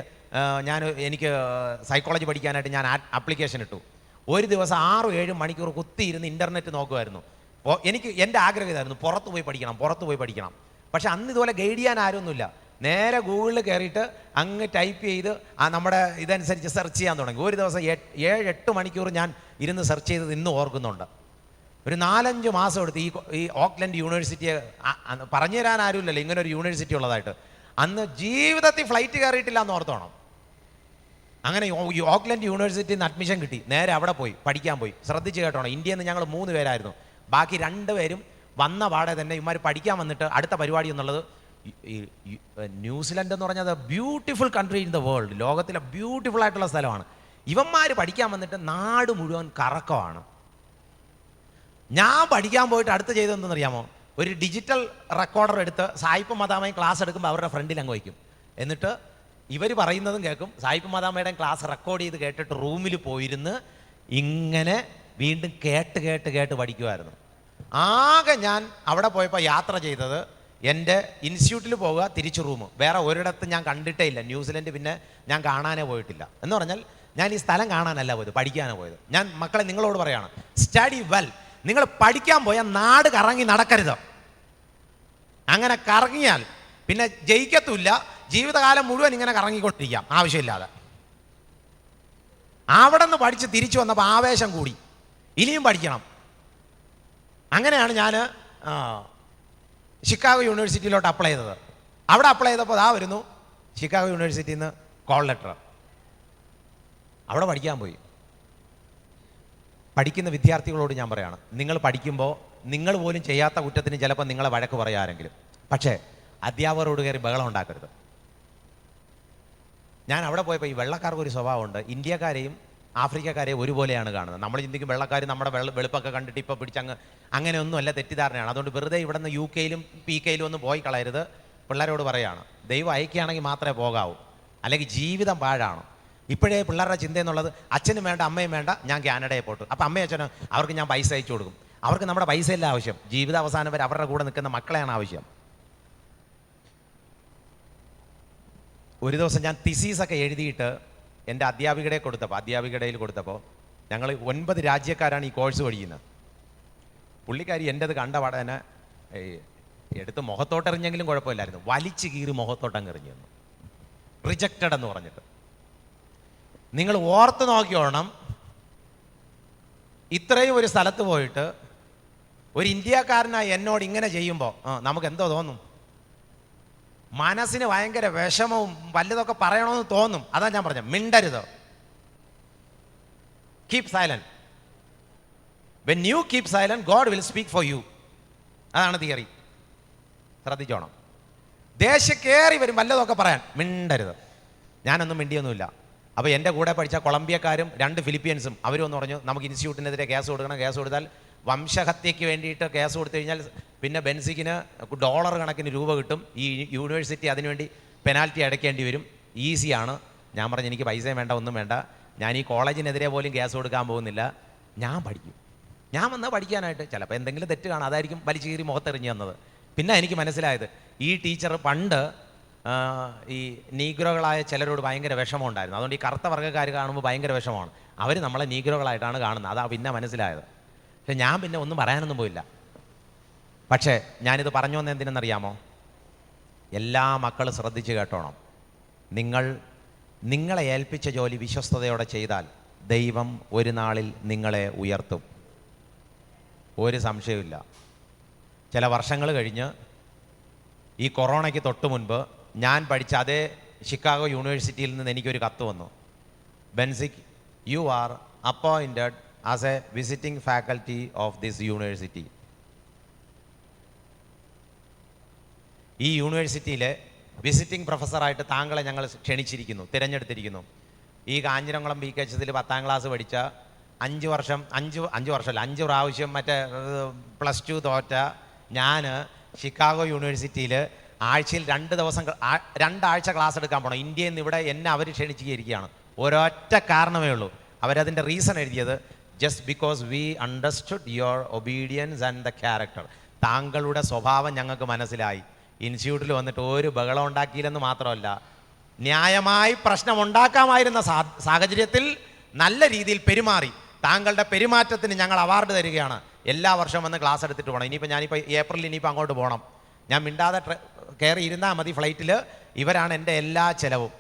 സൈക്കോളജി പഠിക്കാനായിട്ട് ഞാൻ ആപ്ലിക്കേഷൻ ഇട്ടു. ഒരു ദിവസം 6-7 മണിക്കൂർ കുത്തിയിരുന്ന് ഇൻ്റർനെറ്റ് നോക്കുമായിരുന്നു. എൻ്റെ ആഗ്രഹം ഇതായിരുന്നു, പുറത്ത് പോയി പഠിക്കണം. പക്ഷെ അന്ന് ഇതുപോലെ ഗൈഡ് ചെയ്യാൻ ആരൊന്നുമില്ല. നേരെ ഗൂഗിളിൽ കയറിയിട്ട് അങ്ങ് ടൈപ്പ് ചെയ്ത് നമ്മുടെ ഇതനുസരിച്ച് സെർച്ച് ചെയ്യാൻ തുടങ്ങി. ഒരു ദിവസം 7-8 മണിക്കൂർ ഞാൻ ഇരുന്ന് സെർച്ച് ചെയ്തത് ഇന്ന് ഓർക്കുന്നുണ്ട്. ഒരു 4-5 മാസം എടുത്ത് ഈ ഓക്ലൻഡ് യൂണിവേഴ്സിറ്റിയെ പറഞ്ഞു തരാൻ ആരുമില്ലല്ലോ ഇങ്ങനെ ഒരു യൂണിവേഴ്സിറ്റി ഉള്ളതായിട്ട്. അന്ന് ജീവിതത്തിൽ ഫ്ലൈറ്റ് കയറിയിട്ടില്ല എന്ന് ഓർത്തോണം. അങ്ങനെ ഈ ഓക്ലൻഡ് യൂണിവേഴ്സിറ്റിയിൽ നിന്ന് അഡ്മിഷൻ കിട്ടി. നേരെ അവിടെ പോയി പഠിക്കാൻ പോയി. ശ്രദ്ധിച്ച് കേട്ടോണം, ഇന്ത്യയിൽ നിന്ന് ഞങ്ങൾ 3 പേരായിരുന്നു. ബാക്കി 2 പേരും വന്ന പാടെ തന്നെ ഇവന്മാർ പഠിക്കാൻ വന്നിട്ട് അടുത്ത പരിപാടി എന്നുള്ളത് ന്യൂസിലൻഡ് എന്ന് പറഞ്ഞാൽ beautiful country in the world, ലോകത്തിലെ ബ്യൂട്ടിഫുൾ ആയിട്ടുള്ള സ്ഥലമാണ്. ഇവന്മാർ പഠിക്കാൻ വന്നിട്ട് നാട് മുഴുവൻ കറക്കമാണ്. ഞാൻ പഠിക്കാൻ പോയിട്ട് അടുത്ത് ചെയ്തതെന്തെന്നറിയാമോ? ഒരു ഡിജിറ്റൽ റെക്കോർഡർ എടുത്ത് സായിപ്പ് മദാമയും ക്ലാസ് എടുക്കുമ്പോൾ അവരുടെ ഫ്രണ്ടിൽ അങ്ങ് വയ്ക്കും. എന്നിട്ട് ഇവർ പറയുന്നതും കേൾക്കും. സായിപ്പ് മദാമയുടെ ക്ലാസ് റെക്കോർഡ് ചെയ്ത് കേട്ടിട്ട് റൂമിൽ പോയിരുന്ന് ഇങ്ങനെ വീണ്ടും കേട്ട് പഠിക്കുമായിരുന്നു. ആകെ ഞാൻ അവിടെ പോയപ്പോൾ യാത്ര ചെയ്തത് എൻ്റെ ഇൻസ്റ്റിറ്റ്യൂട്ടിൽ പോവുക, തിരിച്ച് റൂം. വേറെ ഒരിടത്ത് ഞാൻ കണ്ടിട്ടേ ഇല്ല. ന്യൂസിലൻഡ് പിന്നെ ഞാൻ കാണാനേ പോയിട്ടില്ല. എന്ന് പറഞ്ഞാൽ ഞാൻ ഈ സ്ഥലം കാണാനല്ല പോയത്, പഠിക്കാനാണ് പോയത്. ഞാൻ മക്കളെ നിങ്ങളോട് പറയാണ്, സ്റ്റഡി വെൽ. നിങ്ങൾ പഠിക്കാൻ പോയാൽ നാട് കറങ്ങി നടക്കരുത്. അങ്ങനെ കറങ്ങിയാൽ പിന്നെ ജയിക്കത്തുമില്ല. ജീവിതകാലം മുഴുവൻ ഇങ്ങനെ കറങ്ങിക്കൊണ്ടിരിക്കാം ആവശ്യമില്ലാതെ. അവിടെ നിന്ന് പഠിച്ച് തിരിച്ചു വന്നപ്പോൾ ആവേശം കൂടി, ഇനിയും പഠിക്കണം. അങ്ങനെയാണ് ഞാൻ ഷിക്കാഗോ യൂണിവേഴ്സിറ്റിയിലോട്ട് അപ്ലൈ ചെയ്തത്. അവിടെ അപ്ലൈ ചെയ്തപ്പോൾ വരുന്നു ഷിക്കാഗോ യൂണിവേഴ്സിറ്റിയിൽ നിന്ന് കോൾ ലെറ്റർ. അവിടെ പഠിക്കാൻ പോയി. പഠിക്കുന്ന വിദ്യാർത്ഥികളോട് ഞാൻ പറയാണ്, നിങ്ങൾ പഠിക്കുമ്പോൾ നിങ്ങൾ പോലും ചെയ്യാത്ത കുറ്റത്തിന് ചിലപ്പോൾ നിങ്ങളെ വഴക്ക് പറയാരെങ്കിലും, പക്ഷേ അധ്യാപകരോട് കയറി ബഹളം ഉണ്ടാക്കരുത്. ഞാൻ അവിടെ പോയപ്പോൾ ഈ വെള്ളക്കാർക്ക് ഒരു സ്വഭാവമുണ്ട്. ഇന്ത്യക്കാരെയും ആഫ്രിക്കക്കാരെയും ഒരുപോലെയാണ് കാണുന്നത്. നമ്മൾ ചിന്തിക്കും വെള്ളക്കാർ നമ്മുടെ വെളുപ്പൊക്കെ കണ്ടിട്ട് ഇപ്പോൾ പിടിച്ചങ്ങ്, അങ്ങനെയൊന്നുമല്ല, തെറ്റിദ്ധാരണയാണ്. അതുകൊണ്ട് വെറുതെ ഇവിടെ നിന്ന് UK യിലും PK യിലും ഒന്നും പോയി കളയരുത്. പിള്ളേരോട് പറയുകയാണ്, ദൈവം അയക്കുകയാണെങ്കിൽ മാത്രമേ പോകാവൂ, അല്ലെങ്കിൽ ജീവിതം പാഴാണ്. ഇപ്പോഴേ പിള്ളേരുടെ ചിന്ത എന്നുള്ളത് അച്ഛനും വേണ്ട അമ്മയും വേണ്ട, ഞാൻ കാനഡയിൽ പോട്ടു. അപ്പം അമ്മയും അച്ഛനും അവർക്ക് ഞാൻ പൈസ അയച്ചു കൊടുക്കും. അവർക്ക് നമ്മുടെ പൈസയല്ല ആവശ്യം, ജീവിതാവസാനം വരെ അവരുടെ കൂടെ നിൽക്കുന്ന മക്കളെയാണ് ആവശ്യം. ഒരു ദിവസം ഞാൻ തിസീസൊക്കെ എഴുതിയിട്ട് എൻ്റെ അധ്യാപികയിൽ കൊടുത്തപ്പോൾ ഞങ്ങൾ 9 രാജ്യക്കാരാണ് ഈ കോഴ്സ് പഠിക്കുന്നത്. പുള്ളിക്കാരി എൻ്റെത് കണ്ട പാടനെ എടുത്ത് മുഖത്തോട്ടെറിഞ്ഞെങ്കിലും കുഴപ്പമില്ലായിരുന്നു, വലിച്ചു കീറി മുഖത്തോട്ടങ്ങ് തന്നു, റിജക്റ്റഡ് എന്ന് പറഞ്ഞിട്ട്. നിങ്ങൾ ഓർത്ത് നോക്കിയോണം, ഇത്രയും ഒരു സ്ഥലത്ത് പോയിട്ട് ഒരു ഇന്ത്യക്കാരനായി എന്നോട് ഇങ്ങനെ ചെയ്യുമ്പോൾ നമുക്ക് എന്തോ തോന്നും? മനസ്സിന് ഭയങ്കര വിഷമവും വല്ലതൊക്കെ പറയണമെന്ന് തോന്നും. അതാ ഞാൻ പറഞ്ഞത്, മിണ്ടരുത്, keep silent. When you keep silent God will speak for you. അതാണ് തിയറി, ശ്രദ്ധിച്ചോണം. ദേഷ്യം കയറി വരും വല്ലതൊക്കെ പറയാൻ, മിണ്ടരുത്. ഞാനൊന്നും മിണ്ടിയൊന്നുമില്ല. അപ്പോൾ എൻ്റെ കൂടെ പഠിച്ച കൊളംബിയക്കാരും 2 ഫിലിപ്പീൻസും അവരും ഒന്ന് പറഞ്ഞു, നമുക്ക് ഇൻസ്റ്റിറ്റ്യൂട്ടിനെതിരെ കേസ് കൊടുക്കണം, കേസ് കൊടുത്താൽ വംശഹത്യയ്ക്ക് വേണ്ടിയിട്ട് കേസ് കൊടുത്തു കഴിഞ്ഞാൽ പിന്നെ ബെൻസിക്കിന് $1 കണക്കിന് രൂപ കിട്ടും, ഈ യൂണിവേഴ്സിറ്റി അതിനുവേണ്ടി പെനാൽറ്റി അടയ്ക്കേണ്ടി വരും, ഈസിയാണ്. ഞാൻ പറഞ്ഞു എനിക്ക് പൈസയും വേണ്ട, ഒന്നും വേണ്ട, ഞാൻ ഈ കോളേജിനെതിരെ പോലും കേസ് കൊടുക്കാൻ പോകുന്നില്ല, ഞാൻ പഠിക്കും. ഞാൻ വന്നാൽ പഠിക്കാനായിട്ട് ചിലപ്പോൾ എന്തെങ്കിലും തെറ്റ് കാണാം, അതായിരിക്കും വലിച്ചു കീറി മുഖത്തെറിഞ്ഞ് തന്നത്. പിന്നെ എനിക്ക് മനസ്സിലായത് ഈ ടീച്ചർ പണ്ട് ഈ നീഗ്രോകളായ ചിലരോട് ഭയങ്കര വിഷമം ഉണ്ടായിരുന്നു. അതുകൊണ്ട് ഈ കറുത്ത വർഗ്ഗക്കാർ കാണുമ്പോൾ ഭയങ്കര വിഷമമാണ്, അവർ നമ്മളെ നീഗ്രോകളായിട്ടാണ് കാണുന്നത്. അതാ പിന്നെ മനസ്സിലായത്. പക്ഷെ ഞാൻ പിന്നെ ഒന്നും പറയാനൊന്നും പോയില്ല. പക്ഷേ ഞാനിത് പറഞ്ഞു വന്ന എന്തിനെന്നറിയാമോ? എല്ലാ മക്കളും ശ്രദ്ധിച്ച് കേട്ടോണം. നിങ്ങളെ ഏൽപ്പിച്ച ജോലി വിശ്വസ്തയോടെ ചെയ്താൽ ദൈവം ഒരു നാളിൽ നിങ്ങളെ ഉയർത്തും, ഒരു സംശയമില്ല. ചില വർഷങ്ങൾ കഴിഞ്ഞ് ഈ കൊറോണയ്ക്ക് തൊട്ട് മുൻപ് ഞാൻ പഠിച്ച അതേ ഷിക്കാഗോ യൂണിവേഴ്സിറ്റിയിൽ നിന്ന് എനിക്കൊരു കത്ത് വന്നു. Bensic, you are appointed as a visiting faculty of this university. ഈ യൂണിവേഴ്സിറ്റിയിലെ വിസിറ്റിംഗ് പ്രൊഫസറായിട്ട് താങ്കളെ ഞങ്ങൾ ക്ഷണിച്ചിരിക്കുന്നു, തിരഞ്ഞെടുത്തിരിക്കുന്നു. ഈ കാഞ്ഞിരംകുളം BKHS 10ാം ക്ലാസ് പഠിച്ച 5 പ്രാവശ്യം മറ്റേ +2 തോറ്റ ഞാൻ ഷിക്കാഗോ യൂണിവേഴ്സിറ്റിയിൽ ആഴ്ചയിൽ 2 ആഴ്ച ക്ലാസ് എടുക്കാൻ പോകണം. ഇന്ത്യയിൽ നിന്ന് ഇവിടെ എന്നെ അവർ ക്ഷണിച്ചിരിക്കുകയാണ്. ഒരൊറ്റ കാരണമേ ഉള്ളൂ. അവരതിൻ്റെ റീസൺ എഴുതിയത്, just because we understood your obedience and the character. താങ്കളുടെ സ്വഭാവം ഞങ്ങൾക്ക് മനസ്സിലായി. ഇൻസ്റ്റിറ്റ്യൂട്ടിൽ വന്നിട്ട് ഒരു ബഹളം ഉണ്ടാക്കിയില്ലെന്ന് മാത്രമല്ല, ന്യായമായി പ്രശ്നം ഉണ്ടാക്കാമായിരുന്ന സാഹചര്യത്തിൽ നല്ല രീതിയിൽ പെരുമാറി. താങ്കളുടെ പെരുമാറ്റത്തിന് ഞങ്ങൾ അവാർഡ് തരികയാണ്. എല്ലാ വർഷവും വന്ന് ക്ലാസ് എടുത്തിട്ട് പോകണം. ഞാനിപ്പോൾ ഏപ്രിലിൽ അങ്ങോട്ട് പോകണം. ഞാൻ മിണ്ടാതെ കയറി ഇരുന്നാൽ മതി ഫ്ലൈറ്റിൽ. ഇവരാണ് എൻ്റെ എല്ലാ ചിലവും.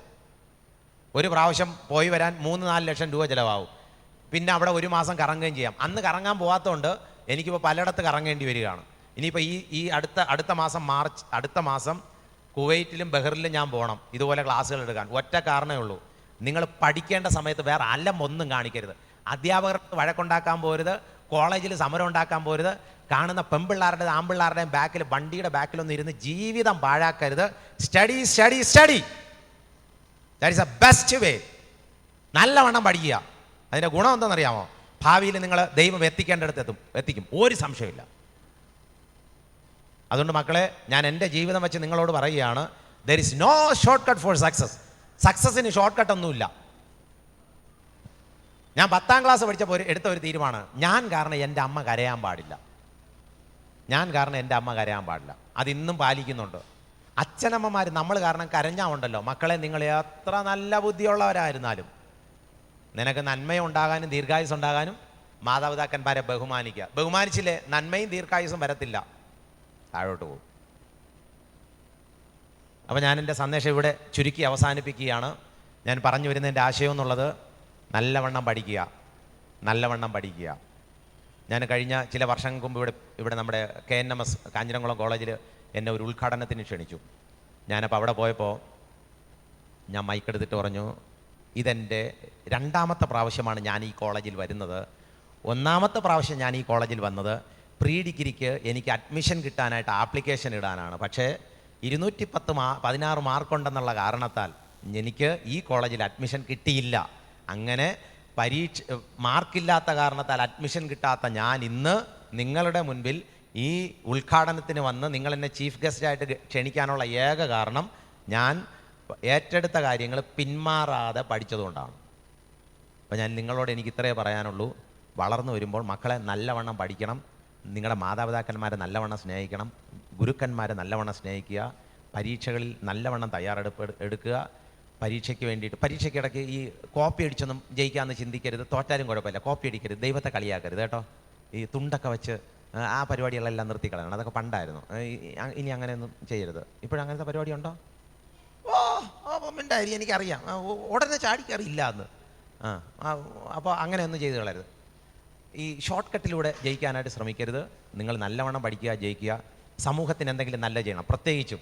ഒരു പ്രാവശ്യം പോയി വരാൻ 3-4 ലക്ഷം രൂപ ചിലവാകും. പിന്നെ അവിടെ 1 മാസം കറങ്ങുകയും ചെയ്യാം. അന്ന് കറങ്ങാൻ പോകാത്തതുകൊണ്ട് എനിക്കിപ്പോൾ പലയിടത്ത് കറങ്ങേണ്ടി വരികയാണ്. ഇനിയിപ്പോൾ ഈ അടുത്ത മാസം കുവൈറ്റിലും ബഹ്റിലും ഞാൻ പോകണം ഇതുപോലെ ക്ലാസ്സുകൾ എടുക്കാൻ. ഒറ്റ കാരണമേ ഉള്ളൂ, നിങ്ങൾ പഠിക്കേണ്ട സമയത്ത് വേറെ ഒന്നും കാണിക്കരുത്. അധ്യാപകർക്ക് വഴക്കുണ്ടാക്കാൻ പോരുത്, കോളേജിൽ സമരം ഉണ്ടാക്കാൻ പോരുത്, കാണുന്ന പെൺപിള്ളാരുടെയും ആൺപിള്ളാരുടെയും വണ്ടിയുടെ ബാക്കിലൊന്നും ഇരുന്ന് ജീവിതം പാഴാക്കരുത്. Study study study, that is a best way. നല്ലവണ്ണം പഠിക്കുക. അതിൻ്റെ ഗുണം എന്താണെന്നറിയാമോ? ഭാവിയിൽ നിങ്ങൾ ദൈവം എത്തിക്കേണ്ടടുത്ത് എത്തിക്കും, ഒരു സംശയമില്ല. അതുകൊണ്ട് മക്കളെ, ഞാൻ എൻ്റെ ജീവിതം വെച്ച് നിങ്ങളോട് പറയുകയാണ്, there is no shortcut for success. സക്സസിന് ഷോർട്ട് കട്ട് ഒന്നുമില്ല. ഞാൻ 10ാം ക്ലാസ് പഠിച്ചപ്പോൾ എടുത്ത ഒരു തീരുമാനം, ഞാൻ കാരണം എൻ്റെ അമ്മ കരയാൻ പാടില്ല. അതിന്നും പാലിക്കുന്നുണ്ട്. അച്ഛനമ്മമാർ നമ്മൾ കാരണം കരഞ്ഞാൽ ഉണ്ടല്ലോ, മക്കളെ നിങ്ങൾ എത്ര നല്ല ബുദ്ധിയുള്ളവരായിരുന്നാലും നിനക്ക് നന്മയുണ്ടാകാനും ദീർഘായുസ് ഉണ്ടാകാനും മാതാപിതാക്കന്മാരെ ബഹുമാനിക്കുക. ബഹുമാനിച്ചില്ലേ നന്മയും ദീർഘായുസും വരത്തില്ല, താഴോട്ട് പോകും. അപ്പോൾ ഞാൻ എൻ്റെ സന്ദേശം ഇവിടെ ചുരുക്കി അവസാനിപ്പിക്കുകയാണ്. ഞാൻ പറഞ്ഞു വരുന്നതിൻ്റെ ആശയം എന്നുള്ളത്, നല്ലവണ്ണം പഠിക്കുക. ഞാൻ കഴിഞ്ഞ ചില വർഷങ്ങൾക്ക് മുമ്പ് ഇവിടെ നമ്മുടെ KNMS കാഞ്ഞിരംകുളം കോളേജിൽ എന്നെ ഒരു ഉദ്ഘാടനത്തിന് ക്ഷണിച്ചു. ഞാനപ്പോൾ അവിടെ പോയപ്പോൾ ഞാൻ മൈക്കെടുത്തിട്ട് പറഞ്ഞു, ഇതെൻ്റെ 2ാമത്തെ പ്രാവശ്യമാണ് ഞാൻ ഈ കോളേജിൽ വരുന്നത്. 1ാമത്തെ പ്രാവശ്യം ഞാൻ ഈ കോളേജിൽ വന്നത് പ്രീ ഡിഗ്രിക്ക് എനിക്ക് അഡ്മിഷൻ കിട്ടാനായിട്ട് ആപ്ലിക്കേഷൻ ഇടാനാണ്. പക്ഷേ 216 മാർക്കുണ്ടെന്നുള്ള കാരണത്താൽ എനിക്ക് ഈ കോളേജിൽ അഡ്മിഷൻ കിട്ടിയില്ല. അങ്ങനെ മാർക്കില്ലാത്ത കാരണത്താൽ അഡ്മിഷൻ കിട്ടാത്ത ഞാൻ ഇന്ന് നിങ്ങളുടെ മുൻപിൽ ഈ ഉദ്ഘാടനത്തിന് വന്ന് നിങ്ങൾ എന്നെ ചീഫ് ഗസ്റ്റായിട്ട് ക്ഷണിക്കാനുള്ള ഏക കാരണം, ഞാൻ ഏറ്റെടുത്ത കാര്യങ്ങൾ പിന്മാറാതെ പഠിച്ചതുകൊണ്ടാണ്. അപ്പോൾ ഞാൻ നിങ്ങളോട് എനിക്ക് ഇത്രയേ പറയാനുള്ളൂ. വളർന്നു വരുമ്പോൾ മക്കളെ നല്ലവണ്ണം പഠിക്കണം, നിങ്ങളുടെ മാതാപിതാക്കന്മാരെ നല്ലവണ്ണം സ്നേഹിക്കണം, ഗുരുക്കന്മാരെ നല്ലവണ്ണം സ്നേഹിക്കുക, പരീക്ഷകളിൽ നല്ലവണ്ണം തയ്യാറെടുപ്പ് എടുക്കുക. പരീക്ഷയ്ക്ക് വേണ്ടിയിട്ട് പരീക്ഷയ്ക്കിടയ്ക്ക് ഈ കോപ്പി അടിച്ചൊന്നും ജയിക്കാമെന്ന് ചിന്തിക്കരുത്. തോറ്റാലും കുഴപ്പമില്ല, കോപ്പി അടിക്കരുത്, ദൈവത്തെ കളിയാക്കരുത് കേട്ടോ. ഈ തുണ്ടൊക്കെ വെച്ച് ആ പരിപാടികളെല്ലാം നിർത്തിക്കളയണം, അതൊക്കെ പണ്ടായിരുന്നു. ഇനി അങ്ങനെയൊന്നും ചെയ്യരുത്. ഇപ്പോഴങ്ങനത്തെ പരിപാടി ഉണ്ടോ? മിണ്ടായി, എനിക്കറിയാം, ഉടനെ ചാടിക്കറിയില്ല എന്ന്. അപ്പോൾ അങ്ങനെയൊന്നും ചെയ്ത് കളയരുത്. ഈ ഷോർട്ട് കട്ടിലൂടെ ജയിക്കാനായിട്ട് ശ്രമിക്കരുത്. നിങ്ങൾ നല്ലവണ്ണം പഠിക്കുക, ജയിക്കുക. സമൂഹത്തിന് എന്തെങ്കിലും നല്ല ചെയ്യണം. പ്രത്യേകിച്ചും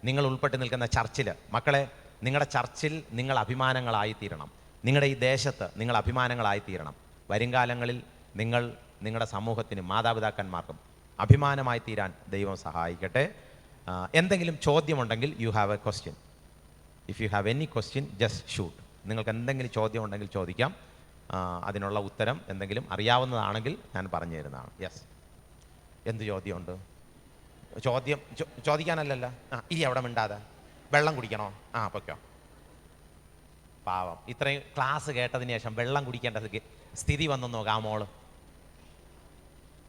നിങ്ങൾ ഉൾപ്പെട്ട് നിൽക്കുന്ന ചർച്ചിൽ, മക്കളെ നിങ്ങളുടെ ചർച്ചിൽ നിങ്ങൾ അഭിമാനങ്ങളായിത്തീരണം. നിങ്ങളുടെ ഈ ദേശത്ത് നിങ്ങൾ അഭിമാനങ്ങളായിത്തീരണം. വരുംകാലങ്ങളിൽ നിങ്ങൾ നിങ്ങളുടെ സമൂഹത്തിനും മാതാപിതാക്കന്മാർക്കും അഭിമാനമായി തീരാൻ ദൈവം സഹായിക്കട്ടെ. എന്തെങ്കിലും ചോദ്യമുണ്ടെങ്കിൽ you have a question. If you have any question just shoot. നിങ്ങൾക്ക് എന്തെങ്കിലും ചോദ്യം ഉണ്ടെങ്കിൽ ചോദിക്കാം. അതിനുള്ള ഉത്തരം എന്തെങ്കിലും അറിയാവുന്നതാണെങ്കിൽ ഞാൻ പറഞ്ഞു തരുന്നതാണ്. യെസ്, എന്ത് ചോദ്യമുണ്ട്? ചോദ്യം ചോദിക്കാനല്ലല്ലോ. ഇനി അവിടെ മിണ്ടാതെ വെള്ളം കുടിക്കണോ? പൊയ്ക്കോ. പാവം, ഇത്രയും ക്ലാസ് കേട്ടതിന് ശേഷം വെള്ളം കുടിക്കേണ്ട സ്ഥിതി വന്നു നോക്കാം. ആ മോള്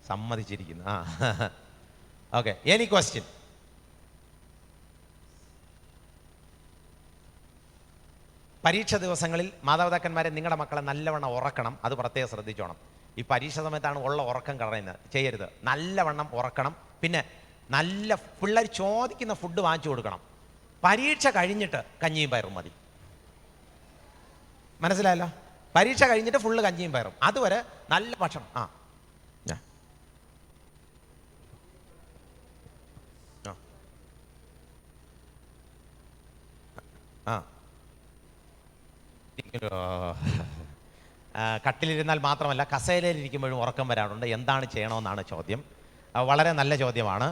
സമ്മതിച്ചിരിക്കുന്നു. Okay, any question? പരീക്ഷ ദിവസങ്ങളിൽ മാതാപിതാക്കന്മാരെ നിങ്ങളുടെ മക്കളെ നല്ലവണ്ണം ഉറക്കണം. അത് പ്രത്യേകം ശ്രദ്ധിച്ചോണം. ഈ പരീക്ഷ സമയത്താണ് ഉള്ള ഉറക്കം കളയുന്നത്, ചെയ്യരുത്. നല്ലവണ്ണം ഉറക്കണം. പിന്നെ നല്ല പിള്ളേർ ചോദിക്കുന്ന ഫുഡ് വാങ്ങിച്ചു കൊടുക്കണം. പരീക്ഷ കഴിഞ്ഞിട്ട് കഞ്ഞിയും പയറും മതി. മനസ്സിലായല്ലോ? പരീക്ഷ കഴിഞ്ഞിട്ട് ഫുള്ള് കഞ്ഞിയും പയറും, അതുവരെ നല്ല ഭക്ഷണം. കട്ടിലിരുന്നാൽ മാത്രമല്ല കസേരയിലിരിക്കുമ്പോഴും ഉറക്കം വരാറുണ്ട്. എന്താണ് ചെയ്യണമെന്നാണ് ചോദ്യം. വളരെ നല്ല ചോദ്യമാണ്.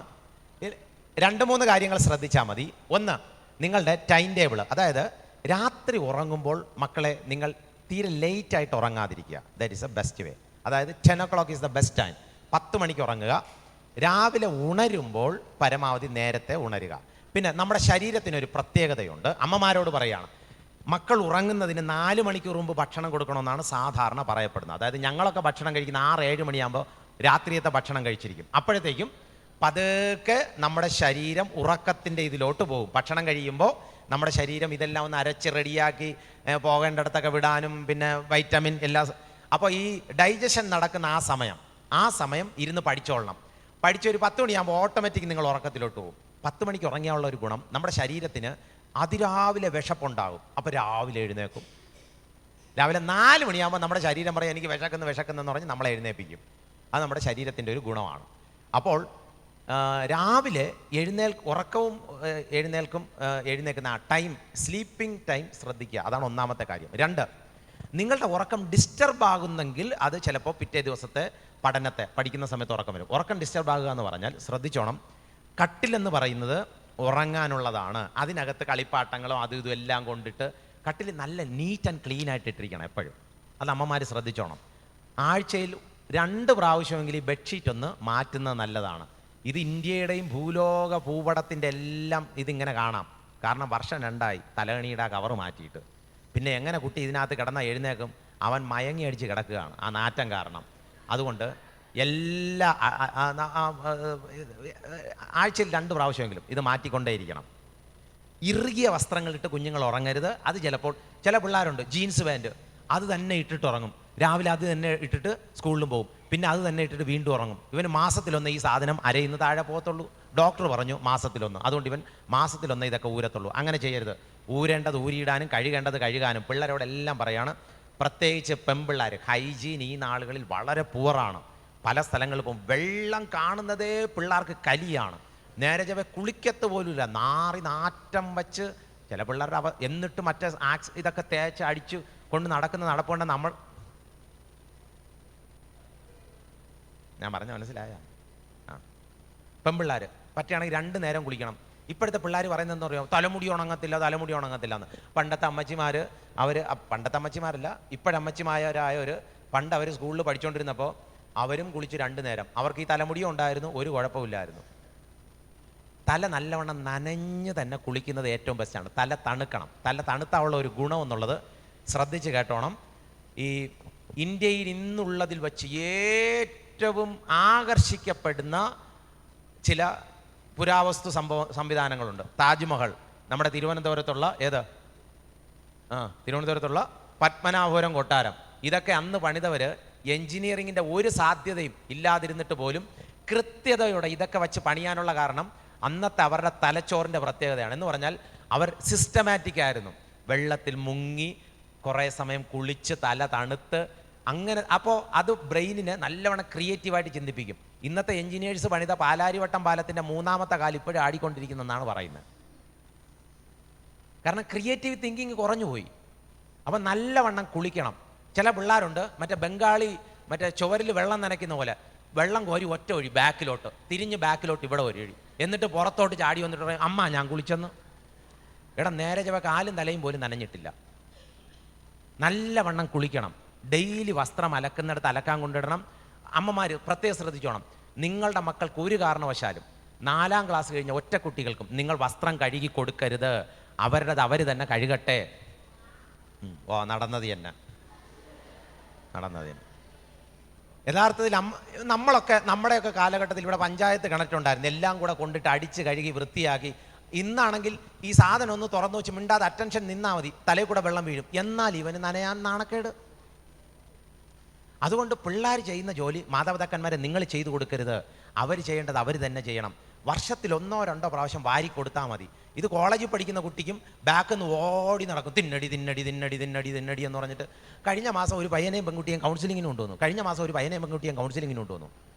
2-3 കാര്യങ്ങൾ ശ്രദ്ധിച്ചാൽ മതി. ഒന്ന്, നിങ്ങളുടെ ടൈം ടേബിൾ, അതായത് രാത്രി ഉറങ്ങുമ്പോൾ മക്കളെ നിങ്ങൾ തീരെ ലേറ്റായിട്ട് ഉറങ്ങാതിരിക്കുക. That is a best way. അതായത് 10 o'clock is the best time. 10 മണിക്ക് ഉറങ്ങുക. രാവിലെ ഉണരുമ്പോൾ പരമാവധി നേരത്തെ ഉണരുക. പിന്നെ നമ്മുടെ ശരീരത്തിനൊരു പ്രത്യേകതയുണ്ട്. അമ്മമാരോട് പറയുകയാണ്, മക്കൾ ഉറങ്ങുന്നതിന് 4 മണിക്കൂർ മുമ്പ് ഭക്ഷണം കൊടുക്കണമെന്നാണ് സാധാരണ പറയപ്പെടുന്നത്. അതായത് ഞങ്ങളൊക്കെ ഭക്ഷണം കഴിക്കുന്ന 6-7 മണിയാകുമ്പോൾ രാത്രിയത്തെ ഭക്ഷണം കഴിച്ചിരിക്കും. അപ്പോഴത്തേക്കും പതുക്കെ നമ്മുടെ ശരീരം ഉറക്കത്തിൻ്റെ ഇതിലോട്ട് പോകും. ഭക്ഷണം കഴിയുമ്പോൾ നമ്മുടെ ശരീരം ഇതെല്ലാം ഒന്ന് അരച്ച് റെഡിയാക്കി പോകേണ്ടിടത്തൊക്കെ വിടാനും പിന്നെ വൈറ്റമിൻ എല്ലാം. അപ്പോൾ ഈ ഡൈജഷൻ നടക്കുന്ന ആ സമയം ഇരുന്ന് പഠിച്ചോളണം. പഠിച്ചൊരു 10 മണിയാകുമ്പോൾ ഓട്ടോമാറ്റിക് നിങ്ങൾ ഉറക്കത്തിലോട്ട് പോകും. 10 മണിക്ക് ഉറങ്ങിയാനുള്ള ഒരു ഗുണം, നമ്മുടെ ശരീരത്തിന് അതിരാവിലെ വിശപ്പുണ്ടാകും. അപ്പോൾ രാവിലെ എഴുന്നേക്കും. രാവിലെ 4 മണിയാകുമ്പോൾ നമ്മുടെ ശരീരം പറയും എനിക്ക് വിശക്കുന്നെന്ന് പറഞ്ഞ് നമ്മളെ എഴുന്നേൽപ്പിക്കും. അത് നമ്മുടെ ശരീരത്തിൻ്റെ ഒരു ഗുണമാണ്. അപ്പോൾ രാവിലെ ഉറക്കവും എഴുന്നേൽക്കുന്ന ആ ടൈം, സ്ലീപ്പിംഗ് ടൈം ശ്രദ്ധിക്കുക. അതാണ് ഒന്നാമത്തെ കാര്യം. 2, നിങ്ങളുടെ ഉറക്കം ഡിസ്റ്റർബ് ആകുന്നെങ്കിൽ അത് ചിലപ്പോൾ പിറ്റേ ദിവസത്തെ പഠിക്കുന്ന സമയത്ത് ഉറക്കം വരും. ഉറക്കം ഡിസ്റ്റർബ് ആകുക എന്ന് പറഞ്ഞാൽ ശ്രദ്ധിച്ചോണം, കട്ടിലെന്ന് പറയുന്നത് ഉറങ്ങാനുള്ളതാണ്. അതിനകത്ത് കളിപ്പാട്ടങ്ങളോ അതും ഇതും എല്ലാം കൊണ്ടിട്ട് കട്ടിൽ നല്ല നീറ്റ് ആൻഡ് ക്ലീൻ ആയിട്ട് ഇട്ടിരിക്കണം എപ്പോഴും. അത് അമ്മമാർ ശ്രദ്ധിച്ചോണം. ആഴ്ചയിൽ 2 പ്രാവശ്യമെങ്കിലും ഈ ബെഡ്ഷീറ്റ് ഒന്ന് മാറ്റുന്നത് നല്ലതാണ്. ഇത് ഇന്ത്യയുടെയും ഭൂലോക ഭൂപടത്തിൻ്റെ എല്ലാം ഇതിങ്ങനെ കാണാം. കാരണം വർഷം 2ആയി തലകണിയുടെ ആ കവർ മാറ്റിയിട്ട്. പിന്നെ എങ്ങനെ കുട്ടി ഇതിനകത്ത് കിടന്നാൽ എഴുന്നേക്കും? അവൻ മയങ്ങി അടിച്ച് കിടക്കുകയാണ് ആ നാറ്റം കാരണം. അതുകൊണ്ട് ആഴ്ചയിൽ 2 പ്രാവശ്യമെങ്കിലും ഇത് മാറ്റിക്കൊണ്ടേയിരിക്കണം. ഇറുകിയ വസ്ത്രങ്ങളിട്ട് കുഞ്ഞുങ്ങൾ ഉറങ്ങരുത്. അത് ചിലപ്പോൾ ചില പിള്ളേരുണ്ട് ജീൻസ് പാൻറ്റ് അത് തന്നെ ഇട്ടിട്ട് ഉറങ്ങും. രാവിലെ അത് തന്നെ ഇട്ടിട്ട് സ്കൂളിലും പോകും, പിന്നെ അത് തന്നെ ഇട്ടിട്ട് വീണ്ടും ഉറങ്ങും. ഇവന് മാസത്തിലൊന്ന് ഈ സാധനം അരയിന്ന് താഴെ പോകത്തുള്ളൂ. ഡോക്ടർ പറഞ്ഞു മാസത്തിലൊന്ന്, അതുകൊണ്ട് ഇവൻ മാസത്തിലൊന്ന് ഇതൊക്കെ ഊരത്തുള്ളൂ. അങ്ങനെ ചെയ്യരുത്. ഊരേണ്ടത് ഊരിയിടാനും കഴുകേണ്ടത് കഴുകാനും പിള്ളേരോടെല്ലാം പറയാണ്. പ്രത്യേകിച്ച് പെൺപിള്ളേർ ഹൈജീൻ ഈ നാളുകളിൽ വളരെ പൂറാണ്. പല സ്ഥലങ്ങളിൽ പോകും, വെള്ളം കാണുന്നതേ പിള്ളേർക്ക് കലിയാണ്. നേരെ ചവ കുളിക്കത്ത് പോലുമില്ല, നാറ്റം വച്ച് ചില പിള്ളേരുടെ എന്നിട്ട് മറ്റേ ഇതൊക്കെ തേച്ച് അടിച്ച് കൊണ്ട് നടക്കുന്ന നടപ്പുകൊണ്ട് ഞാൻ പറഞ്ഞ മനസ്സിലായ? പെൺപിള്ളേർ പറ്റുകയാണെങ്കിൽ 2 നേരം കുളിക്കണം. ഇപ്പോഴത്തെ പിള്ളേർ പറയുന്നതെന്ന് പറയുമോ, തലമുടി ഉണങ്ങത്തില്ല എന്ന്. പണ്ടത്തെ അമ്മച്ചിമാർ പണ്ടത്തെ അമ്മച്ചിമാരല്ല ഇപ്പോഴമ്മച്ചിമാരായവർ പണ്ട് അവർ സ്കൂളിൽ പഠിച്ചുകൊണ്ടിരുന്നപ്പോൾ അവരും കുളിച്ച് 2 നേരം. അവർക്ക് ഈ തലമുടിയും ഉണ്ടായിരുന്നു, ഒരു കുഴപ്പമില്ലായിരുന്നു. തല നല്ലവണ്ണം നനഞ്ഞ് തന്നെ കുളിക്കുന്നത് ഏറ്റവും ബെസ്റ്റാണ്. തല തണുക്കണം. തല തണുത്താനുള്ള ഒരു ഗുണം എന്നുള്ളത് ശ്രദ്ധിച്ച് കേട്ടോണം. ഈ ഇന്ത്യയിൽ ഇന്നുള്ളതിൽ വച്ച് ഏറ്റവും ആകർഷിക്കപ്പെടുന്ന ചില പുരാവസ്തു സംവിധാനങ്ങളുണ്ട്. താജ്മഹൽ, നമ്മുടെ തിരുവനന്തപുരത്തുള്ള തിരുവനന്തപുരത്തുള്ള പത്മനാഭപുരം കൊട്ടാരം, ഇതൊക്കെ അന്ന് പണിതവർ എൻജിനീയറിങ്ങിൻ്റെ ഒരു സാധ്യതയും ഇല്ലാതിരുന്നിട്ട് പോലും കൃത്യതയോടെ ഇതൊക്കെ വച്ച് പണിയാനുള്ള കാരണം അന്നത്തെ അവരുടെ തലച്ചോറിൻ്റെ പ്രത്യേകതയാണ്. എന്ന് പറഞ്ഞാൽ അവർ സിസ്റ്റമാറ്റിക് ആയിരുന്നു. വെള്ളത്തിൽ മുങ്ങി കുറേ സമയം കുളിച്ച് തല തണുത്ത് അങ്ങനെ. അപ്പോൾ അത് ബ്രെയിനിനെ നല്ലവണ്ണം ക്രിയേറ്റീവായിട്ട് ചിന്തിപ്പിക്കും. ഇന്നത്തെ എൻജിനീയേഴ്സ് പണിത പാലാരിവട്ടം പാലത്തിൻ്റെ 3ാമത്തെ കാലം ഇപ്പോഴും ആടിക്കൊണ്ടിരിക്കുന്നതെന്നാണ് പറയുന്നത്. കാരണം ക്രിയേറ്റീവ് തിങ്കിങ് കുറഞ്ഞു പോയി. അപ്പം നല്ലവണ്ണം കുളിക്കണം. ചില പിള്ളേരുണ്ട് മറ്റേ ബംഗാളി ചുവരിൽ വെള്ളം നനയ്ക്കുന്ന പോലെ വെള്ളം കോരി ഒറ്റ ഒഴി ബാക്കിലോട്ട് തിരിഞ്ഞ് ബാക്കിലോട്ട് ഇവിടെ ഒരു ഒഴി, എന്നിട്ട് പുറത്തോട്ട് ചാടി വന്നിട്ട് പറയും അമ്മ ഞാൻ കുളിച്ചെന്ന്. നേരെ ചവ കാലും തലയും പോലും നനഞ്ഞിട്ടില്ല. നല്ലവണ്ണം കുളിക്കണം. ഡെയിലി വസ്ത്രം അലക്കുന്നിടത്ത് അലക്കാൻ കൊണ്ടിടണം. അമ്മമാർ പ്രത്യേകം ശ്രദ്ധിച്ചോണം. നിങ്ങളുടെ മക്കൾക്ക് ഒരു കാരണവശാലും 4ാം ക്ലാസ് കഴിഞ്ഞ ഒറ്റ കുട്ടികൾക്കും നിങ്ങൾ വസ്ത്രം കഴുകി കൊടുക്കരുത്. അവരുടേത് അവർ തന്നെ കഴുകട്ടെ. നടന്നത് തന്നെ. യഥാർത്ഥത്തിൽ നമ്മുടെയൊക്കെ കാലഘട്ടത്തിൽ ഇവിടെ പഞ്ചായത്ത് കിണറ്റുണ്ടായിരുന്നു. എല്ലാം കൂടെ കൊണ്ടിട്ട് അടിച്ച് കഴുകി വൃത്തിയാക്കി. ഇന്നാണെങ്കിൽ ഈ സാധനം ഒന്ന് തുറന്നു വെച്ച് മിണ്ടാതെ അറ്റൻഷൻ നിന്നാൽ മതി, തലയിൽ കൂടെ വെള്ളം വീഴും. എന്നാൽ ഇവന് നനയാൻ നാണക്കേട്. അതുകൊണ്ട് പിള്ളേർ ചെയ്യുന്ന ജോലി മാതാപിതാക്കന്മാരെ നിങ്ങൾ ചെയ്തു കൊടുക്കരുത്. അവർ ചെയ്യേണ്ടത് അവർ തന്നെ ചെയ്യണം. വർഷത്തിൽ 1 or 2 പ്രാവശ്യം വാരി കൊടുത്താൽ മതി. ഇത് കോളേജിൽ പഠിക്കുന്ന കുട്ടിക്കും ബാക്കിൽ നിന്ന് ഓടി നടക്കും. തിന്നടി തിന്നടി തിന്നടി തിന്നടി തിന്നടി എന്ന് പറഞ്ഞിട്ട്. കഴിഞ്ഞ മാസം ഒരു പയ്യനെയും പെൺകുട്ടിയും കൗൺസിലിങ്ങിന് കൊണ്ടുവന്നു.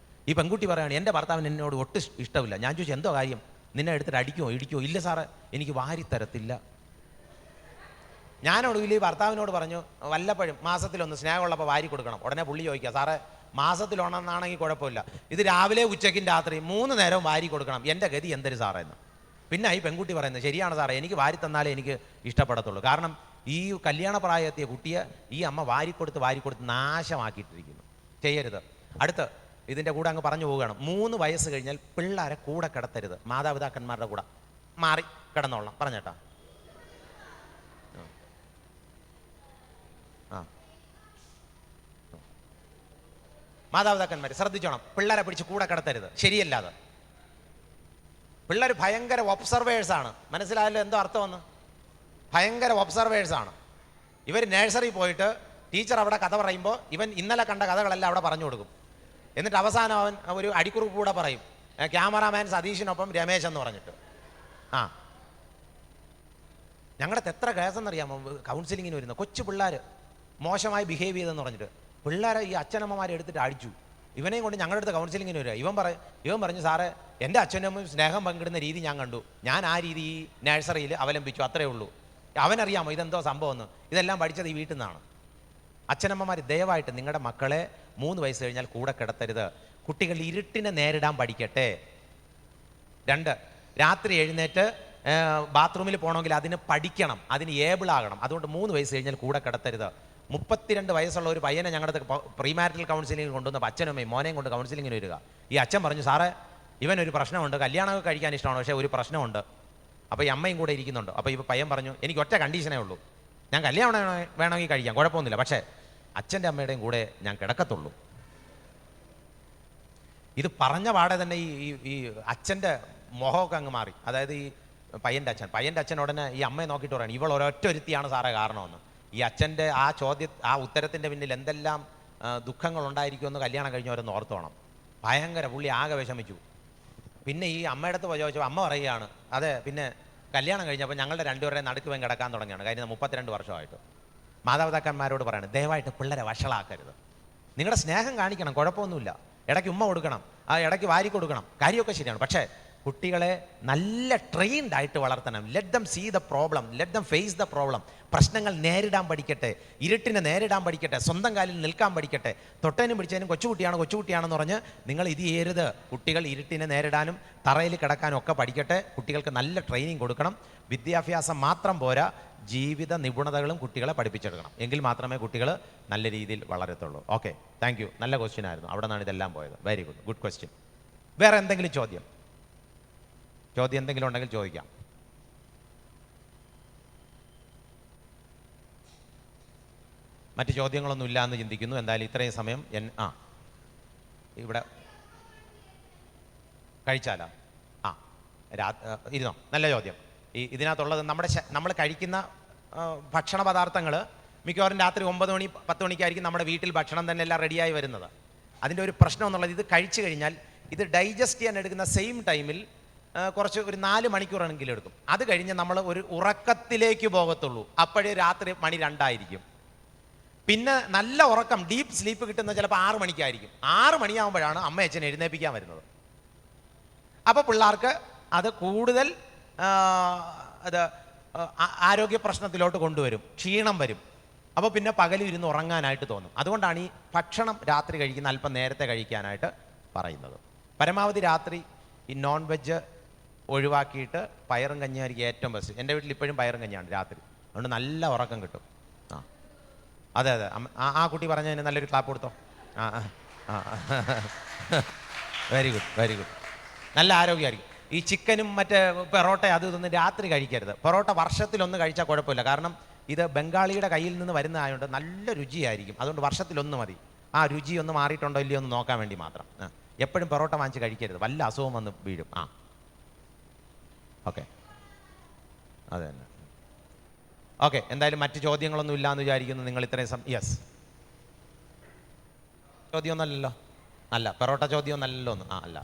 ഈ പെൺകുട്ടി പറയുകയാണ് എൻ്റെ ഭർത്താവിന് എന്നോട് ഒട്ടും ഇഷ്ടമില്ല. ഞാൻ ചോദിച്ചു എന്തോ കാര്യം, നിന്നെ എടുത്തിട്ട് അടിക്കുമോ ഇടിക്കുമോ? ഇല്ല സാറേ എനിക്ക് വാരി തരത്തില്ല. ഞാനൊടുവിൽ ഈ ഭർത്താവിനോട് പറഞ്ഞു വല്ലപ്പോഴും മാസത്തിലൊന്ന് സ്നേഹമുള്ളപ്പോൾ വാരി കൊടുക്കണം. ഉടനെ പുള്ളി ചോദിക്കുക സാറേ മാസത്തിലൊന്നാണെങ്കിൽ കുഴപ്പമില്ല, ഇത് രാവിലെ ഉച്ചയ്ക്കും രാത്രി 3 നേരവും വാരി കൊടുക്കണം, എൻ്റെ ഗതി എന്തൊരു സാറേ എന്ന്. പിന്നെ ഈ പെൺകുട്ടി പറയുന്നത് ശരിയാണ് സാറേ, എനിക്ക് വാരി തന്നാലേ എനിക്ക് ഇഷ്ടപ്പെടത്തുള്ളൂ. കാരണം ഈ കല്യാണ പ്രായത്തിയ കുട്ടിയെ ഈ അമ്മ വാരിക്കൊടുത്ത് നാശമാക്കിയിട്ടിരിക്കുന്നു. ചെയ്യരുത്. അടുത്ത് ഇതിൻ്റെ കൂടെ അങ്ങ് പറഞ്ഞു പോവുകയാണ്. 3 വയസ്സ് കഴിഞ്ഞാൽ പിള്ളേരെ കൂടെ കിടത്തരുത്. മാതാപിതാക്കന്മാരുടെ കൂടെ മാറി കിടന്നോളാം. പറഞ്ഞേട്ടാ. മാതാപിതാക്കന്മാർ ശ്രദ്ധിച്ചോണം. പിള്ളേരെ പിടിച്ച് കൂടെ കിടത്തരുത്. ശരിയല്ലാതെ. പിള്ളേർ ഭയങ്കര ഒബ്സർവേഴ്സാണ്. മനസ്സിലായല്ലോ എന്തോ അർത്ഥമെന്ന്? ഭയങ്കര ഒബ്സർവേഴ്സാണ്. ഇവർ നഴ്സറി പോയിട്ട് ടീച്ചർ അവിടെ കഥ പറയുമ്പോൾ ഇവൻ ഇന്നലെ കണ്ട കഥകളെല്ലാം അവിടെ പറഞ്ഞു കൊടുക്കും. എന്നിട്ട് അവസാനം അവൻ ഒരു അടിക്കുറിപ്പ് കൂടെ പറയും, ക്യാമറാമാൻ സതീഷിനൊപ്പം രമേശ് എന്ന് പറഞ്ഞിട്ട്. ഞങ്ങളുടെ എത്ര കേസെന്നറിയാമോ കൗൺസിലിങ്ങിന് വരുന്ന കൊച്ചു പിള്ളേർ മോശമായി ബിഹേവ് ചെയ്തെന്ന് പറഞ്ഞിട്ട് പിള്ളേരെ ഈ അച്ഛനമ്മമാരെ എടുത്തിട്ട് അടിച്ചു. ഇവനെയും കൊണ്ട് ഞങ്ങളുടെ അടുത്ത് കൗൺസിലിങ്ങിന് വരിക. ഇവൻ പറഞ്ഞു സാറേ എൻ്റെ അച്ഛനും അമ്മയും സ്നേഹം പങ്കിടുന്ന രീതി ഞാൻ കണ്ടു, ഞാൻ ആ രീതി ഈ നഴ്സറിയിൽ അവലംബിച്ചു, അത്രയേ ഉള്ളൂ. അവനറിയാമോ ഇതെന്തോ സംഭവമെന്ന്? ഇതെല്ലാം പഠിച്ചത് ഈ വീട്ടിൽ നിന്നാണ്. അച്ഛനമ്മമാർ ദയവായിട്ട് നിങ്ങളുടെ മക്കളെ 3 വയസ്സ് കഴിഞ്ഞാൽ കൂടെ കിടത്തരുത്. കുട്ടികൾ ഇരുട്ടിനെ നേരിടാൻ പഠിക്കട്ടെ. 2, രാത്രി എഴുന്നേറ്റ് ബാത്റൂമിൽ പോകണമെങ്കിൽ അതിന് പഠിക്കണം, അതിന് ഏബിളാകണം. അതുകൊണ്ട് 3 വയസ്സ് കഴിഞ്ഞാൽ കൂടെ കിടത്തരുത്. 32 വയസ്സുള്ള ഒരു പയ്യനെ ഞങ്ങളുടെ പ്രീമാരിറ്റൽ കൗൺസിലിംഗ് കൊണ്ടുവന്നപ്പോൾ അച്ഛനമ്മയും മോനെയും കൊണ്ട് കൗൺസിലിങ്ങിന് വരിക. ഈ അച്ഛൻ പറഞ്ഞു സാറേ ഇവനൊരു പ്രശ്നമുണ്ട്, കല്യാണമൊക്കെ കഴിക്കാൻ ഇഷ്ടമാണ്, പക്ഷേ ഒരു പ്രശ്നമുണ്ട്. അപ്പോൾ ഈ അമ്മയും കൂടെ ഇരിക്കുന്നുണ്ട്. അപ്പോൾ ഈ പയ്യൻ പറഞ്ഞു എനിക്ക് ഒറ്റ കണ്ടീഷനേ ഉള്ളൂ, ഞാൻ കല്യാണം വേണമെങ്കിൽ കഴിക്കാം, കുഴപ്പമൊന്നുമില്ല, പക്ഷേ അച്ഛൻ്റെ അമ്മയുടെയും കൂടെ ഞാൻ കിടക്കത്തുള്ളൂ. ഇത് പറഞ്ഞ പാടെ തന്നെ ഈ അച്ഛൻ്റെ മുഖമൊക്കെ അങ്ങ് മാറി. അതായത് ഈ പയ്യൻ്റെ അച്ഛൻ ഉടനെ ഈ അമ്മയെ നോക്കിയിട്ട് പറയണം ഇവൾ ഒരൊറ്റ ഒരുത്തിയാണ് സാറേ കാരണമെന്ന്. ഈ അച്ഛൻ്റെ ആ ഉത്തരത്തിൻ്റെ പിന്നിൽ എന്തെല്ലാം ദുഃഖങ്ങളുണ്ടായിരിക്കുമെന്ന് കല്യാണം കഴിഞ്ഞവരെന്ന് ഓർത്തോണം. ഭയങ്കര പുള്ളി ആകെ വിഷമിച്ചു. പിന്നെ ഈ അമ്മയുടെ അടുത്ത് ചോദിച്ചപ്പോൾ അമ്മ പറയുകയാണ് അതെ പിന്നെ കല്യാണം കഴിഞ്ഞപ്പോൾ ഞങ്ങളുടെ 2 നടുക്കുവേം കിടക്കാൻ തുടങ്ങിയാണ്. കഴിഞ്ഞ 32 വർഷമായിട്ട്. മാതാപിതാക്കന്മാരോട് പറയണം ദയവായിട്ട് പിള്ളേരെ വഷളാക്കരുത്. നിങ്ങളുടെ സ്നേഹം കാണിക്കണം, കുഴപ്പമൊന്നുമില്ല, ഇടയ്ക്ക് ഉമ്മ കൊടുക്കണം, ഇടയ്ക്ക് വാരി കൊടുക്കണം, കാര്യമൊക്കെ ശരിയാണ്. പക്ഷേ കുട്ടികളെ നല്ല ട്രെയിൻഡ് ആയിട്ട് വളർത്തണം. Let them see the problem, let them face the problem. പ്രശ്നങ്ങൾ നേരിടാൻ പഠിക്കട്ടെ, ഇരുട്ടിനെ നേരിടാൻ പഠിക്കട്ടെ, സ്വന്തം കാലിൽ നിൽക്കാൻ പഠിക്കട്ടെ. തൊട്ടേനും പിടിച്ചതിനും കൊച്ചുകുട്ടിയാണെന്ന് പറഞ്ഞ് നിങ്ങൾ ഇത് ചെയ്യരുത്. കുട്ടികൾ ഇരുട്ടിനെ നേരിടാനും തറയിൽ കിടക്കാനും ഒക്കെ പഠിക്കട്ടെ. കുട്ടികൾക്ക് നല്ല ട്രെയിനിങ് കൊടുക്കണം. വിദ്യാഭ്യാസം മാത്രം പോരാ, ജീവിത നിപുണതകളും കുട്ടികളെ പഠിപ്പിച്ചെടുക്കണം. എങ്കിൽ മാത്രമേ കുട്ടികൾ നല്ല രീതിയിൽ വളരത്തുള്ളൂ. Okay, thank you. നല്ല ക്വസ്റ്റ്യൻ ആയിരുന്നു. അവിടെ നിന്നാണ് ഇതെല്ലാം പോയത്. Very good question. വേറെ എന്തെങ്കിലും ചോദ്യം? ചോദ്യം എന്തെങ്കിലും ഉണ്ടെങ്കിൽ ചോദിക്കാം. മറ്റ് ചോദ്യങ്ങളൊന്നും ഇല്ല എന്ന് ചിന്തിക്കുന്നു. എന്തായാലും ഇത്രയും സമയം ഇവിടെ കഴിച്ചാലാ ഇരുന്നോ? നല്ല ചോദ്യം. ഇതിനകത്തുള്ളത് നമ്മൾ കഴിക്കുന്ന ഭക്ഷണ പദാർത്ഥങ്ങൾ മിക്കവാറും രാത്രി 9 മണി 10 മണിക്കായിരിക്കും നമ്മുടെ വീട്ടിൽ ഭക്ഷണം തന്നെ എല്ലാം റെഡിയായി വരുന്നത്. അതിൻ്റെ ഒരു പ്രശ്നം എന്നുള്ളത്, ഇത് കഴിച്ചു കഴിഞ്ഞാൽ ഇത് ഡൈജസ്റ്റ് ചെയ്യാൻ എടുക്കുന്ന സെയിം ടൈമിൽ കുറച്ച് ഒരു 4 മണിക്കൂറാണെങ്കിലും എടുക്കും. അത് കഴിഞ്ഞ് നമ്മൾ ഒരു ഉറക്കത്തിലേക്ക് പോകത്തുള്ളൂ. അപ്പോഴേ രാത്രി 2 ആയിരിക്കും. പിന്നെ നല്ല ഉറക്കം, ഡീപ്പ് സ്ലീപ്പ് കിട്ടുന്ന ചിലപ്പോൾ 6 മണിക്കായിരിക്കും. 6 മണിയാകുമ്പോഴാണ് അമ്മ അച്ഛൻ എഴുന്നേൽപ്പിക്കാൻ വരുന്നത്. അപ്പോൾ പിള്ളേർക്ക് അത് കൂടുതൽ ആരോഗ്യ പ്രശ്നത്തിലോട്ട് കൊണ്ടുവരും, ക്ഷീണം വരും. അപ്പോൾ പിന്നെ പകലും ഇരുന്ന് ഉറങ്ങാനായിട്ട് തോന്നും. അതുകൊണ്ടാണ് ഈ ഭക്ഷണം രാത്രി കഴിക്കുന്ന അല്പം നേരത്തെ കഴിക്കാനായിട്ട് പറയുന്നത്. പരമാവധി രാത്രി ഈ നോൺ വെജ് ഒഴിവാക്കിയിട്ട് പയറും കഞ്ഞിയായിരിക്കും ഏറ്റവും ബെസ്റ്റ്. എൻ്റെ വീട്ടിൽ ഇപ്പോഴും പയറും കഞ്ഞിയാണ് രാത്രി. അതുകൊണ്ട് നല്ല ഉറക്കം കിട്ടും. അതെ ആ കുട്ടി പറഞ്ഞതിന് നല്ലൊരു ക്ലാപ്പ് കൊടുത്തോ. Very good, very good. നല്ല ആരോഗ്യമായിരിക്കും. ഈ ചിക്കനും മറ്റേ പൊറോട്ട അത് ഇതൊന്നും രാത്രി കഴിക്കരുത്. പൊറോട്ട വർഷത്തിലൊന്ന് കഴിച്ചാൽ കുഴപ്പമില്ല. കാരണം ഇത് ബംഗാളിയുടെ കയ്യിൽ നിന്ന് വരുന്നതായതുകൊണ്ട് നല്ല രുചിയായിരിക്കും. അതുകൊണ്ട് വർഷത്തിലൊന്ന് മതി. ആ രുചി ഒന്ന് മാറിയിട്ടുണ്ടോ ഇല്ലയോ എന്ന് നോക്കാൻ വേണ്ടി മാത്രം. എപ്പോഴും പൊറോട്ട വാങ്ങിച്ച് കഴിക്കരുത്, വല്ല അസുഖം വന്ന് വീഴും. ഓക്കെ, അതെ തന്നെ. ഓക്കെ, എന്തായാലും മറ്റ് ചോദ്യങ്ങളൊന്നും ഇല്ലയെന്ന് വിചാരിക്കുന്നു. നിങ്ങൾ ഇത്രയും യെസ്, ചോദ്യമൊന്നല്ലല്ലോ? അല്ല, പൊറോട്ട ചോദ്യമൊന്നല്ലല്ലോ ഒന്ന്. അല്ല.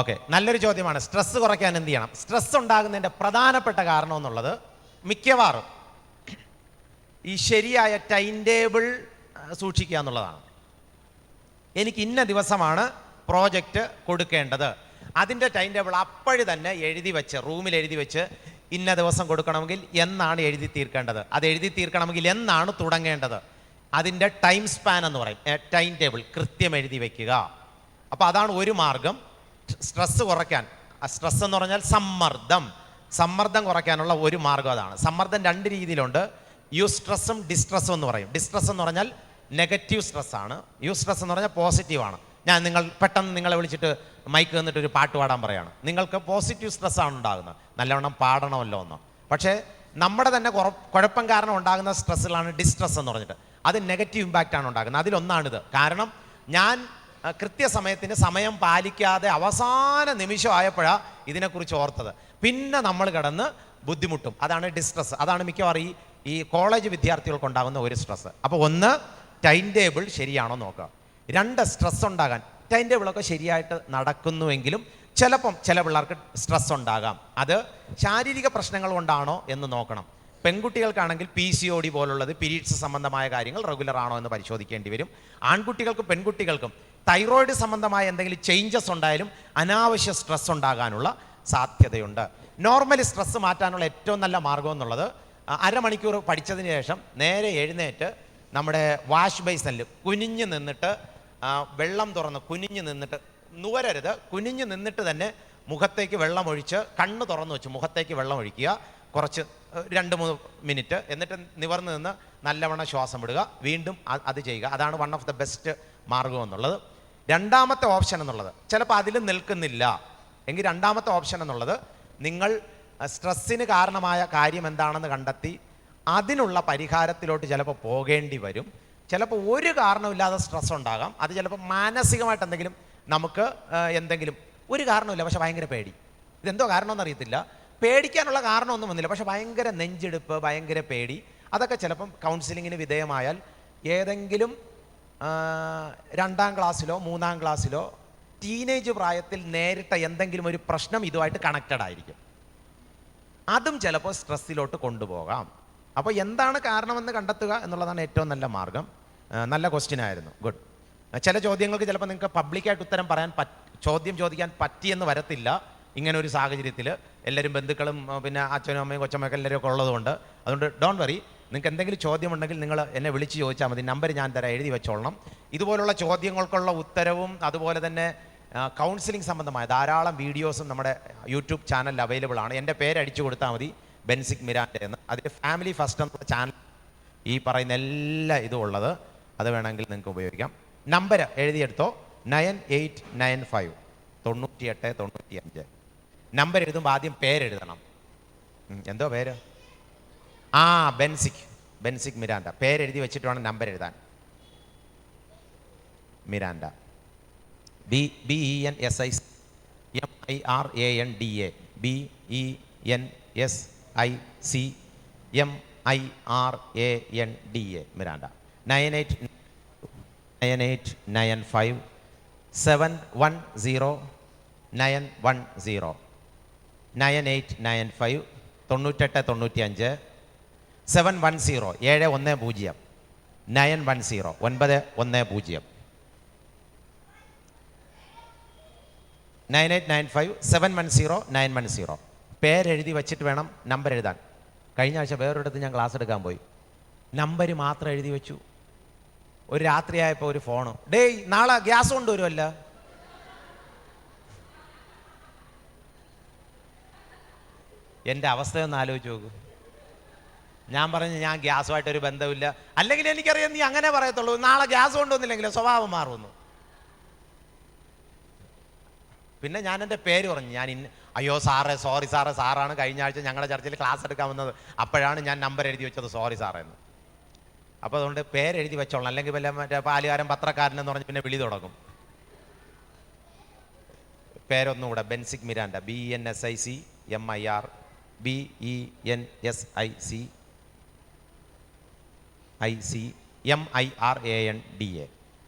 ഓക്കെ, നല്ലൊരു ചോദ്യമാണ്. സ്ട്രെസ് കുറയ്ക്കാൻ എന്ത് ചെയ്യണം? സ്ട്രെസ് ഉണ്ടാകുന്നതിൻ്റെ പ്രധാനപ്പെട്ട കാരണം എന്നുള്ളത് മിക്കവാറും ഈ ശരിയായ ടൈം ടേബിൾ സൂക്ഷിക്കുക എന്നുള്ളതാണ്. എനിക്ക് ഇന്ന ദിവസമാണ് പ്രോജക്റ്റ് കൊടുക്കേണ്ടത്, അതിൻ്റെ ടൈം ടേബിൾ അപ്പോഴ് തന്നെ എഴുതി വെച്ച്, റൂമിൽ എഴുതി വെച്ച്, ഇന്ന ദിവസം കൊടുക്കണമെങ്കിൽ എന്നാണ് എഴുതി തീർക്കേണ്ടത്, അത് എഴുതി തീർക്കണമെങ്കിൽ എന്നാണ് തുടങ്ങേണ്ടത്, അതിൻ്റെ ടൈം സ്പാൻ എന്ന് പറയും, ടൈം ടേബിൾ കൃത്യം എഴുതി വയ്ക്കുക. അപ്പോൾ അതാണ് ഒരു മാർഗം സ്ട്രെസ് കുറയ്ക്കാൻ. സ്ട്രെസ് എന്ന് പറഞ്ഞാൽ സമ്മർദ്ദം കുറയ്ക്കാനുള്ള ഒരു മാർഗം അതാണ്. സമ്മർദ്ദം 2 രീതിയിലുണ്ട്. യൂസ്ട്രെസ്സും ഡിസ്ട്രെസ്സും എന്ന് പറയും. ഡിസ്ട്രെസ് എന്ന് പറഞ്ഞാൽ നെഗറ്റീവ് സ്ട്രെസ്സാണ്, യൂസ്ട്രെസ് എന്ന് പറഞ്ഞാൽ പോസിറ്റീവാണ്. പെട്ടെന്ന് നിങ്ങളെ വിളിച്ചിട്ട് മൈക്ക് തന്നിട്ട് ഒരു പാട്ട് പാടാൻ പറയാണ്, നിങ്ങൾക്ക് പോസിറ്റീവ് സ്ട്രെസ്സാണ് ഉണ്ടാകുന്നത്, നല്ലവണ്ണം പാടണമല്ലോ എന്ന്. പക്ഷേ നമ്മുടെ തന്നെ കുഴപ്പം കാരണം ഉണ്ടാകുന്ന സ്ട്രെസ്സുകളാണ് ഡിസ്ട്രെസ് എന്ന് പറഞ്ഞിട്ട്. അത് നെഗറ്റീവ് ഇമ്പാക്റ്റാണ് ഉണ്ടാകുന്നത്. അതിലൊന്നാണിത്. കാരണം ഞാൻ കൃത്യസമയത്തിന് സമയം പാലിക്കാതെ അവസാന നിമിഷമായപ്പോഴാണ് ഇതിനെക്കുറിച്ച് ഓർത്തത്. പിന്നെ നമ്മൾ കിടന്ന് ബുദ്ധിമുട്ടും. അതാണ് ഡിസ്ട്രെസ്. അതാണ് മിക്കവാറും ഈ കോളേജ് വിദ്യാർത്ഥികൾക്ക് ഉണ്ടാകുന്ന ഒരു സ്ട്രെസ്. അപ്പോൾ 1, ടൈം ടേബിൾ ശരിയാണോ നോക്കുക. 2, സ്ട്രെസ് ഉണ്ടാകാൻ ടൈം ടേബിളൊക്കെ ശരിയായിട്ട് നടക്കുന്നുവെങ്കിലും ചിലപ്പം ചില പിള്ളേർക്ക് സ്ട്രെസ് ഉണ്ടാകാം. അത് ശാരീരിക പ്രശ്നങ്ങൾ കൊണ്ടാണോ എന്ന് നോക്കണം. പെൺകുട്ടികൾക്കാണെങ്കിൽ PCOD പോലുള്ളത്, പീരീഡ്സ് സംബന്ധമായ കാര്യങ്ങൾ റെഗുലർ ആണോ എന്ന് പരിശോധിക്കേണ്ടി വരും. ആൺകുട്ടികൾക്കും പെൺകുട്ടികൾക്കും തൈറോയിഡ് സംബന്ധമായ എന്തെങ്കിലും ചേഞ്ചസ് ഉണ്ടായാലും അനാവശ്യ സ്ട്രെസ് ഉണ്ടാകാനുള്ള സാധ്യതയുണ്ട്. നോർമലി സ്ട്രെസ് മാറ്റാനുള്ള ഏറ്റവും നല്ല മാർഗം എന്നുള്ളത്, അരമണിക്കൂർ പഠിച്ചതിന് ശേഷം നേരെ എഴുന്നേറ്റ് നമ്മുടെ വാഷ് ബേസിനിൽ കുനിഞ്ഞ് നിന്നിട്ട്, വെള്ളം തുറന്ന് കുനിഞ്ഞ് നിന്നിട്ട്, നുവരരുത്, കുനിഞ്ഞ് നിന്നിട്ട് തന്നെ മുഖത്തേക്ക് വെള്ളം ഒഴിച്ച്, കണ്ണ് തുറന്ന് വെച്ച് മുഖത്തേക്ക് വെള്ളം ഒഴിക്കുക, കുറച്ച് 2-3 മിനിറ്റ്, എന്നിട്ട് നിവർന്ന് നിന്ന് നല്ലവണ്ണം ശ്വാസം വിടുക, വീണ്ടും അത് ചെയ്യുക. അതാണ് വൺ ഓഫ് ദ ബെസ്റ്റ് മാർഗം എന്നുള്ളത്. രണ്ടാമത്തെ ഓപ്ഷൻ എന്നുള്ളത് ചിലപ്പോൾ അതിൽ നിൽക്കുന്നില്ല എങ്കിൽ, രണ്ടാമത്തെ ഓപ്ഷൻ എന്നുള്ളത്, നിങ്ങൾ സ്ട്രെസ്സിന് കാരണമായ കാര്യം എന്താണെന്ന് കണ്ടെത്തി അതിനുള്ള പരിഹാരത്തിലോട്ട് ചിലപ്പോൾ പോകേണ്ടി വരും. ചിലപ്പോൾ ഒരു കാരണമില്ലാതെ സ്ട്രെസ് ഉണ്ടാകാം. അത് ചിലപ്പോൾ മാനസികമായിട്ട് എന്തെങ്കിലും, നമുക്ക് എന്തെങ്കിലും ഒരു കാരണമില്ല, പക്ഷെ ഭയങ്കര പേടി. ഇതെന്തോ കാരണമെന്ന് അറിയത്തില്ല, പേടിക്കാനുള്ള കാരണമൊന്നും വന്നില്ല, പക്ഷെ ഭയങ്കര നെഞ്ചെടുപ്പ്, ഭയങ്കര പേടി. അതൊക്കെ ചിലപ്പം കൗൺസിലിങ്ങിന് വിധേയമായാൽ ഏതെങ്കിലും 2ാം ക്ലാസ്സിലോ 3ാം ക്ലാസ്സിലോ ടീനേജ് പ്രായത്തിൽ നേരിട്ട എന്തെങ്കിലും ഒരു പ്രശ്നം ഇതുമായിട്ട് കണക്റ്റഡ് ആയിരിക്കും. അതും ചിലപ്പോൾ സ്ട്രെസ്സിലോട്ട് കൊണ്ടുപോകാം. അപ്പോൾ എന്താണ് കാരണമെന്ന് കണ്ടെത്തുക എന്നുള്ളതാണ് ഏറ്റവും നല്ല മാർഗം. നല്ല ക്വസ്റ്റ്യൻ ആയിരുന്നു, ഗുഡ്. ചില ചോദ്യങ്ങൾക്ക് ചിലപ്പോൾ നിങ്ങൾക്ക് പബ്ലിക്കായിട്ട് ഉത്തരം പറയാൻ ചോദ്യം ചോദിക്കാൻ പറ്റിയെന്ന് വരത്തില്ല. ഇങ്ങനെ ഒരു സാഹചര്യത്തിൽ എല്ലാവരും ബന്ധുക്കളും പിന്നെ അച്ഛനും അമ്മയും കൊച്ചമ്മയൊക്കെ എല്ലാവരും ഒക്കെ ഉള്ളതുകൊണ്ട്. അതുകൊണ്ട് ഡോണ്ട് വറി, നിങ്ങൾക്ക് എന്തെങ്കിലും ചോദ്യമുണ്ടെങ്കിൽ നിങ്ങൾ എന്നെ വിളിച്ച് ചോദിച്ചാൽ മതി. നമ്പർ ഞാൻ തരാം, എഴുതി വെച്ചോളണം. ഇതുപോലുള്ള ചോദ്യങ്ങൾക്കുള്ള ഉത്തരവും അതുപോലെ തന്നെ കൗൺസിലിംഗ് സംബന്ധമായ ധാരാളം വീഡിയോസും നമ്മുടെ യൂട്യൂബ് ചാനലിൽ അവൈലബിൾ ആണ്. എൻ്റെ പേര് അടിച്ചു കൊടുത്താൽ മതി, ബെൻസിക് മിരാൻഡ എന്ന്. അതിൽ ഫാമിലി ഫസ്റ്റ് എന്ന ചാനൽ ഈ പറയുന്ന എല്ലാ ഇതും ഉള്ളത്. അത് വേണമെങ്കിൽ നിങ്ങൾക്ക് ഉപയോഗിക്കാം. നമ്പർ എഴുതിയെടുത്തോ, 9895 9895. നമ്പർ എഴുതുമ്പോൾ ആദ്യം പേരെഴുതണം. എന്തോ പേര്? ബെൻസിക് മിരാൻഡ. പേരെഴുതി വെച്ചിട്ട് വേണം നമ്പർ എഴുതാൻ. Miranda, BENSIC MIRANDA, BENSIC MIRANDA, Miranda. 9895 710 910 9895 9895 710 710 910 910 9895 710 910. പേരെഴുതി വച്ചിട്ട് വേണം നമ്പർ എഴുതാൻ. കഴിഞ്ഞ ആഴ്ച വേറൊരിടത്ത് ഞാൻ ക്ലാസ് എടുക്കാൻ പോയി, നമ്പർ മാത്രം എഴുതി വെച്ചു. ഒരു രാത്രിയായപ്പോൾ ഒരു ഫോണ്, ഡേയ് നാളെ ഗ്യാസ് കൊണ്ടുവരുമല്ല. എൻ്റെ അവസ്ഥയൊന്ന് ആലോചിച്ച് നോക്കൂ. ഞാൻ പറഞ്ഞു ഞാൻ ഗ്യാസുമായിട്ടൊരു ബന്ധമില്ല, അല്ലെങ്കിൽ എനിക്കറിയാം നീ അങ്ങനെ പറയത്തുള്ളൂ, നാളെ ഗ്യാസ് കൊണ്ടുവന്നില്ലെങ്കിലോ സ്വഭാവം മാറുമെന്ന്. പിന്നെ ഞാൻ എൻ്റെ പേര് പറഞ്ഞു, അയ്യോ സാറേ സോറി സാറേ, സാറാണ് കഴിഞ്ഞ ആഴ്ച ഞങ്ങളുടെ ചർച്ചിൽ ക്ലാസ് എടുക്കാൻ വന്നത്, അപ്പോഴാണ് ഞാൻ നമ്പർ എഴുതി വെച്ചത്, സോറി സാറേ എന്ന്. അപ്പോൾ അതുകൊണ്ട് പേരെഴുതി വെച്ചോളണം, അല്ലെങ്കിൽ വല്ല മറ്റേ പാലുകാരൻ പത്രക്കാരനെന്ന് പറഞ്ഞ് പിന്നെ വിളി തുടങ്ങും. പേരൊന്നുകൂടെ, ബെൻസിക് മിരാൻഡ, BENSIC MIRANDA.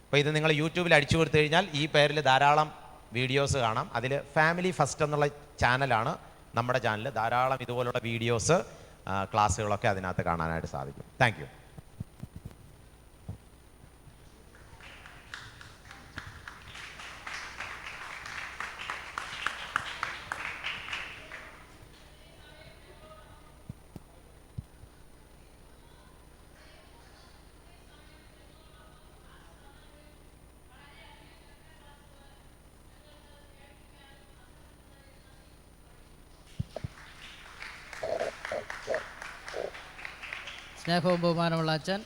അപ്പോൾ ഇത് നിങ്ങൾ യൂട്യൂബിൽ അടിച്ചു കൊടുത്തു കഴിഞ്ഞാൽ ഈ പേരിൽ ധാരാളം വീഡിയോസ് കാണാം. അതിൽ ഫാമിലി ഫസ്റ്റ് എന്നുള്ള ചാനലാണ് നമ്മുടെ ചാനൽ. ധാരാളം ഇതുപോലുള്ള വീഡിയോസ്, ക്ലാസ്സുകളൊക്കെ അതിനകത്ത് കാണാനായിട്ട് സാധിക്കും. Thank you. സ്നേഹവും ബഹുമാനമുള്ള അച്ഛൻ,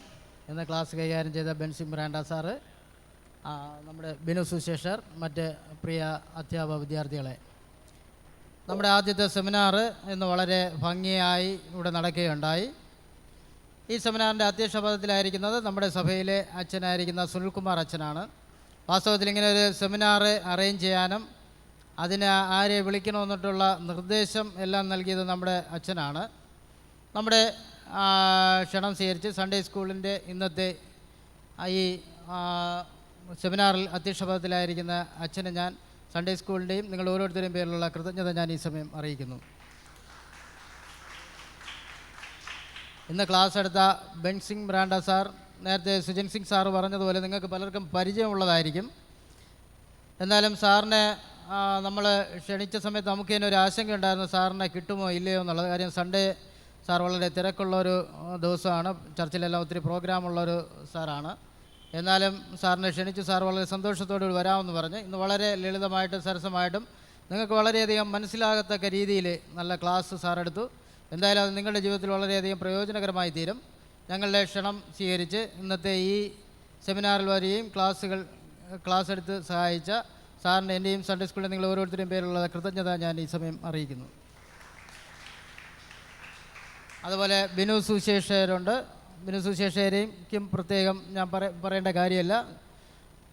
ഇന്ന് ക്ലാസ് കൈകാര്യം ചെയ്ത ബെൻസിക് മിരാൻഡ സാറ്, നമ്മുടെ ബിനു സുശേഷർ, മറ്റ് പ്രിയ അധ്യാപക വിദ്യാർത്ഥികളെ, നമ്മുടെ ആദ്യത്തെ സെമിനാർ ഇന്ന് വളരെ ഭംഗിയായി ഇവിടെ നടക്കുകയുണ്ടായി. ഈ സെമിനാറിൻ്റെ അധ്യക്ഷ പദത്തിലായിരിക്കുന്നത് നമ്മുടെ സഭയിലെ അച്ഛനായിരിക്കുന്ന സുനിൽകുമാർ അച്ഛനാണ്. വാസ്തവത്തിൽ ഇങ്ങനെ ഒരു സെമിനാർ അറേഞ്ച് ചെയ്യാനും അതിന് ആരെ വിളിക്കണമെന്നിട്ടുള്ള നിർദ്ദേശം എല്ലാം നൽകിയത് നമ്മുടെ അച്ഛനാണ്. നമ്മുടെ ക്ഷണം സ്വീകരിച്ച് സൺഡേ സ്കൂളിൻ്റെ ഇന്നത്തെ ഈ സെമിനാറിൽ അധ്യക്ഷ പദത്തിലായിരിക്കുന്ന അച്ഛനെ ഞാൻ സൺഡേ സ്കൂളിൻ്റെയും നിങ്ങൾ ഓരോരുത്തരുടെയും പേരിലുള്ള കൃതജ്ഞത ഞാൻ ഈ സമയം അറിയിക്കുന്നു. ഇന്ന് ക്ലാസ് എടുത്ത ബെൻസിക് മിരാൻഡ സാർ, നേരത്തെ സുജൻ സിംഗ് സാറ് പറഞ്ഞതുപോലെ നിങ്ങൾക്ക് പലർക്കും പരിചയമുള്ളതായിരിക്കും. എന്നാലും സാറിനെ നമ്മൾ ക്ഷണിച്ച സമയത്ത് നമുക്ക് തന്നെ ഒരു ആശങ്കയുണ്ടായിരുന്നു, സാറിനെ കിട്ടുമോ ഇല്ലയോ എന്നുള്ളത്. കാര്യം സൺഡേ സാർ വളരെ തിരക്കുള്ളൊരു ദിവസമാണ്, ചർച്ചിലെല്ലാം ഒത്തിരി പ്രോഗ്രാമുള്ളൊരു സാറാണ്. എന്നാലും സാറിനെ ക്ഷണിച്ചു, സാർ വളരെ സന്തോഷത്തോടു വരാമെന്ന് പറഞ്ഞ് ഇന്ന് വളരെ ലളിതമായിട്ടും സരസമായിട്ടും നിങ്ങൾക്ക് വളരെയധികം മനസ്സിലാകത്തക്ക രീതിയിൽ നല്ല ക്ലാസ് സാറെടുത്തു. എന്തായാലും അത് നിങ്ങളുടെ ജീവിതത്തിൽ വളരെയധികം പ്രയോജനകരമായി തീരും. ഞങ്ങളുടെ ക്ഷണം സ്വീകരിച്ച് ഇന്നത്തെ ഈ സെമിനാറിൽ വരികയും ക്ലാസ് എടുത്ത് സഹായിച്ച സാറിൻ്റെ എൻ്റെയും സൺഡേ സ്കൂളിൽ നിങ്ങൾ ഓരോരുത്തരുടെയും പേരിലുള്ള കൃതജ്ഞത ഞാൻ ഈ സമയം അറിയിക്കുന്നു. അതുപോലെ ബിനു സുശേഷരുണ്ട്. ബിനു സുശേഷരെയും പ്രത്യേകം ഞാൻ പറയേണ്ട കാര്യമല്ല.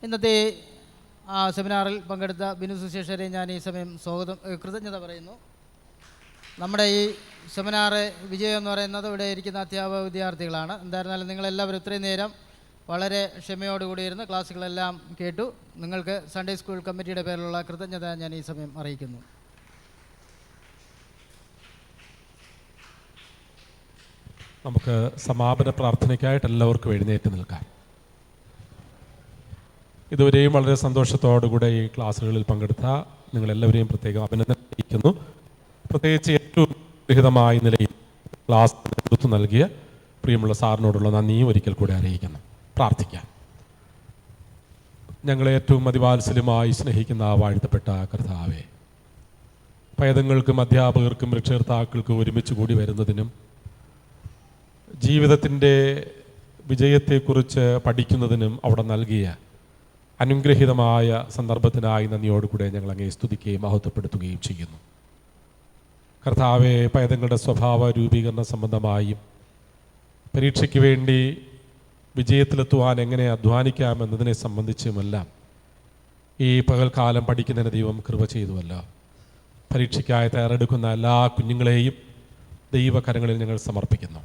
ഇന്നത്തെ സെമിനാറിൽ പങ്കെടുത്ത ബിനു സുശേഷരെയും ഞാൻ ഈ സമയം കൃതജ്ഞത പറയുന്നു. നമ്മുടെ ഈ സെമിനാർ വിജയം എന്ന് പറയുന്നത് ഇവിടെ ഇരിക്കുന്ന അധ്യാപക വിദ്യാർത്ഥികളാണ്. എന്തായിരുന്നാലും നിങ്ങളെല്ലാവരും ഇത്രയും നേരം വളരെ ക്ഷമയോടുകൂടിയിരുന്ന് ക്ലാസ്സുകളെല്ലാം കേട്ടു. നിങ്ങൾക്ക് സൺഡേ സ്കൂൾ കമ്മിറ്റിയുടെ പേരിലുള്ള കൃതജ്ഞത ഞാൻ ഈ സമയം അറിയിക്കുന്നു. നമുക്ക് സമാപന പ്രാർത്ഥനയ്ക്കായിട്ട് എല്ലാവർക്കും എഴുന്നേറ്റ് നിൽക്കാം. ഇതുവരെയും വളരെ സന്തോഷത്തോടുകൂടെ ഈ ക്ലാസ്സുകളിൽ പങ്കെടുത്ത നിങ്ങളെല്ലാവരെയും പ്രത്യേകം അഭിനന്ദനം അറിയിക്കുന്നു. പ്രത്യേകിച്ച് ഏറ്റവും വിഹിതമായ നിലയിൽ ക്ലാസ് നേതൃത്വം നൽകിയ പ്രിയമുള്ള സാറിനോടുള്ള നന്ദിയും ഒരിക്കൽ കൂടെ അറിയിക്കുന്നു. പ്രാർത്ഥിക്കാം. ഞങ്ങളെ ഏറ്റവും അതിവാത്സല്യമായി സ്നേഹിക്കുന്ന വാഴ്ത്തപ്പെട്ട കർത്താവേ, പൈതങ്ങൾക്കും അധ്യാപകർക്കും രക്ഷകർത്താക്കൾക്കും ഒരുമിച്ച് കൂടി വരുന്നതിനും ജീവിതത്തിൻ്റെ വിജയത്തെക്കുറിച്ച് പഠിക്കുന്നതിനും അവിടെ നൽകിയ അനുഗ്രഹീതമായ സന്ദർഭത്തിനായി നന്ദിയോടുകൂടെ ഞങ്ങൾ അങ്ങേ സ്തുതിക്കുകയും മഹത്വപ്പെടുത്തുകയും ചെയ്യുന്നു. കർത്താവെ, പൈതങ്ങളുടെ സ്വഭാവ രൂപീകരണ സംബന്ധമായും പരീക്ഷയ്ക്ക് വേണ്ടി വിജയത്തിലെത്തുവാൻ എങ്ങനെ അധ്വാനിക്കാമെന്നതിനെ സംബന്ധിച്ചുമെല്ലാം ഈ പകൽക്കാലം പഠിക്കുന്നതിന് ദൈവം കൃപ ചെയ്തുവല്ലോ. പരീക്ഷയ്ക്കായി തയ്യാറെടുക്കുന്ന എല്ലാ കുഞ്ഞുങ്ങളെയും ദൈവകരങ്ങളിൽ ഞങ്ങൾ സമർപ്പിക്കുന്നു.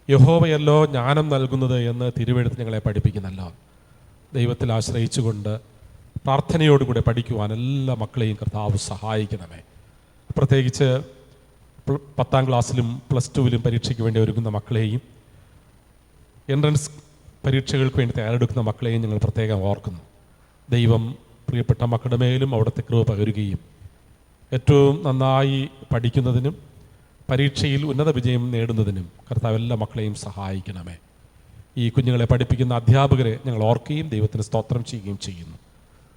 യഹോവയല്ലോ ജ്ഞാനം നൽകുന്നത് എന്ന് തിരുവെഴുത്ത് ഞങ്ങളെ പഠിപ്പിക്കുന്നല്ലോ. ദൈവത്തിൽ ആശ്രയിച്ചുകൊണ്ട് പ്രാർത്ഥനയോടുകൂടെ പഠിക്കുവാൻ എല്ലാ മക്കളെയും കർത്താവ് സഹായിക്കണമേ. പ്രത്യേകിച്ച് 10ാം ക്ലാസ്സിലും +2-ലും പരീക്ഷയ്ക്ക് വേണ്ടി ഒരുങ്ങുന്ന മക്കളെയും എൻട്രൻസ് പരീക്ഷകൾക്ക് വേണ്ടി തയ്യാറെടുക്കുന്ന മക്കളെയും ഞങ്ങൾ പ്രത്യേകം ഓർക്കുന്നു. ദൈവം പ്രിയപ്പെട്ട മക്കളുടെ മേലും അവിടുത്തെ കൃപ പകരുകയും ഏറ്റവും നന്നായി പഠിക്കുന്നതിനും പരീക്ഷയിൽ ഉന്നത വിജയം നേടുന്നതിനും കർത്താവ് എല്ലാ മക്കളെയും സഹായിക്കണമേ. ഈ കുഞ്ഞുങ്ങളെ പഠിപ്പിക്കുന്ന അധ്യാപകരെ ഞങ്ങൾ ഓർക്കുകയും ദൈവത്തിന് സ്തോത്രം ചെയ്യുകയും ചെയ്യുന്നു.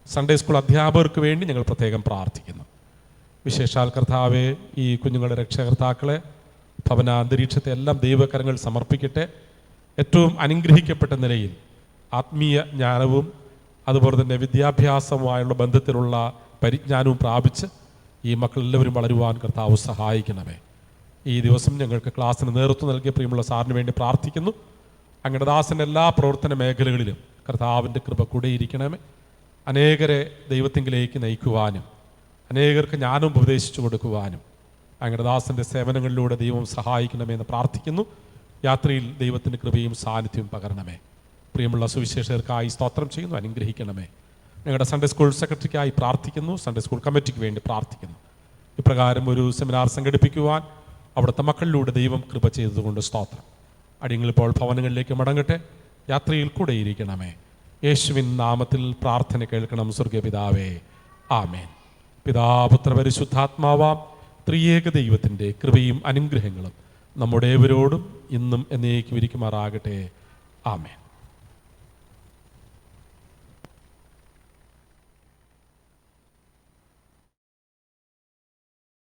സൺഡേ സ്കൂൾ അധ്യാപകർക്ക് വേണ്ടി ഞങ്ങൾ പ്രത്യേകം പ്രാർത്ഥിക്കുന്നു. വിശേഷാൽ കർത്താവെ, ഈ കുഞ്ഞുങ്ങളുടെ രക്ഷകർത്താക്കളെ, ഭവന അന്തരീക്ഷത്തെ എല്ലാം ദൈവകരങ്ങൾ സമർപ്പിക്കട്ടെ. ഏറ്റവും അനുഗ്രഹിക്കപ്പെട്ട നിലയിൽ ആത്മീയ ജ്ഞാനവും അതുപോലെ തന്നെ വിദ്യാഭ്യാസവുമായുള്ള ബന്ധത്തിലുള്ള പരിജ്ഞാനവും പ്രാപിച്ച് ഈ മക്കളെല്ലാവരും വളരുവാൻ കർത്താവ് സഹായിക്കണമേ. ഈ ദിവസം ഞങ്ങൾക്ക് ക്ലാസ്സിന് നേതൃത്വം നൽകിയ പ്രിയമുള്ള സാറിന് വേണ്ടി പ്രാർത്ഥിക്കുന്നു. അങ്ങയുടെ ദാസൻ്റെ എല്ലാ പ്രവർത്തന മേഖലകളിലും കർത്താവിൻ്റെ കൃപ കൂടെയിരിക്കണമേ. അനേകരെ ദൈവത്തിങ്കിലേക്ക് നയിക്കുവാനും അനേകർക്ക് ജ്ഞാനം ഉപദേശിച്ചു കൊടുക്കുവാനും അങ്ങയുടെ ദാസൻ്റെ സേവനങ്ങളിലൂടെ ദൈവം സഹായിക്കണമെന്ന് പ്രാർത്ഥിക്കുന്നു. യാത്രയിൽ ദൈവത്തിൻ്റെ കൃപയും സാന്നിധ്യവും പകരണമേ. പ്രിയമുള്ള സുവിശേഷകർക്കായി സ്തോത്രം ചെയ്യുന്നു, അനുഗ്രഹിക്കണമേ. ഞങ്ങളുടെ സൺഡേ സ്കൂൾ സെക്രട്ടറിക്കായി പ്രാർത്ഥിക്കുന്നു. സൺഡേ സ്കൂൾ കമ്മിറ്റിക്ക് വേണ്ടി പ്രാർത്ഥിക്കുന്നു. ഇപ്രകാരം ഒരു സെമിനാർ സംഘടിപ്പിക്കുവാൻ അവിടുത്തെ മക്കളിലൂടെ ദൈവം കൃപ ചെയ്തതുകൊണ്ട് സ്തോത്രം. അടിയങ്ങളിപ്പോൾ ഭവനങ്ങളിലേക്ക് മടങ്ങട്ടെ. യാത്രയിൽ കൂടെ ഇരിക്കണമേ. യേശുവിൻ നാമത്തിൽ പ്രാർത്ഥന കേൾക്കണം സ്വർഗീയ പിതാവേ, ആമേൻ. പിതാപുത്ര പരിശുദ്ധാത്മാവാം ത്രിയേക ദൈവത്തിൻ്റെ കൃപയും അനുഗ്രഹങ്ങളും നമ്മുടെ ഏവരോടും ഇന്നും എന്നേക്കും ഇരിക്കുമാറാകട്ടെ. ആമേൻ.